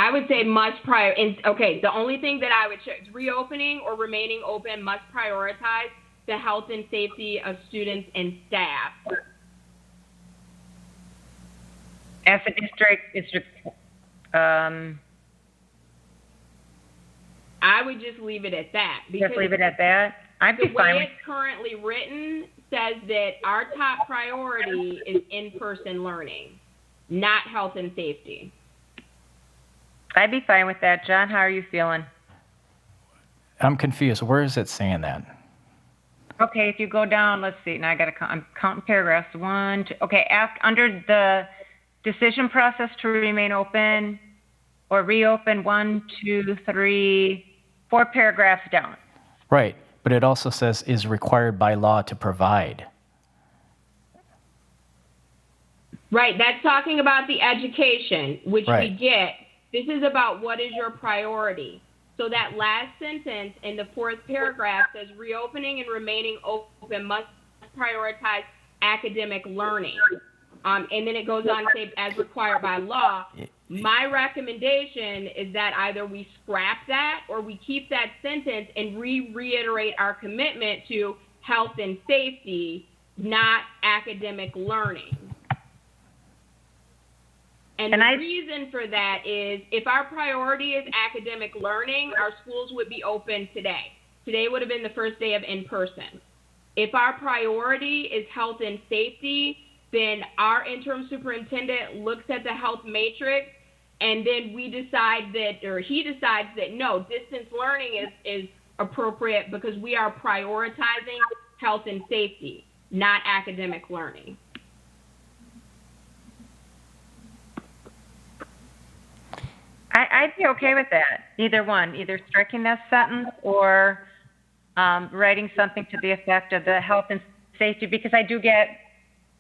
I would say must okay, the only thing that I would check is reopening or remaining open must prioritize the health and safety of students and staff. As a district, I would just leave it at that. Because just leave it at that? I'd be the fine way with it's currently written says that our top priority is in-person learning, not health and safety. I'd be fine with that. John, how are you feeling? I'm confused. Where is it saying that? Okay, if you go down, let's see. Now I'm counting paragraphs. 1, 2. Okay, under the decision process to remain open or reopen, 1, 2, 3, 4 paragraphs down. Right, but it also says is required by law to provide. Right, that's talking about the education, which Right. we get. This is about what is your priority. So that last sentence in the 4th paragraph says reopening and remaining open must prioritize academic learning. And then it goes on to say as required by law. My recommendation is that either we scrap that or we keep that sentence and reiterate our commitment to health and safety, not academic learning. And the reason for that is if our priority is academic learning, our schools would be open today. Today would have been the first day of in-person. If our priority is health and safety, then our interim superintendent looks at the health matrix and then we decide that, or he decides that no, distance learning is appropriate because we are prioritizing health and safety, not academic learning. I'd be okay with that. Either one, either striking that sentence or writing something to the effect of the health and safety, because I do get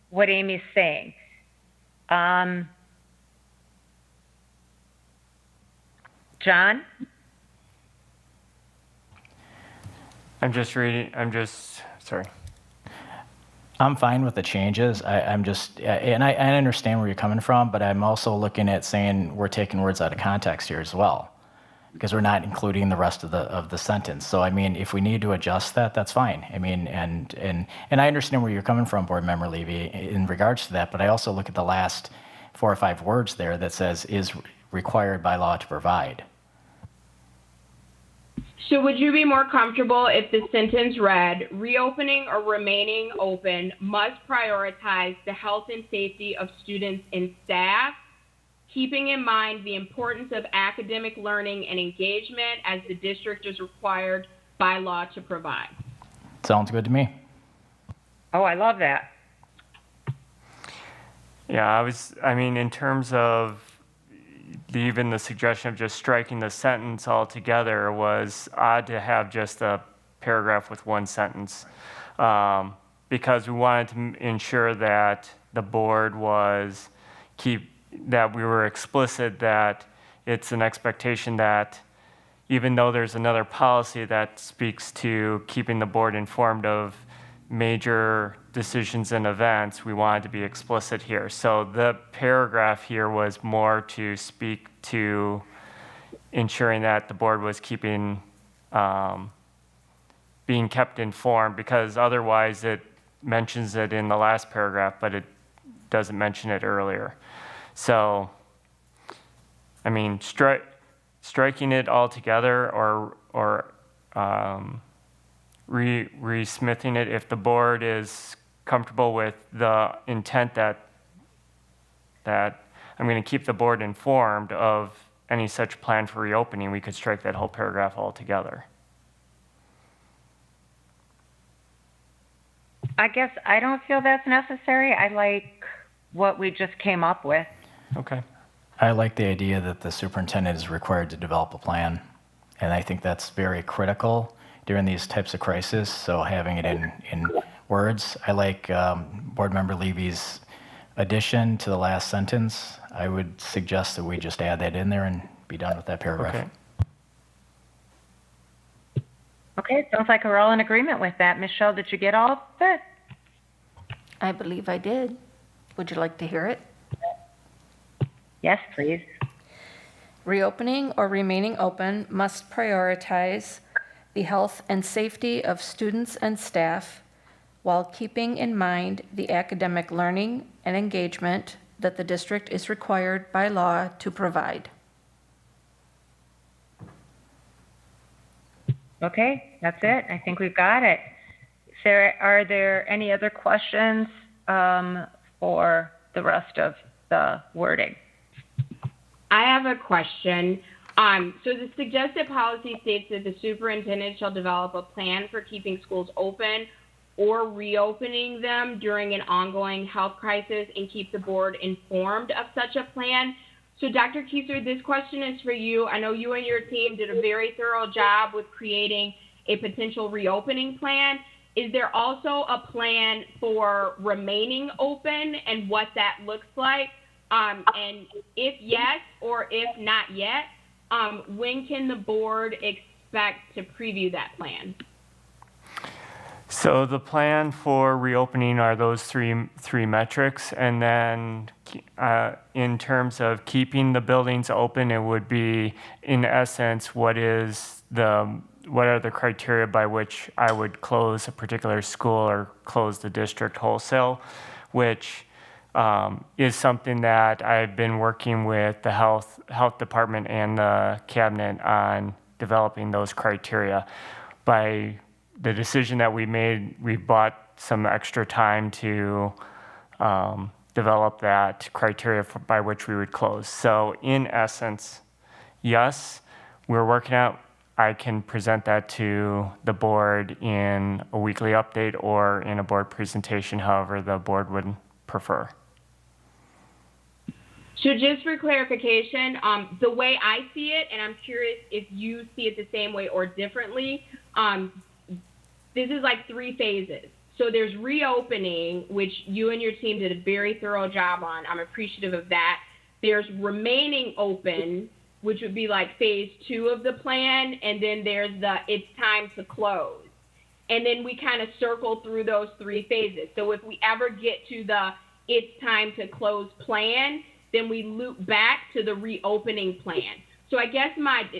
what Amy's saying. John? Sorry. I'm fine with the changes. I'm just, and I understand where you're coming from, but I'm also looking at saying we're taking words out of context here as well, because we're not including the rest of the sentence. So I mean, if we need to adjust that, that's fine. I mean, and I understand where you're coming from, Board Member Levy, in regards to that. But I also look at the last 4 or 5 words there that says is required by law to provide. So would you be more comfortable if the sentence read, reopening or remaining open must prioritize the health and safety of students and staff, keeping in mind the importance of academic learning and engagement as the district is required by law to provide? Sounds good to me. Oh, I love that. Yeah, I mean, in terms of even the suggestion of just striking the sentence altogether was odd to have just a paragraph with 1 sentence, because we wanted to ensure that the board that we were explicit that it's an expectation that even though there's another policy that speaks to keeping the board informed of major decisions and events, we wanted to be explicit here. So the paragraph here was more to speak to ensuring that the board was being kept informed, because otherwise it mentions it in the last paragraph, but it doesn't mention it earlier. So, I mean, striking it all together or re-smithing it, if the board is comfortable with the intent that I'm going to keep the board informed of any such plan for reopening, we could strike that whole paragraph altogether. I guess I don't feel that's necessary. I like what we just came up with. Okay. I like the idea that the superintendent is required to develop a plan, and I think that's very critical during these types of crises. So having it in words, I like Board Member Levy's addition to the last sentence. I would suggest that we just add that in there and be done with that paragraph. Okay. Okay, sounds like we're all in agreement with that. Michelle, did you get all of it? I believe I did. Would you like to hear it? Yes, please. Reopening or remaining open must prioritize the health and safety of students and staff while keeping in mind the academic learning and engagement that the district is required by law to provide. Okay, that's it. I think we've got it. Are there any other questions for the rest of the wording? I have a question. So the suggested policy states that the superintendent shall develop a plan for keeping schools open or reopening them during an ongoing health crisis and keep the board informed of such a plan. So Dr. Kieser, this question is for you. I know you and your team did a very thorough job with creating a potential reopening plan. Is there also a plan for remaining open and what that looks like? And if yes, or if not yet, when can the board expect to preview that plan? So the plan for reopening are those three metrics, and then in terms of keeping the buildings open, it would be, in essence, what are the criteria by which I would close a particular school or close the district wholesale, which is something that I've been working with the health department and the cabinet on developing those criteria. By the decision that we made, we bought some extra time to develop that criteria by which we would close. So in essence, yes, we're working out. I can present that to the board in a weekly update or in a board presentation, however the board would prefer. So just for clarification, the way I see it, and I'm curious if you see it the same way or differently, this is like 3 phases. So there's reopening, which you and your team did a very thorough job on. I'm appreciative of that. There's remaining open, which would be like phase 2 of the plan. And then there's the it's time to close. And then we kind of circle through those 3 phases. So if we ever get to the it's time to close plan, then we loop back to the reopening plan. So I guess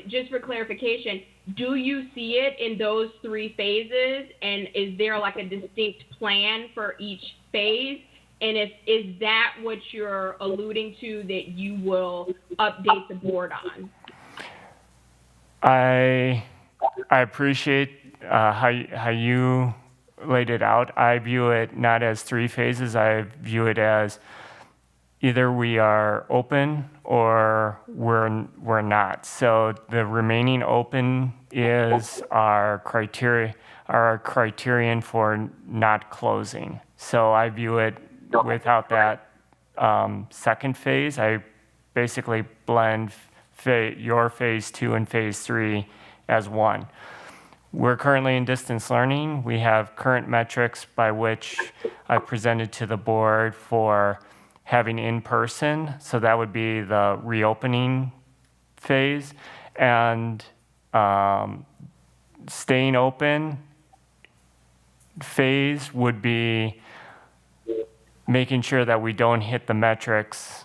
just for clarification, do you see it in those 3 phases? And is there like a distinct plan for each phase? And is that what you're alluding to that you will update the board on? I appreciate how you laid it out. I view it not as 3 phases. I view it as either we are open or we're not. So the remaining open is our criterion for not closing. So I view it without that second phase. I basically blend your phase 2 and phase 3 as one. We're currently in distance learning. We have current metrics by which I presented to the board for having in person, so that would be the reopening phase, and staying open phase would be making sure that we don't hit the metrics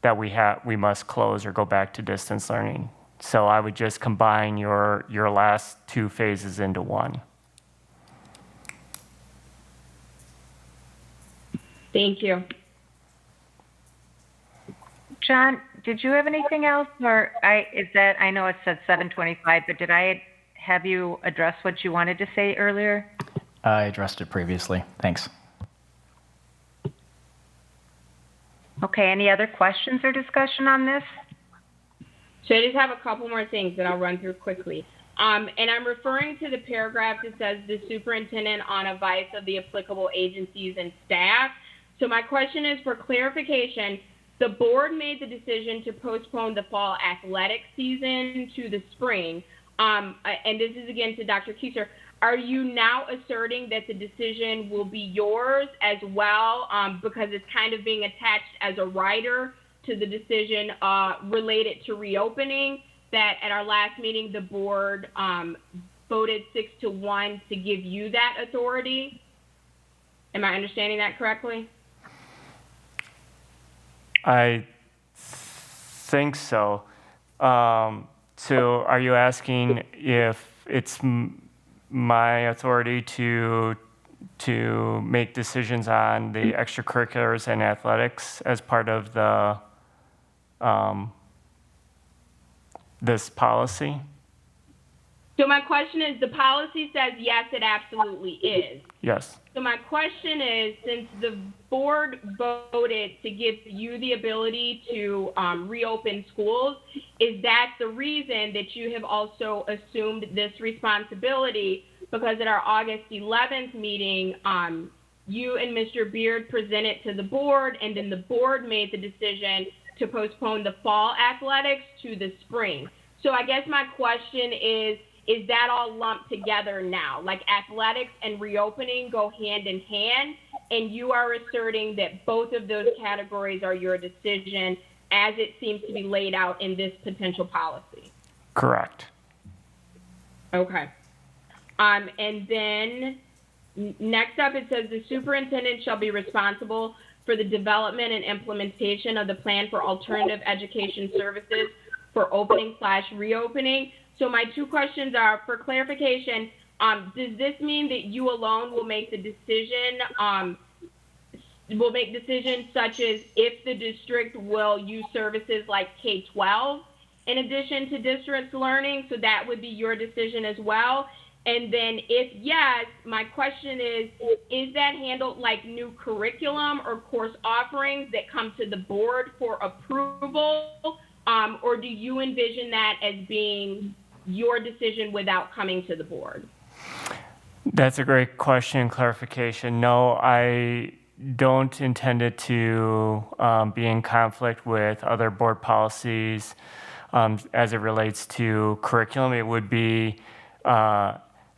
that we must close or go back to distance learning. So I would just combine your last 2 phases into one. Thank you. John, did you have anything else, or I know it said 7:25, but did I have you address what you wanted to say earlier? I addressed it previously. Thanks. Okay, any other questions or discussion on this? So I just have a couple more things that I'll run through quickly. And I'm referring to the paragraph that says the superintendent on advice of the applicable agencies and staff. So my question is for clarification. The board made the decision to postpone the fall athletic season to the spring. And this is again to Dr. Kieser. Are you now asserting that the decision will be yours as well, because it's kind of being attached as a rider to the decision related to reopening, that at our last meeting the board voted 6-1 to give you that authority? Am I understanding that correctly? I think so. So are you asking if it's my authority to make decisions on the extracurriculars and athletics as part of the this policy? So my question is, the policy says yes, it absolutely is. Yes. So my question is, since the board voted to give you the ability to reopen schools, is that the reason that you have also assumed this responsibility? Because at our August 11th meeting, you and Mr. Beard presented to the board, and then the board made the decision to postpone the fall athletics to the spring. So I guess my question is that all lumped together now? Like athletics and reopening go hand in hand, and you are asserting that both of those categories are your decision as it seems to be laid out in this potential policy? Correct. Okay. And then next up, it says the superintendent shall be responsible for the development and implementation of the plan for alternative education services for opening/reopening. So my two questions are, for clarification, does this mean that you alone will make the decision, decisions such as if the district will use services like K-12 in addition to distance learning? So that would be your decision as well. And then if yes, my question is that handled like new curriculum or course offerings that come to the board for approval? Or do you envision that as being your decision without coming to the board? That's a great question and clarification. No, I don't intend it to be in conflict with other board policies as it relates to curriculum. It would be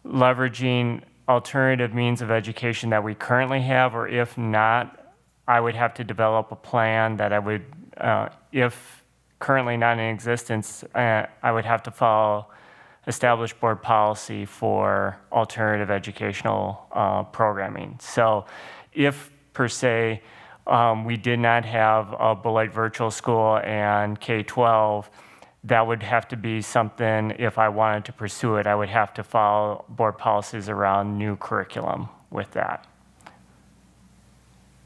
leveraging alternative means of education that we currently have, or if not, I would have to develop a plan that I would, if currently not in existence, I would have to follow established board policy for alternative educational programming. So if, per se, we did not have a Beloit virtual school and K-12, that would have to be something, if I wanted to pursue it, I would have to follow board policies around new curriculum with that.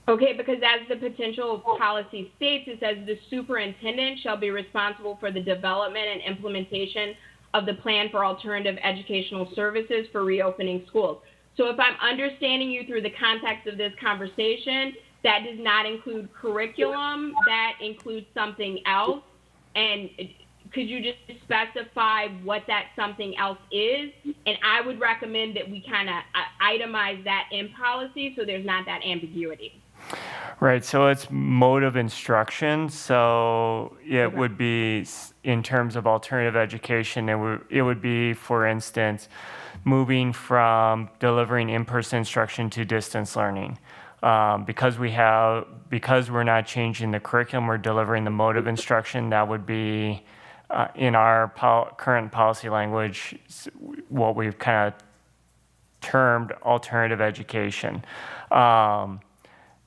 Okay, because as the potential policy states, it says the superintendent shall be responsible for the development and implementation of the plan for alternative educational services for reopening schools. So if I'm understanding you through the context of this conversation, that does not include curriculum, that includes something else. And could you just specify what that something else is? And I would recommend that we kind of itemize that in policy so there's not that ambiguity. Right, so it's mode of instruction. So it would be, in terms of alternative education, it would be, for instance, moving from delivering in-person instruction to distance learning. Because we're not changing the curriculum, we're delivering the mode of instruction. That would be, in our current policy language, what we've kind of termed alternative education.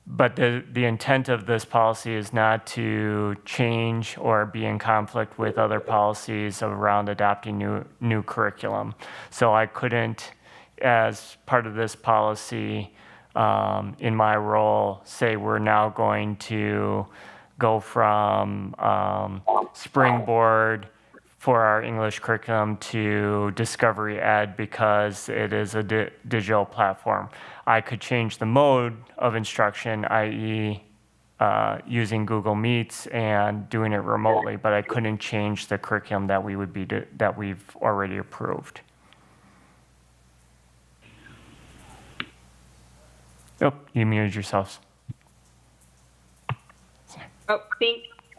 But the intent of this policy is not to change or be in conflict with other policies around adopting new curriculum. So I couldn't, as part of this policy, in my role, say we're now going to go from Springboard for our English curriculum to Discovery Ed because it is a digital platform. I could change the mode of instruction, i.e. Using Google Meets and doing it remotely, but I couldn't change the curriculum that we've already approved. Oh, you muted yourselves. Oh,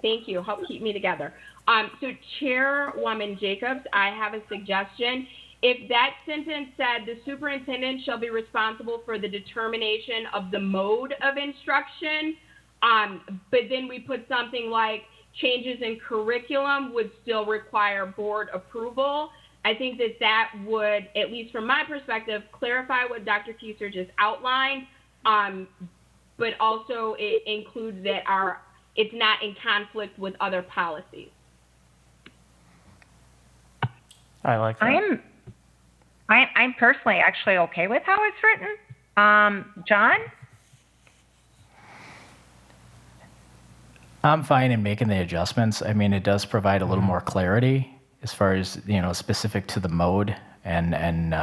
thank you. Help keep me together. So Chairwoman Jacobs, I have a suggestion. If that sentence said the superintendent shall be responsible for the determination of the mode of instruction, but then we put something like changes in curriculum would still require board approval, I think that would, at least from my perspective, clarify what Dr. Kieser just outlined, but also it includes that it's not in conflict with other policies. I like that. I'm personally actually okay with how it's written. John? I'm fine in making the adjustments. I mean, it does provide a little more clarity as far as, specific to the mode and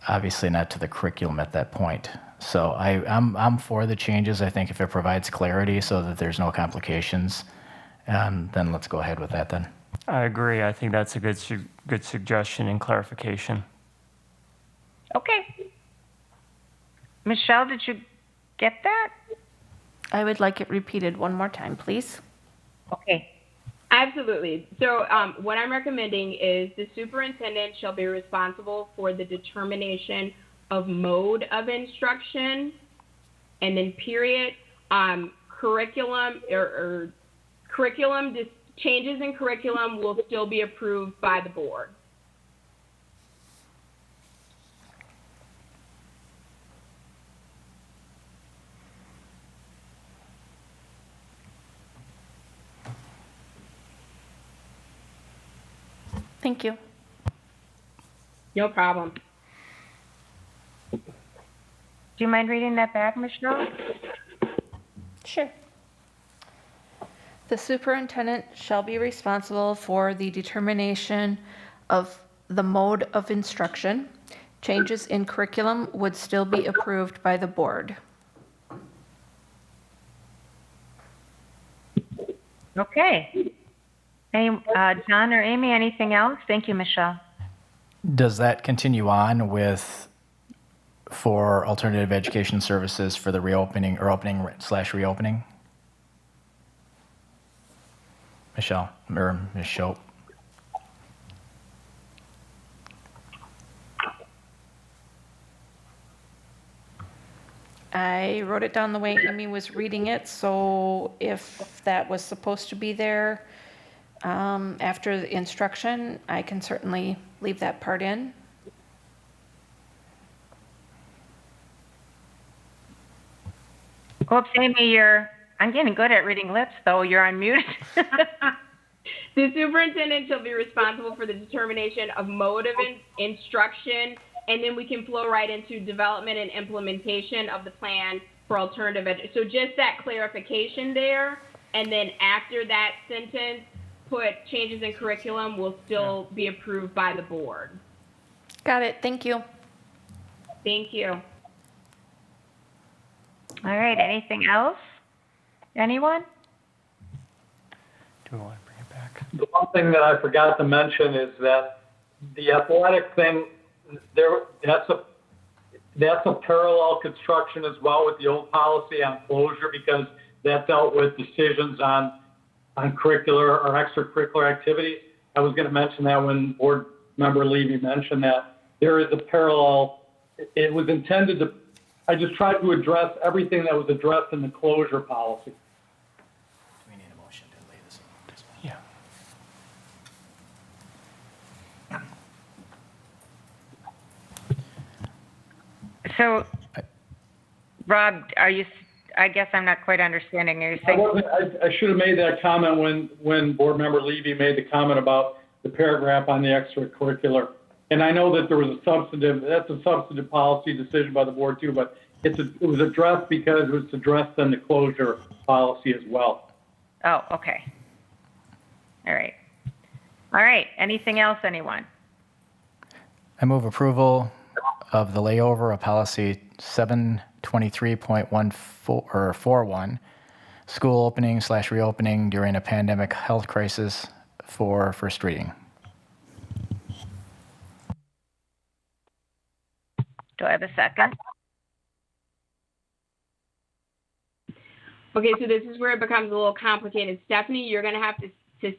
obviously not to the curriculum at that point. So I'm for the changes. I think if it provides clarity so that there's no complications, then let's go ahead with that then. I agree. I think that's a good suggestion and clarification. Okay. Michelle, did you get that? I would like it repeated one more time, please. Okay. Absolutely. So what I'm recommending is the superintendent shall be responsible for the determination of mode of instruction, and then period, curriculum or curriculum changes in curriculum will still be approved by the board. Thank you. No problem. Do you mind reading that back, Michelle? Sure. The superintendent shall be responsible for the determination of the mode of instruction. Changes in curriculum would still be approved by the board. Okay. Any, John or Amy, anything else? Thank you, Michelle. Does that continue on for alternative education services for the reopening or opening/reopening? Michelle or Ms. Schopp? I wrote it down the way Amy was reading it, so if that was supposed to be there after the instruction, I can certainly leave that part in. Oops, Amy, I'm getting good at reading lips, though. You're on mute. The superintendent shall be responsible for the determination of mode of instruction, and then we can flow right into development and implementation of the plan for alternative education. So just that clarification there, and then after that sentence, put changes in curriculum will still be approved by the board. Got it. Thank you. Thank you. All right, anything else? Anyone? Do we want to bring it back? The one thing that I forgot to mention is that the athletic thing, that's a parallel construction as well with the old policy on closure, because that dealt with decisions on curricular or extracurricular activities. I was going to mention that when Board Member Levy mentioned that. There is a parallel. It was intended to, I just tried to address everything that was addressed in the closure policy. Do we need a motion to lay this out? Yeah. So, Rob, I guess I'm not quite understanding. Are you saying? I should have made that comment when Board Member Levy made the comment about the paragraph on the extracurricular. And I know that there was that's a substantive policy decision by the board too, but it was addressed because it was addressed in the closure policy as well. Oh, okay. All right. All right. Anything else, anyone? I move approval of the layover of policy 723.41, school opening/reopening during a pandemic health crisis for first reading. Do I have a second? Okay, so this is where it becomes a little complicated. Stephanie, you're going to have to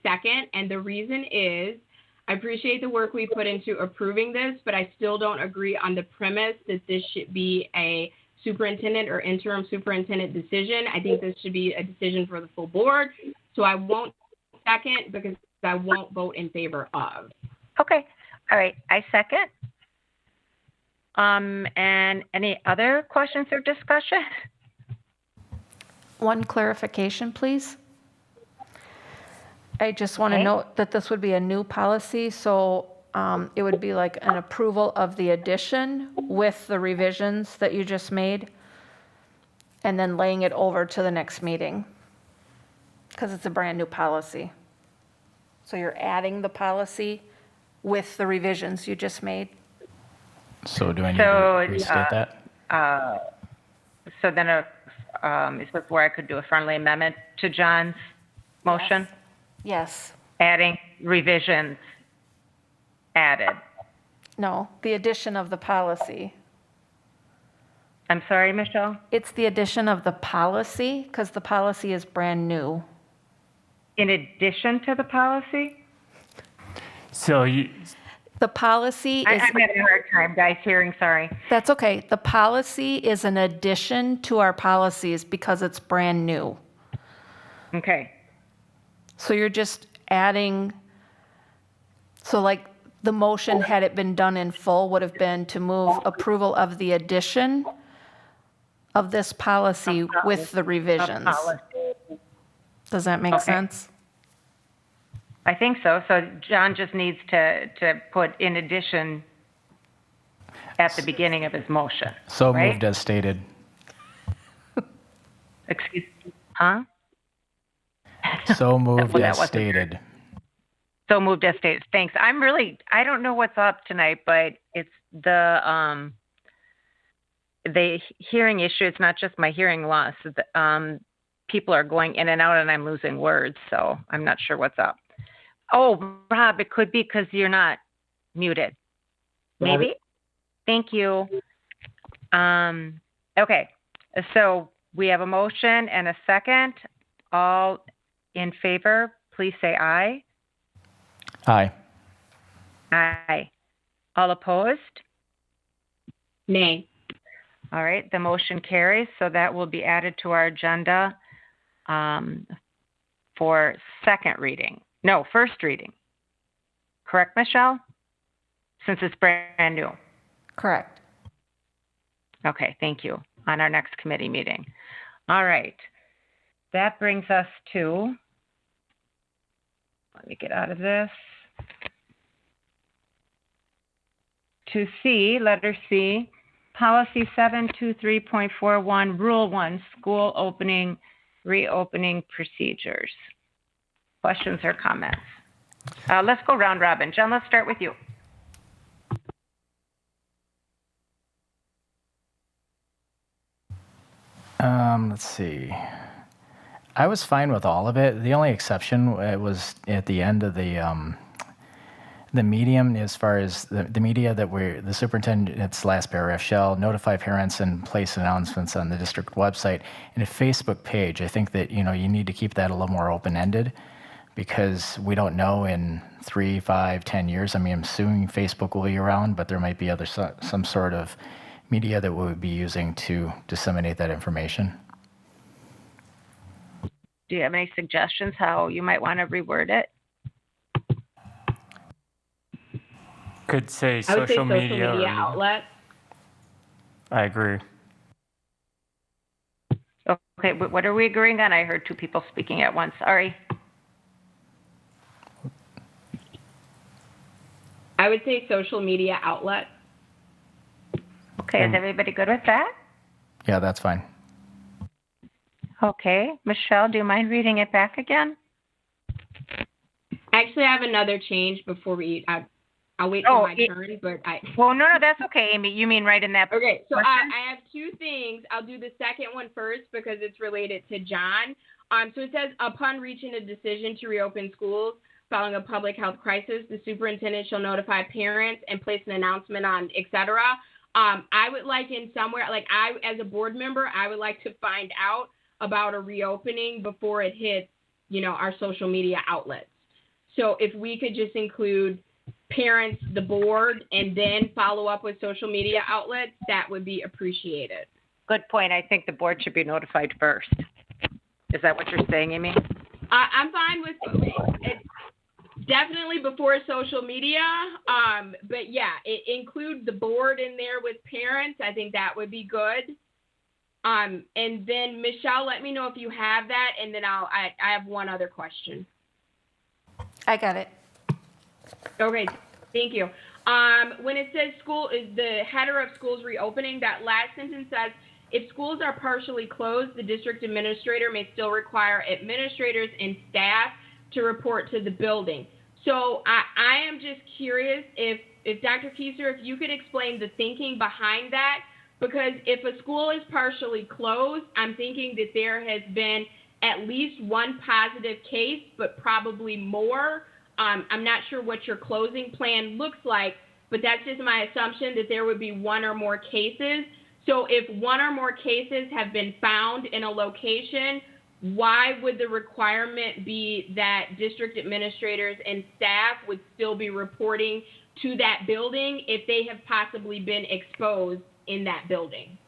second, and the reason is I appreciate the work we put into approving this, but I still don't agree on the premise that this should be a superintendent or interim superintendent decision. I think this should be a decision for the full board, so I won't second because I won't vote in favor of. Okay. All right. I second. And any other questions or discussion? One clarification, please. I just want to Okay. note that this would be a new policy, so it would be like an approval of the addition with the revisions that you just made, and then laying it over to the next meeting, because it's a brand-new policy. So you're adding the policy with the revisions you just made. So do I need So, to restate that? So then, is this where I could do a friendly amendment to John's motion? Yes. Adding revisions added. No, the addition of the policy. I'm sorry, Michelle? It's the addition of the policy, because the policy is brand new. In addition to the policy? So you, The policy is, I'm having a hard time, guys, hearing, sorry. that's okay. The policy is an addition to our policies because it's brand new. Okay. So you're just adding, so like the motion, had it been done in full, would have been to move approval of the addition of this policy with the revisions. Does that make sense? I think so. So John just needs to put in addition at the beginning of his motion. So right? moved as stated. Excuse me, huh? So moved Well, that as wasn't stated. So moved as stated. Thanks. I don't know what's up tonight, but it's the hearing issue. It's not just my hearing loss. People are going in and out and I'm losing words, so I'm not sure what's up. Oh, Rob, it could be because you're not muted. Maybe? Thank you. Okay, so we have a motion and a second. All in favor, please say aye. Aye. Aye. All opposed? Nay. All right, the motion carries, so that will be added to our agenda for second reading. No, first reading. Correct, Michelle? Since it's brand new. Correct. Okay, thank you. On our next committee meeting. All right. That brings us to, let me get out of this. To C, letter C, policy 723.41, rule 1, school opening, reopening procedures. Questions or comments? Let's go round robin. John, let's start with you. Let's see. I was fine with all of it. The only exception was at the end of the medium, as far as the media that the superintendent's last paragraph shall notify parents and place announcements on the district website and a Facebook page. I think that, you need to keep that a little more open-ended because we don't know in 3, 5, 10 years. I mean, I'm assuming Facebook will be around, but there might be some sort of media that we would be using to disseminate that information. Do you have any suggestions how you might want to reword it? could say I would say social media. Or, outlet. I agree. Okay, what are we agreeing on? I heard two people speaking at once. Sorry. I would say social media outlet. Okay, is everybody good with that? Yeah, that's fine. Okay, Michelle, do you mind reading it back again? Actually, I have another change before we. I'll wait for my turn, but I. Well, no, that's okay, Amy. You mean right in that. Okay, so I have two things. I'll do the second one first because it's related to John. So it says, upon reaching a decision to reopen schools following a public health crisis, the superintendent shall notify parents and place an announcement on, et cetera. I would like in somewhere, like I, as a board member, I would like to find out about a reopening before it hits, our social media outlets. So if we could just include parents, the board, and then follow up with social media outlets, that would be appreciated. Good point. I think the board should be notified first. Is that what you're saying, Amy? I'm fine with it. Definitely before social media, but yeah, include the board in there with parents. I think that would be good. And then Michelle, let me know if you have that, and then I have one other question. I got it. Okay, thank you. When it says school is the header of schools reopening, that last sentence says, if schools are partially closed, the district administrator may still require administrators and staff to report to the building. So I am just curious if Dr. Kieser, if you could explain the thinking behind that, because if a school is partially closed, I'm thinking that there has been at least one positive case, but probably more. I'm not sure what your closing plan looks like, but that's just my assumption that there would be one or more cases. So if one or more cases have been found in a location, why would the requirement be that district administrators and staff would still be reporting to that building if they have possibly been exposed in that building?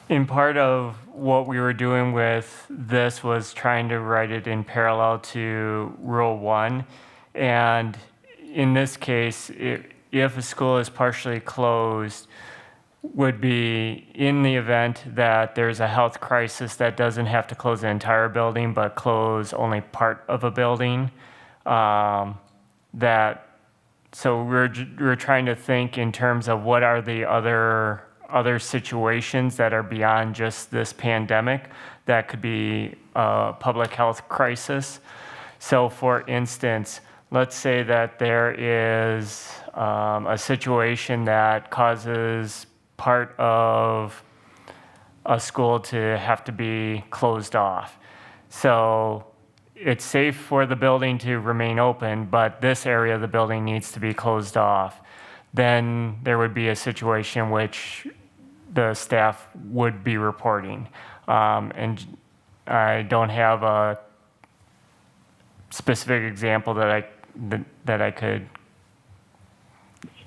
And part of what we were doing with this was trying to write it in parallel to Rule 1. And in this case, if a school is partially closed, would be in the event that there's a health crisis that doesn't have to close the entire building, but close only part of a building. So we're trying to think in terms of what are the other situations that are beyond just this pandemic that could be a public health crisis. So for instance, let's say that there is a situation that causes part of a school to have to be closed off. So it's safe for the building to remain open, but this area of the building needs to be closed off. Then there would be a situation which the staff would be reporting. And I don't have a specific example that I could.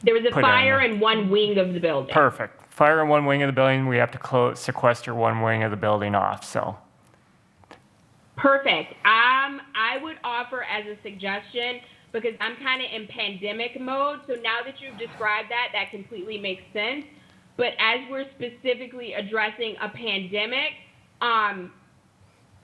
There was a fire in one wing of the building. Perfect. Fire in one wing of the building, we have to sequester one wing of the building off, so. Perfect. I would offer as a suggestion, because I'm kind of in pandemic mode, so now that you've described that completely makes sense. But as we're specifically addressing a pandemic,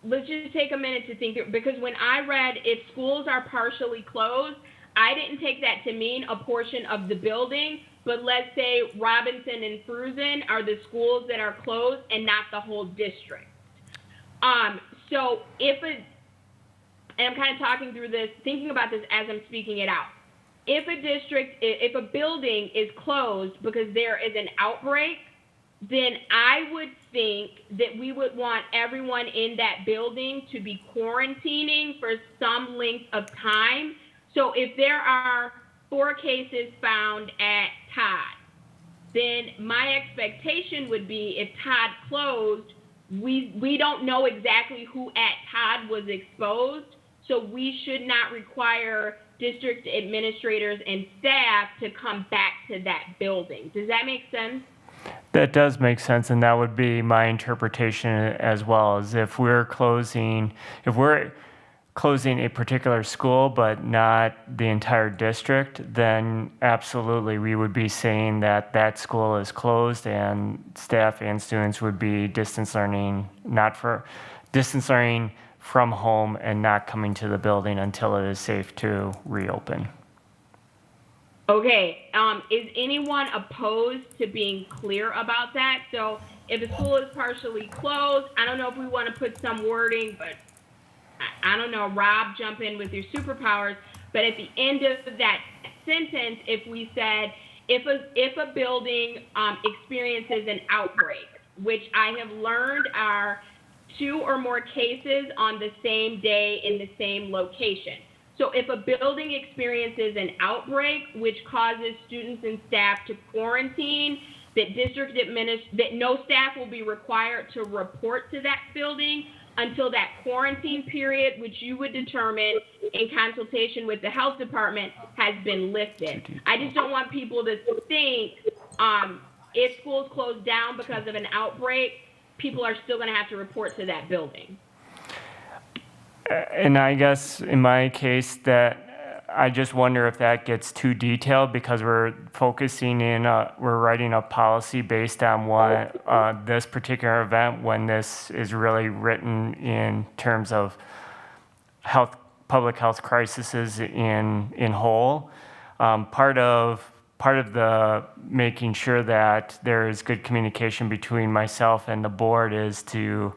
let's just take a minute to think, because when I read if schools are partially closed, I didn't take that to mean a portion of the building, but let's say Robinson and Fruzen are the schools that are closed and not the whole district. So and I'm kind of talking through this, thinking about this as I'm speaking it out. If a building is closed because there is an outbreak, then I would think that we would want everyone in that building to be quarantining for some length of time. So if there are 4 cases found at Todd, then my expectation would be if Todd closed, we don't know exactly who at Todd was exposed, so we should not require district administrators and staff to come back to that building. Does that make sense? That does make sense, and that would be my interpretation as well, as if we're closing a particular school but not the entire district, then absolutely we would be saying that that school is closed and staff and students would be distance learning from home and not coming to the building until it is safe to reopen. Okay, is anyone opposed to being clear about that? So if a school is partially closed, I don't know if we want to put some wording, but I don't know, Rob, jump in with your superpowers, but at the end of that sentence, if we said, if a building experiences an outbreak, which I have learned are 2 or more cases on the same day in the same location. So if a building experiences an outbreak, which causes students and staff to quarantine, that no staff will be required to report to that building until that quarantine period, which you would determine in consultation with the health department, has been lifted. I just don't want people to think if schools close down because of an outbreak, people are still going to have to report to that building. And I guess in my case that I just wonder if that gets too detailed because we're focusing in, we're writing a policy based on what this particular event when this is really written in terms of public health crises in whole. Part of the making sure that there is good communication between myself and the board is to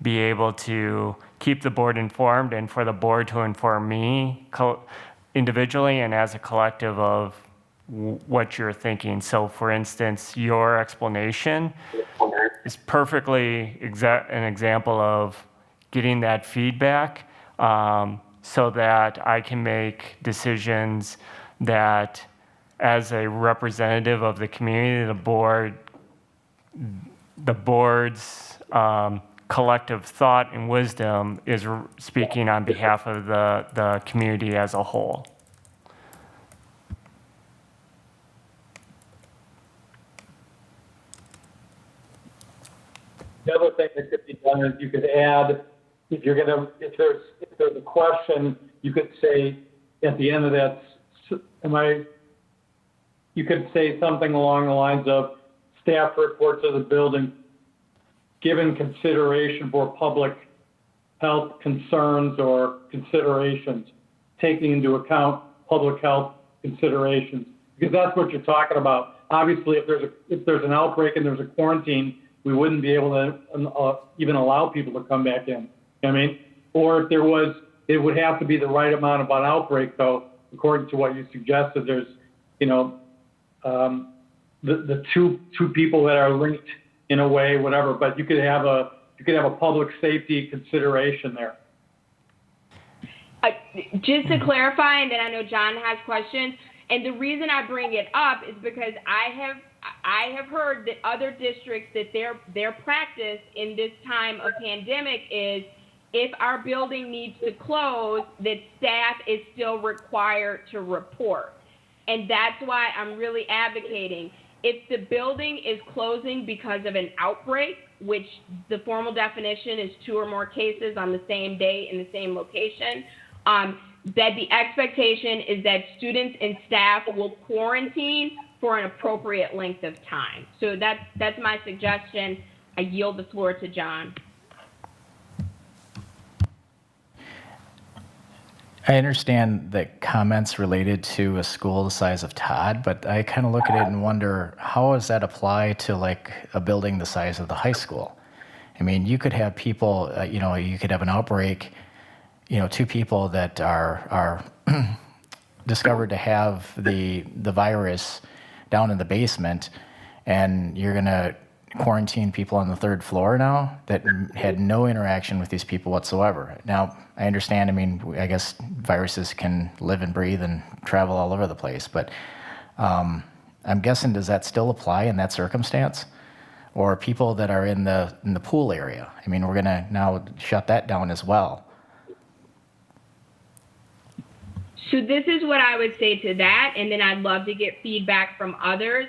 be able to keep the board informed and for the board to inform me individually and as a collective of what you're thinking. So for instance, your explanation is perfectly an example of getting that feedback so that I can make decisions that as a representative of the community, the board's collective thought and wisdom is speaking on behalf of the community as a whole. The other thing that could be done is you could add, if there's a question, you could say at the end of that, you could say something along the lines of staff reports of the building given consideration for public health concerns or considerations, taking into account public health considerations, because that's what you're talking about. Obviously, if there's an outbreak and there's a quarantine, we wouldn't be able to even allow people to come back in. You know what I mean? Or if there was, it would have to be the right amount of an outbreak, though, according to what you suggested. There's, the two people that are linked in a way, whatever. But you could have a public safety consideration there. Just to clarify, and then I know John has questions, and the reason I bring it up is because I have heard that other districts, that their practice in this time of pandemic is if our building needs to close, that staff is still required to report. And that's why I'm really advocating. If the building is closing because of an outbreak, which the formal definition is 2 or more cases on the same day in the same location, that the expectation is that students and staff will quarantine for an appropriate length of time. So that's my suggestion. I yield the floor to John. I understand the comments related to a school the size of Todd, but I kind of look at it and wonder, how does that apply to like a building the size of the high school? I mean, you could have people, you could have an outbreak, 2 people that are discovered to have the virus down in the basement, and you're going to quarantine people on the 3rd floor now that had no interaction with these people whatsoever. Now, I understand, I guess viruses can live and breathe and travel all over the place, but I'm guessing, does that still apply in that circumstance? Or people that are in the pool area? We're going to now shut that down as well. So this is what I would say to that, and then I'd love to get feedback from others.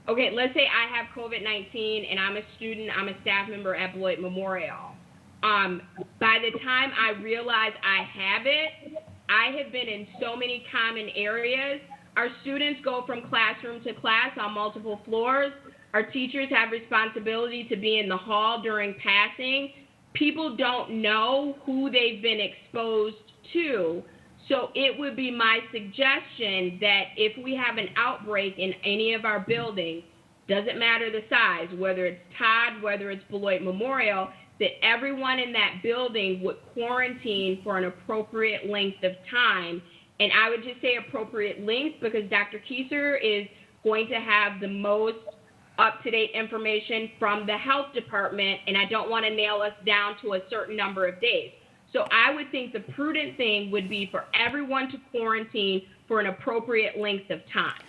Okay, let's say I have COVID-19 and I'm a student, I'm a staff member at Beloit Memorial. By the time I realize I have it, I have been in so many common areas. Our students go from classroom to class on multiple floors. Our teachers have responsibility to be in the hall during passing. People don't know who they've been exposed to. So it would be my suggestion that if we have an outbreak in any of our buildings, doesn't matter the size, whether it's Todd, whether it's Beloit Memorial, that everyone in that building would quarantine for an appropriate length of time. And I would just say appropriate length because Dr. Kieser is going to have the most up-to-date information from the health department, and I don't want to nail us down to a certain number of days. So I would think the prudent thing would be for everyone to quarantine for an appropriate length of time.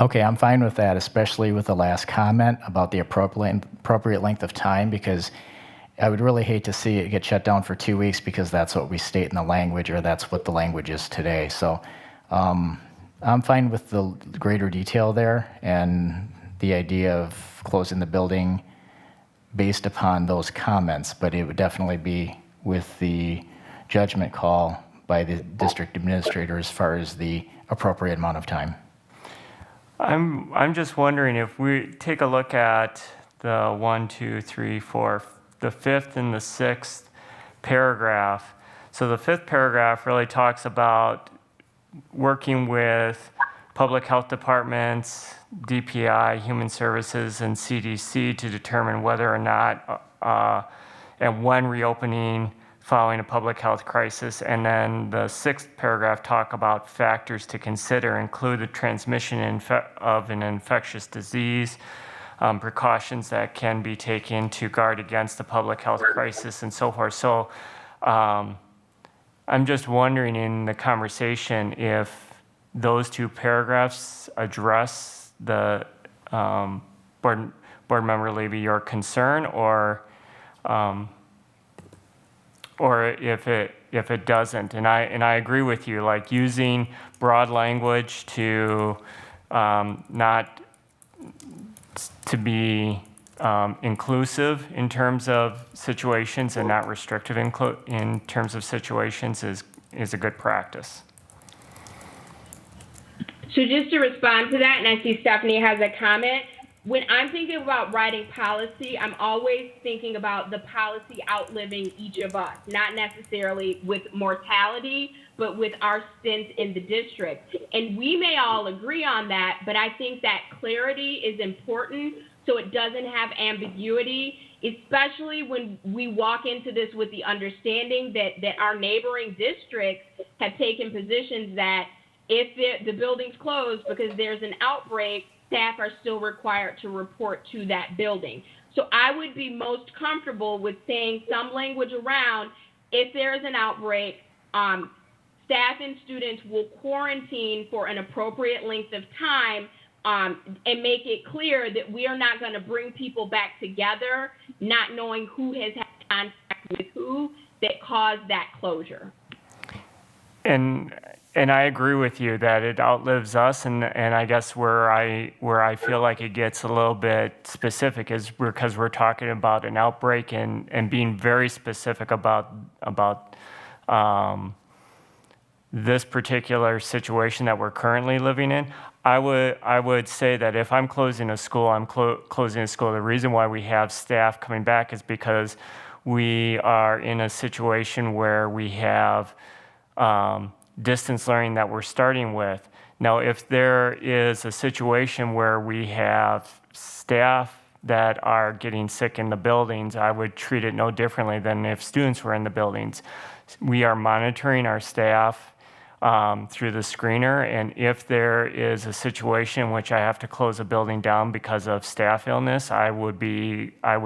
Okay, I'm fine with that, especially with the last comment about the appropriate length of time, because I would really hate to see it get shut down for 2 weeks because that's what we state in the language, or that's what the language is today. So I'm fine with the greater detail there and the idea of closing the building based upon those comments, but it would definitely be with the judgment call by the district administrator as far as the appropriate amount of time. I'm just wondering if we take a look at the 1, 2, 3, 4, the fifth and the sixth paragraph. So the fifth paragraph really talks about working with public health departments, DPI, Human Services, and CDC to determine whether or not and when reopening following a public health crisis. And then the sixth paragraph talk about factors to consider include the transmission of an infectious disease, precautions that can be taken to guard against the public health crisis, and so forth. So I'm just wondering in the conversation if those two paragraphs address the board member Levy, your concern, or if it doesn't. And I agree with you, like using broad language to not to be inclusive in terms of situations and not restrictive in terms of situations is a good practice. So just to respond to that, and I see Stephanie has a comment, when I'm thinking about writing policy, I'm always thinking about the policy outliving each of us, not necessarily with mortality, but with our stint in the district. And we may all agree on that, but I think that clarity is important so it doesn't have ambiguity, especially when we walk into this with the understanding that our neighboring districts have taken positions that if the building's closed because there's an outbreak, staff are still required to report to that building. So I would be most comfortable with saying some language around if there is an outbreak, staff and students will quarantine for an appropriate length of time and make it clear that we are not going to bring people back together, not knowing who has had contact with who that caused that closure. And I agree with you that it outlives us, and I guess where I feel like it gets a little bit specific is because we're talking about an outbreak and being very specific about this particular situation that we're currently living in. I would say that if I'm closing a school, I'm closing a school. The reason why we have staff coming back is because we are in a situation where we have distance learning that we're starting with. Now, if there is a situation where we have staff that are getting sick in the buildings, I would treat it no differently than if students were in the buildings. We are monitoring our staff through the screener, and if there is a situation in which I have to close a building down because of staff illness, I would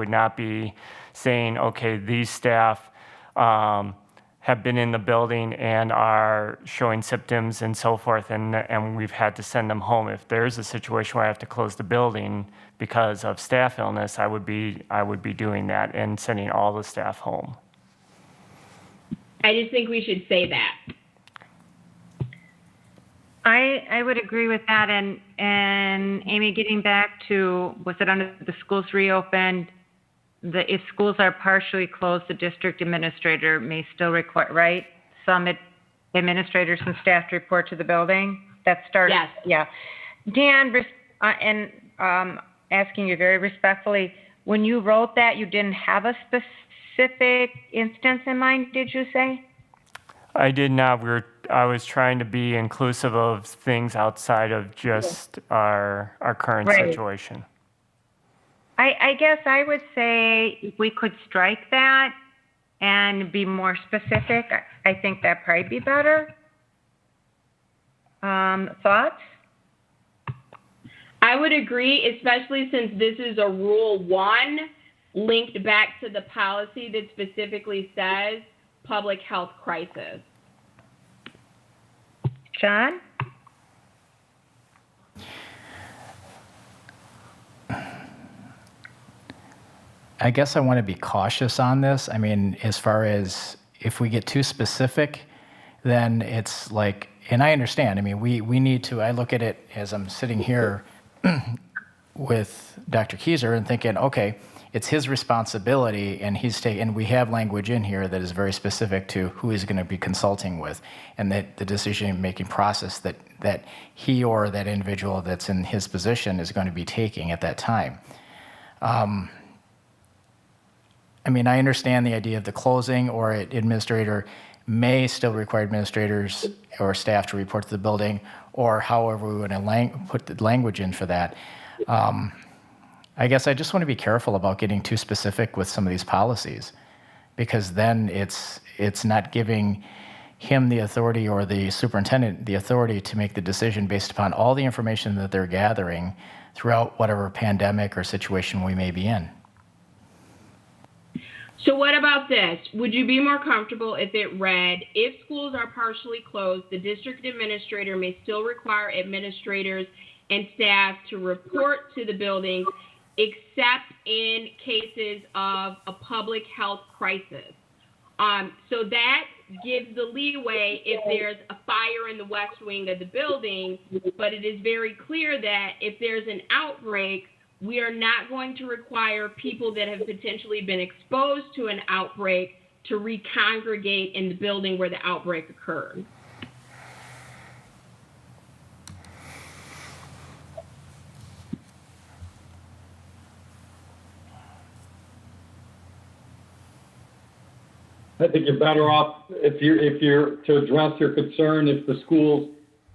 not be saying, okay, these staff have been in the building and are showing symptoms and so forth, and we've had to send them home. If there's a situation where I have to close the building because of staff illness, I would be doing that and sending all the staff home. I just think we should say that. I would agree with that. And Amy, getting back to, was it under the schools reopened? If schools are partially closed, the district administrator may still require, right? Some administrators and staff to report to the building. That starts. Yes. Yeah. Dan, and asking you very respectfully, when you wrote that, you didn't have a specific instance in mind, did you say? I did not. I was trying to be inclusive of things outside of just our current situation. I guess I would say if we could strike that and be more specific, I think that'd probably be better. Thoughts? I would agree, especially since this is a Rule 1 linked back to the policy that specifically says public health crisis. John? I guess I want to be cautious on this. I mean, as far as if we get too specific, then it's like, and I understand, I mean, we need to, I look at it as I'm sitting here with Dr. Keyser and thinking, okay, it's his responsibility, and and we have language in here that is very specific to who he's going to be consulting with, and that the decision-making process that he or that individual that's in his position is going to be taking at that time. I mean, I understand the idea of the closing, or an administrator may still require administrators or staff to report to the building, or however we want to put the language in for that. I guess I just want to be careful about getting too specific with some of these policies, because then it's not giving him the authority, or the superintendent the authority, to make the decision based upon all the information that they're gathering throughout whatever pandemic or situation we may be in. So what about this? Would you be more comfortable if it read, if schools are partially closed, the district administrator may still require administrators and staff to report to the buildings except in cases of a public health crisis? So that gives the leeway if there's a fire in the west wing of the building, but it is very clear that if there's an outbreak, we are not going to require people that have potentially been exposed to an outbreak to recongregate in the building where the outbreak occurred. I think you're better off if you're to address your concern, if the school's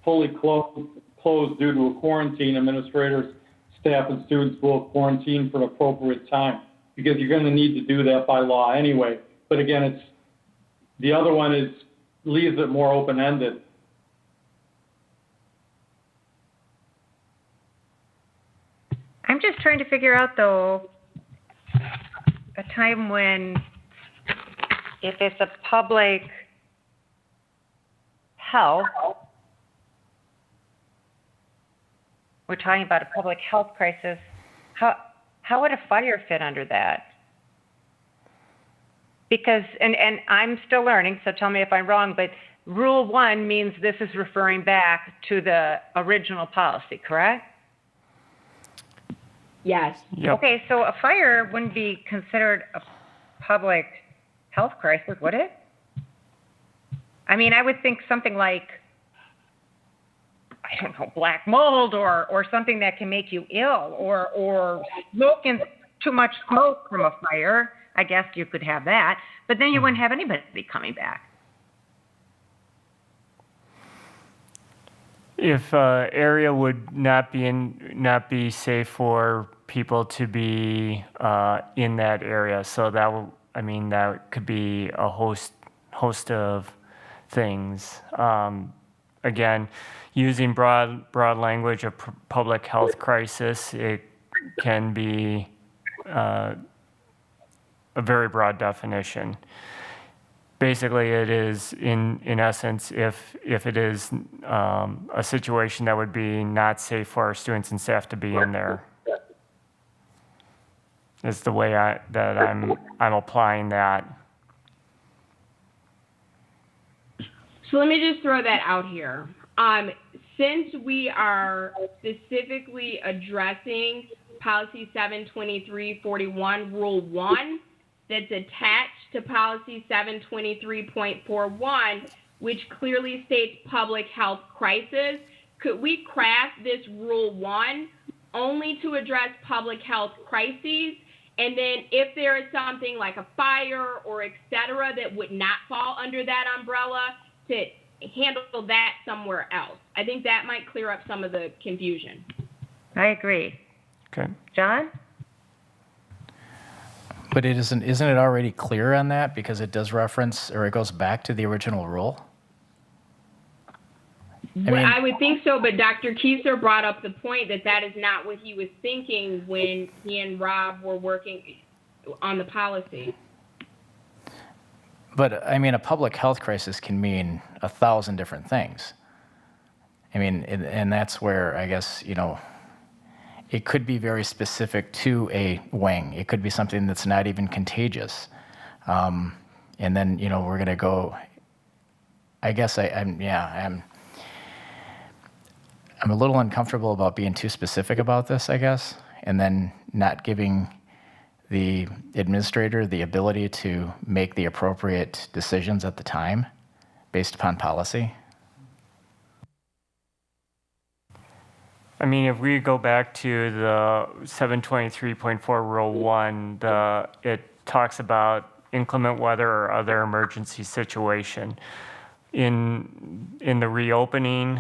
fully closed due to a quarantine, administrators, staff, and students will quarantine for an appropriate time, because you're going to need to do that by law anyway. But again, the other one leaves it more open-ended. I'm just trying to figure out, though, a time when, if it's a public health, we're talking about a public health crisis, how would a fire fit under that? Because, and I'm still learning, so tell me if I'm wrong, but Rule 1 means this is referring back to the original policy, correct? Yes. Yep. Okay, so a fire wouldn't be considered a public health crisis, would it? I mean, I would think something like, I don't know, black mold or something that can make you ill, or smoking, too much smoke from a fire. I guess you could have that, but then you wouldn't have anybody coming back. If area would not be safe for people to be in that area, so that could be a host of things. Again, using broad language of public health crisis, it can be a very broad definition. Basically, it is, in essence, if it is a situation that would be not safe for our students and staff to be in there. Is the way I'm applying that. So let me just throw that out here. Since we are specifically addressing Policy 723.41, Rule 1, that's attached to Policy 723.41, which clearly states public health crisis, could we craft this Rule 1 only to address public health crises? And then if there is something like a fire or et cetera that would not fall under that umbrella, to handle that somewhere else. I think that might clear up some of the confusion. I agree. Okay. John? But isn't it already clear on that, because it does reference, or it goes back to the original rule? I would think so, but Dr. Kieser brought up the point that is not what he was thinking when he and Rob were working on the policy. But I mean, a public health crisis can mean 1,000 different things. I mean, and that's where I guess, it could be very specific to a wing. It could be something that's not even contagious. And then, we're going to go, I guess I'm a little uncomfortable about being too specific about this, I guess, and then not giving the administrator the ability to make the appropriate decisions at the time based upon policy? I mean, if we go back to the 723.4 Rule 1, it talks about inclement weather or other emergency situation. In the reopening,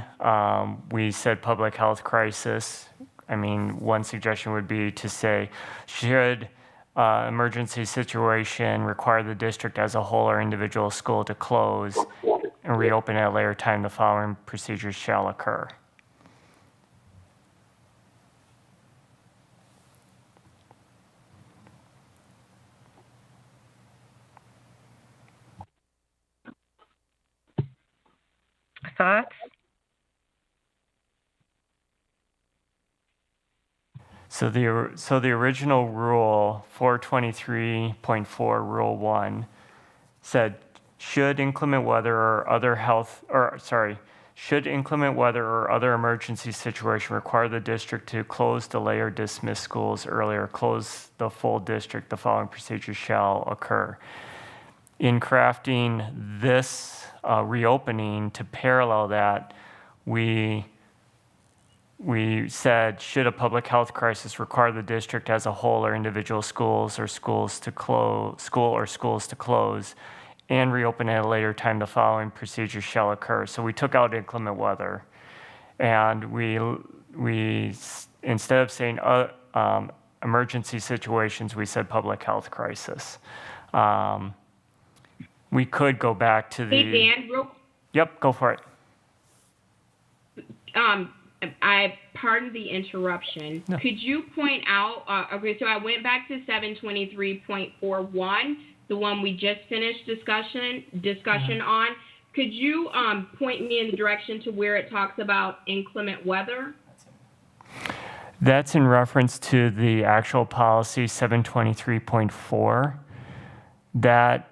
we said public health crisis. I mean, one suggestion would be to say, should emergency situation require the district as a whole or individual school to close and reopen at a later time, the following procedures shall occur. Thoughts? So the original rule 423.4 Rule 1 said should inclement weather or other emergency situation require the district to close, delay, or dismiss schools earlier, close the full district, the following procedures shall occur. In crafting this reopening to parallel that, we said, should a public health crisis require the district as a whole or individual schools to close and reopen at a later time, the following procedures shall occur. So we took out inclement weather, and we instead of saying emergency situations, we said public health crisis. We could go back to the. Hey, Dan, Yep, go for it. I pardon the interruption. No. Could you point out? Okay, so I went back to 723.41, the one we just finished discussion on. Could you point me in the direction to where it talks about inclement weather? That's in reference to the actual policy 723.4.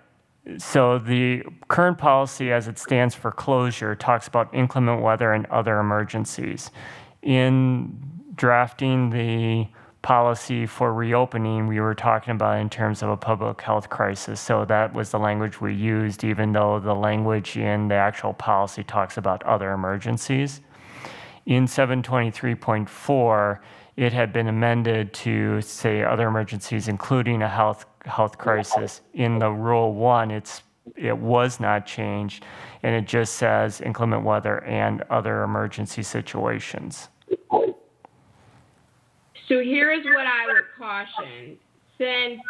So the current policy as it stands for closure talks about inclement weather and other emergencies. In drafting the policy for reopening, we were talking about in terms of a public health crisis. So that was the language we used, even though the language in the actual policy talks about other emergencies. In 723.4, it had been amended to say other emergencies, including a health crisis. In the Rule 1, it was not changed, and it just says inclement weather and other emergency situations. So here is what I would caution. Since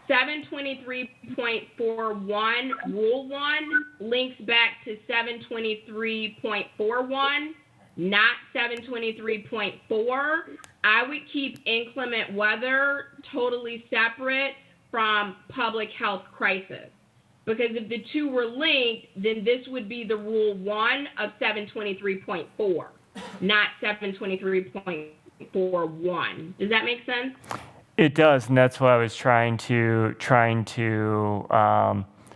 723.41 Rule 1 links back to 723.41, not 723.4, I would keep inclement weather totally separate from public health crisis. Because if the two were linked, then this would be the Rule 1 of 723.4, not 723.41. Does that make sense? It does, and that's what I was trying to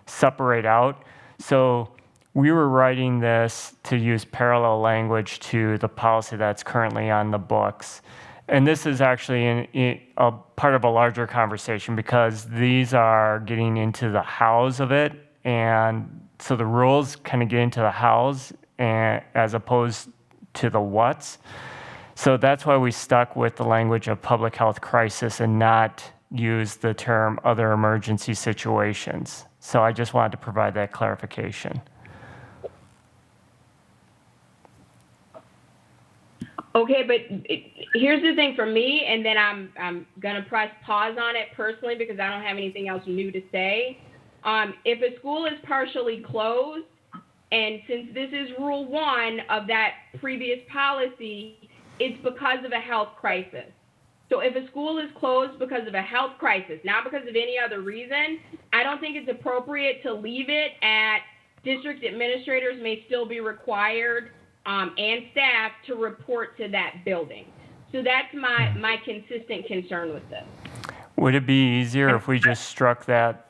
separate out. So we were writing this to use parallel language to the policy that's currently on the books. And this is actually a part of a larger conversation because these are getting into the hows of it. And so the rules kind of get into the hows as opposed to the whats. So that's why we stuck with the language of public health crisis and not use the term other emergency situations. So I just wanted to provide that clarification. Okay, but here's the thing for me, and then I'm gonna press pause on it personally because I don't have anything else new to say. If a school is partially closed, and since this is Rule 1 of that previous policy, it's because of a health crisis. So if a school is closed because of a health crisis, not because of any other reason, I don't think it's appropriate to leave it at district administrators may still be required and staff to report to that building. So that's my consistent concern with this. Would it be easier if we just struck that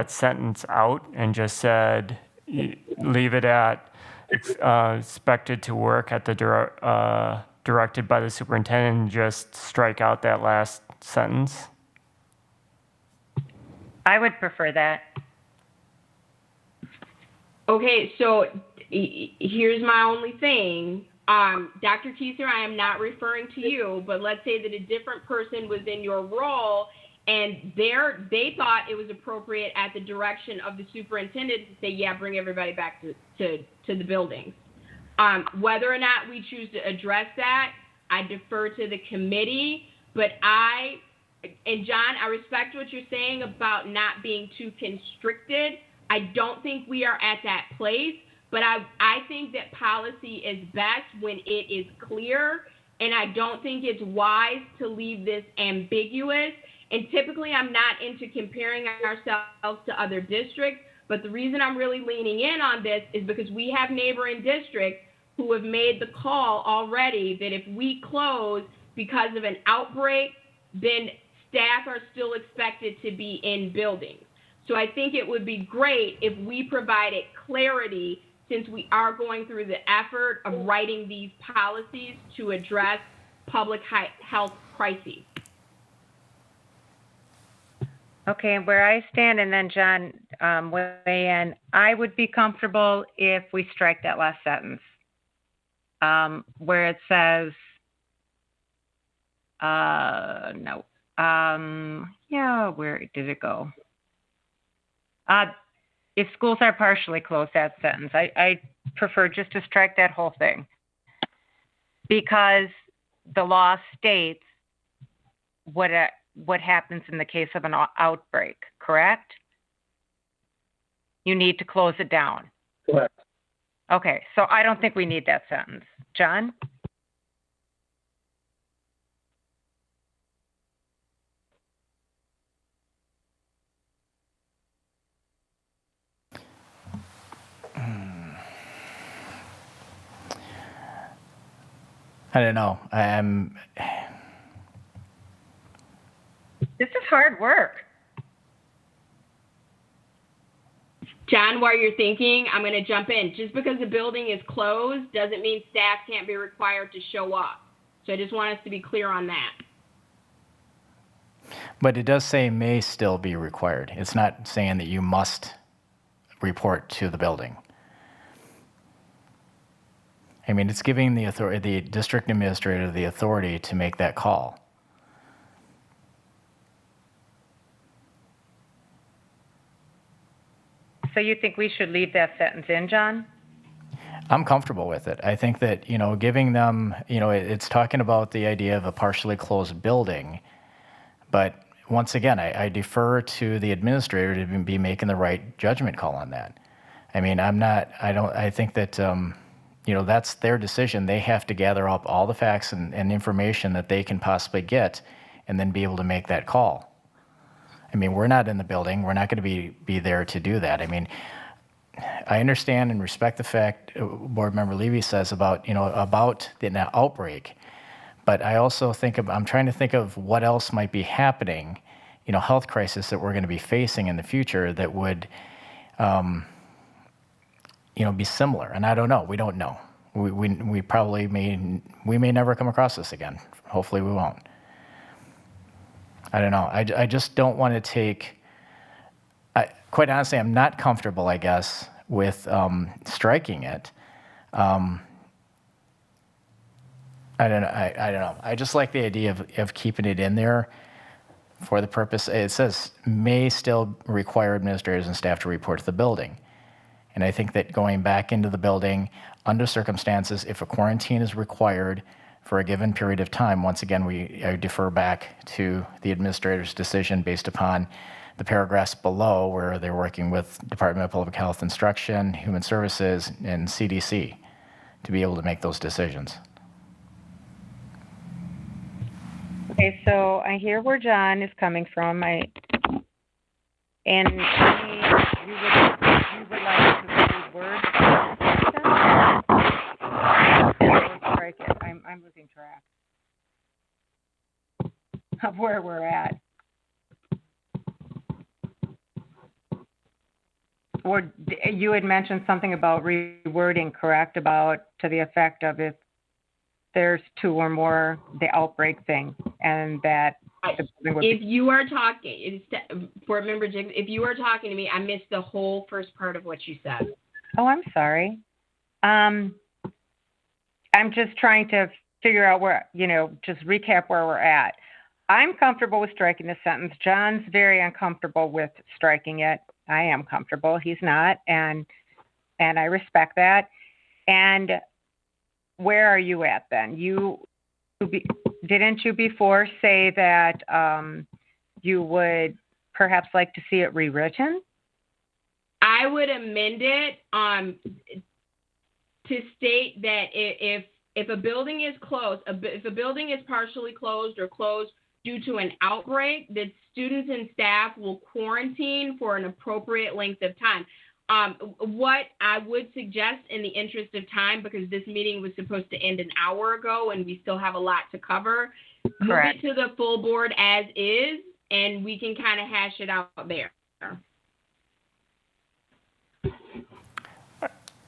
sentence out and just said, leave it at expected to work at the directed by the superintendent and just strike out that last sentence? I would prefer that. Okay, so here's my only thing. Dr. Kieser, I am not referring to you, but let's say that a different person was in your role and they thought it was appropriate at the direction of the superintendent to say, yeah, bring everybody back to the buildings. Whether or not we choose to address that, I defer to the committee, but and John, I respect what you're saying about not being too constricted. I don't think we are at that place, but I think that policy is best when it is clear, and I don't think it's wise to leave this ambiguous. And typically I'm not into comparing ourselves to other districts, but the reason I'm really leaning in on this is because we have neighboring districts who have made the call already that if we close because of an outbreak, then staff are still expected to be in buildings. So I think it would be great if we provided clarity, since we are going through the effort of writing these policies to address public health crises. Okay, where I stand, and then John weigh in, I would be comfortable if we strike that last sentence where it says, where did it go? If schools are partially closed, that sentence. I prefer just to strike that whole thing, because the law states what happens in the case of an outbreak, correct? You need to close it down. Correct. Okay, so I don't think we need that sentence. John? I don't know. This is hard work. John, while you're thinking, I'm going to jump in. Just because the building is closed doesn't mean staff can't be required to show up. So I just want us to be clear on that. But it does say may still be required. It's not saying that you must report to the building. I mean, it's giving the district administrator the authority to make that call. So you think we should leave that sentence in, John? I'm comfortable with it. I think that, giving them, it's talking about the idea of a partially closed building. But once again, I defer to the administrator to be making the right judgment call on that. I mean, I think that, that's their decision. They have to gather up all the facts and information that they can possibly get and then be able to make that call. I mean, we're not in the building. We're not going to be there to do that. I mean, I understand and respect the fact Board Member Levy says about the outbreak, but I also I'm trying to think of what else might be happening, health crisis that we're going to be facing in the future that would, be similar. And I don't know. We don't know. We probably may never come across this again. Hopefully we won't. I don't know. I just don't want to take, quite honestly, I'm not comfortable, I guess, with striking it. I don't know. I just like the idea of keeping it in there for the purpose. It says may still require administrators and staff to report to the building. And I think that going back into the building under circumstances, if a quarantine is required for a given period of time, once again, I defer back to the administrator's decision based upon the paragraphs below where they're working with Department of Public Health Instruction, Human Services, and CDC to be able to make those decisions. Okay, so I hear where John is coming from. You would like to reword strike it. I'm losing track of where we're at. Or you had mentioned something about rewording, correct? About to the effect of if there's two or more, the outbreak thing, and that If you are talking, Board Member Jiggs, if you are talking to me, I missed the whole first part of what you said. Oh, I'm sorry. I'm just trying to figure out where, just recap where we're at. I'm comfortable with striking the sentence. John's very uncomfortable with striking it. I am comfortable. He's not, and I respect that. And where are you at then? Didn't you before say that you would perhaps like to see it rewritten? I would amend it to state that if a building is closed, if a building is partially closed or closed due to an outbreak, that students and staff will quarantine for an appropriate length of time. What I would suggest in the interest of time, because this meeting was supposed to end an hour ago and we still have a lot to cover, Correct. move it to the full board as is, and we can kind of hash it out there.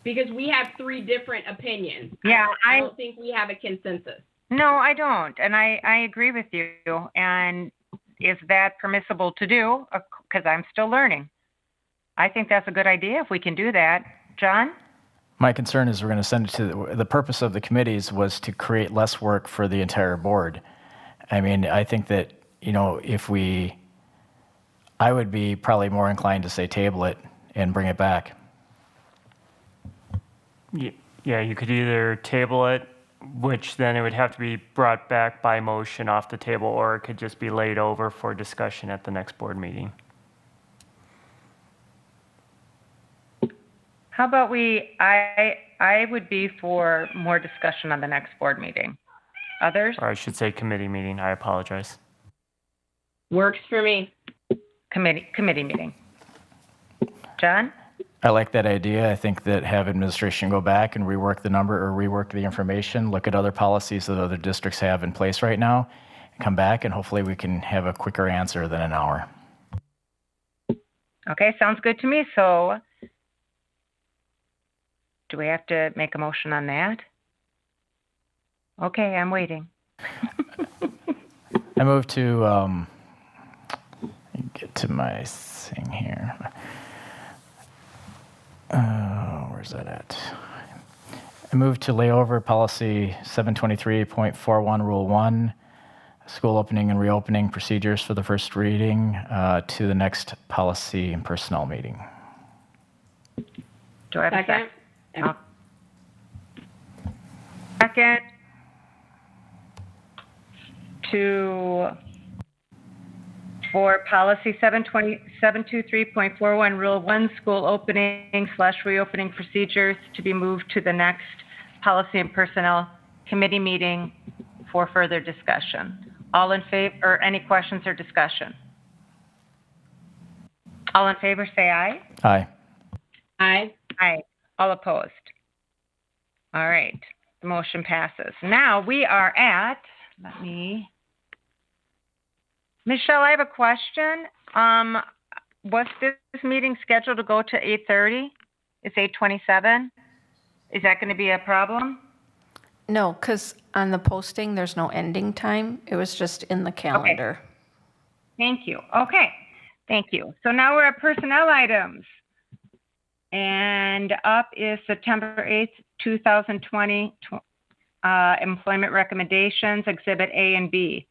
Because we have three different opinions. Yeah, I don't think we have a consensus. No, I don't, and I agree with you. And is that permissible to do? Because I'm still learning. I think that's a good idea if we can do that. John? My concern is we're going to send it to, the purpose of the committees was to create less work for the entire board. I mean, I think that, I would be probably more inclined to say table it and bring it back. Yeah, you could either table it, which then it would have to be brought back by motion off the table, or it could just be laid over for discussion at the next board meeting. How about I would be for more discussion on the next board meeting. Others? Or I should say committee meeting, I apologize. Works for me. Committee meeting. John? I like that idea. I think that have administration go back and rework the number or rework the information, look at other policies that other districts have in place right now, and come back, and hopefully we can have a quicker answer than an hour. Okay, sounds good to me. So do we have to make a motion on that? Okay, I'm waiting. I move to get to my thing here. Where's that at? I move to lay over policy 723.41 Rule 1, school opening and reopening procedures for the first reading to the next policy and personnel meeting. Do I have a Second? second? Second for policy 723.41 Rule 1, school opening / reopening procedures to be moved to the next policy and personnel committee meeting for further discussion. All in favor, or any questions or discussion? All in favor, say aye. Aye. Aye. Aye. All opposed? All right, the motion passes. Now we are at, Michelle, I have a question. Was this meeting scheduled to go to 8:30? It's 8:27. Is that going to be a problem? No, because on the posting, there's no ending time. It was just in the calendar. Okay. Thank you. Okay, thank you. So now we're at personnel items. And up is September 8th, 2020, employment recommendations, Exhibit A and B.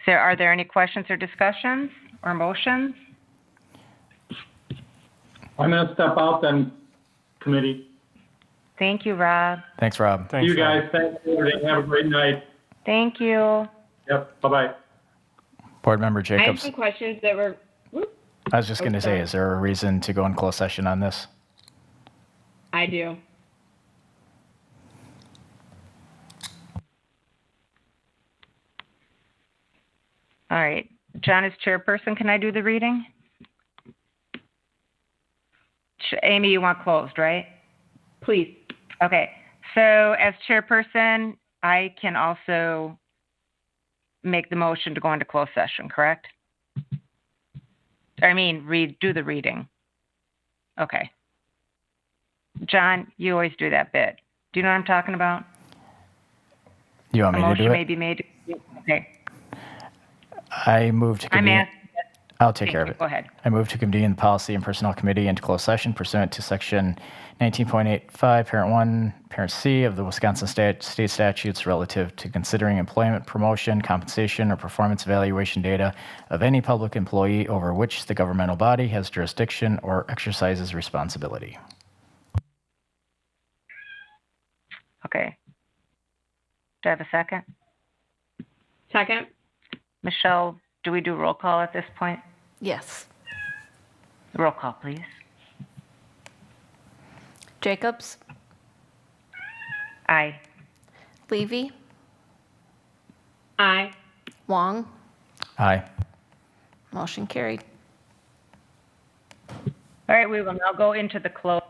Are there any questions or discussions or motions? I'm going to step out then, committee. Thank you, Rob. Thanks, Rob. Thanks, You guys, Rob. thanks for everything. Have a great night. Thank you. Yep, bye-bye. Board Member I have Jacobs. some questions that were. I was just going to say, sorry. is there a reason to go in closed session on this? I do. All right. John is chairperson. Can I do the reading? Amy, you want closed, right? Please. Okay. So as chairperson, I can also make the motion to go into closed session, correct? Do the reading. Okay. John, you always do that bit. Do you know what I'm talking about? You want A me to do motion it? may be made. Okay. I move to I'm convene. asking. I'll take Thank care of you. it. Go ahead. I move to convene the Policy and Personnel Committee into closed session pursuant to Section 19.85, Parent 1, Parent C of the Wisconsin state statutes relative to considering employment, promotion, compensation, or performance evaluation data of any public employee over which the governmental body has jurisdiction or exercises responsibility. Okay. Do I have a second? Second? Michelle, do we do roll call at this point? Yes. Roll call, please. Jacobs, Aye. Levy, Aye. Wong, Aye. motion carried. All right, we will now go into the close.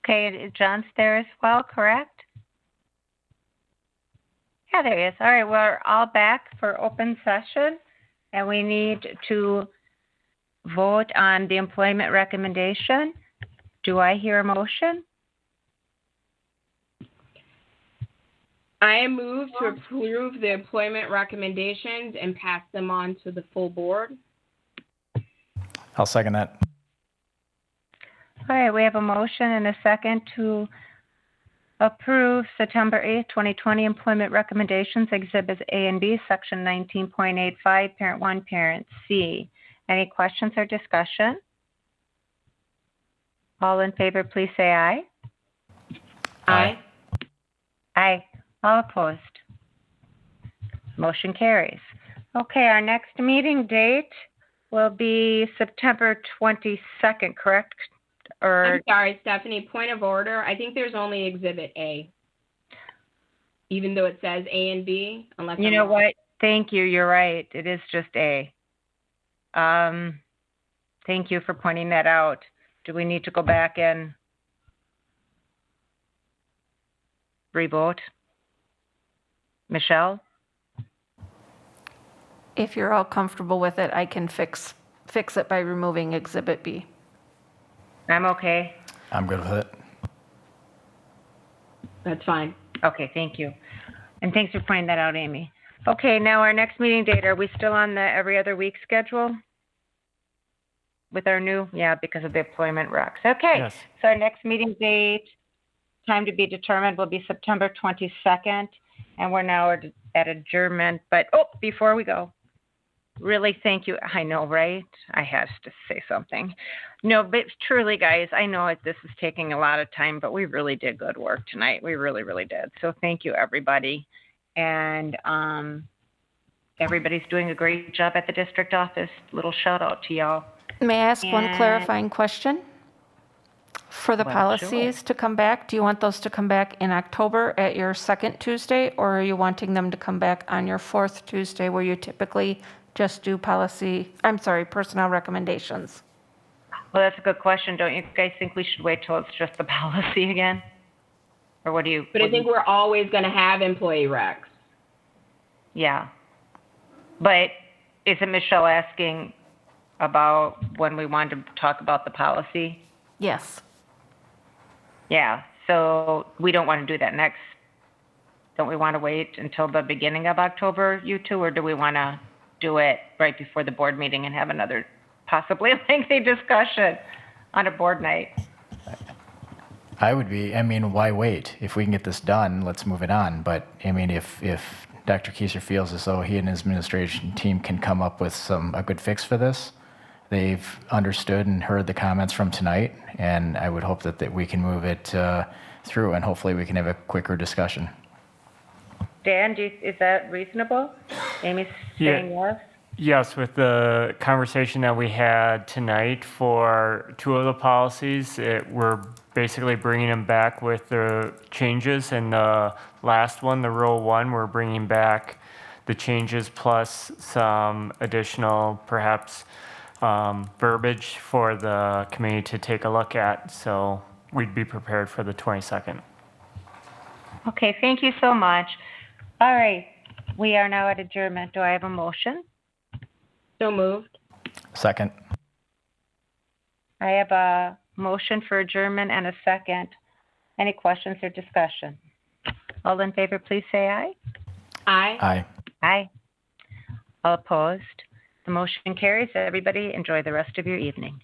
Okay, and John's there as well, correct? Yeah, there he is. All right, we're all back for open session, and we need to vote on the employment recommendation. Do I hear a motion? I move to approve the employment recommendations and pass them on to the full board. I'll second that. All right, we have a motion and a second to approve September 8th, 2020 employment recommendations, Exhibits A and B, Section 19.85, Parent 1, Parent C. Any questions or discussion? All in favor, please say aye. Aye. Aye. All opposed? Motion carries. Okay, our next meeting date will be September 22nd, correct? I'm sorry, Stephanie, point of order. I think there's only Exhibit A, even though it says A and B, unless You know what? Thank you. You're right. It is just A. Thank you for pointing that out. Do we need to go back and revote? Michelle? If you're all comfortable with it, I can fix it by removing Exhibit B. I'm okay. I'm good with it. That's fine. Okay, thank you. And thanks for pointing that out, Amy. Okay, now our next meeting date, are we still on the every other week schedule? With our new, yeah, because of the employment recs. Okay, Yes. so our next meeting date, time to be determined, will be September 22nd. And we're now at adjournment. But, before we go, really thank you. I know, right? I have to say something. No, but truly, guys, I know this is taking a lot of time, but we really did good work tonight. We really, really did. So thank you, everybody. And everybody's doing a great job at the district office. Little shout out to y'all. May I ask one clarifying question? For the Well, policies to come back, do you want those to come back in October at your second Tuesday, or are you wanting them to come back on your fourth Tuesday where you typically just do personnel recommendations? Well, that's a good question. Don't you guys think we should wait till it's just the policy again? Or what do you? But I think we're always going to have employee recs. Yeah. But isn't Michelle asking about when we want to talk about the policy? Yes. Yeah, so we don't want to do that next. Don't we want to wait until the beginning of October, you two, or do we want to do it right before the board meeting and have another possibly lengthy discussion on a board night? Why wait? If we can get this done, let's move it on. But, if Dr. Kieser feels as though he and his administration team can come up with a good fix for this, they've understood and heard the comments from tonight, and I would hope that we can move it through, and hopefully we can have a quicker discussion. Dan, is that reasonable? Amy's saying yes? Yes, with the conversation that we had tonight for two of the policies, we're basically bringing them back with the changes. And the last one, the Rule 1, we're bringing back the changes plus some additional, perhaps, verbiage for the committee to take a look at. So we'd be prepared for the 22nd. Okay, thank you so much. All right, we are now at adjournment. Do I have a motion? So moved. Second. I have a motion for adjournment and a second. Any questions or discussion? All in favor, please say aye. Aye. Aye. Aye. All opposed? The motion carries. Everybody enjoy the rest of your evening.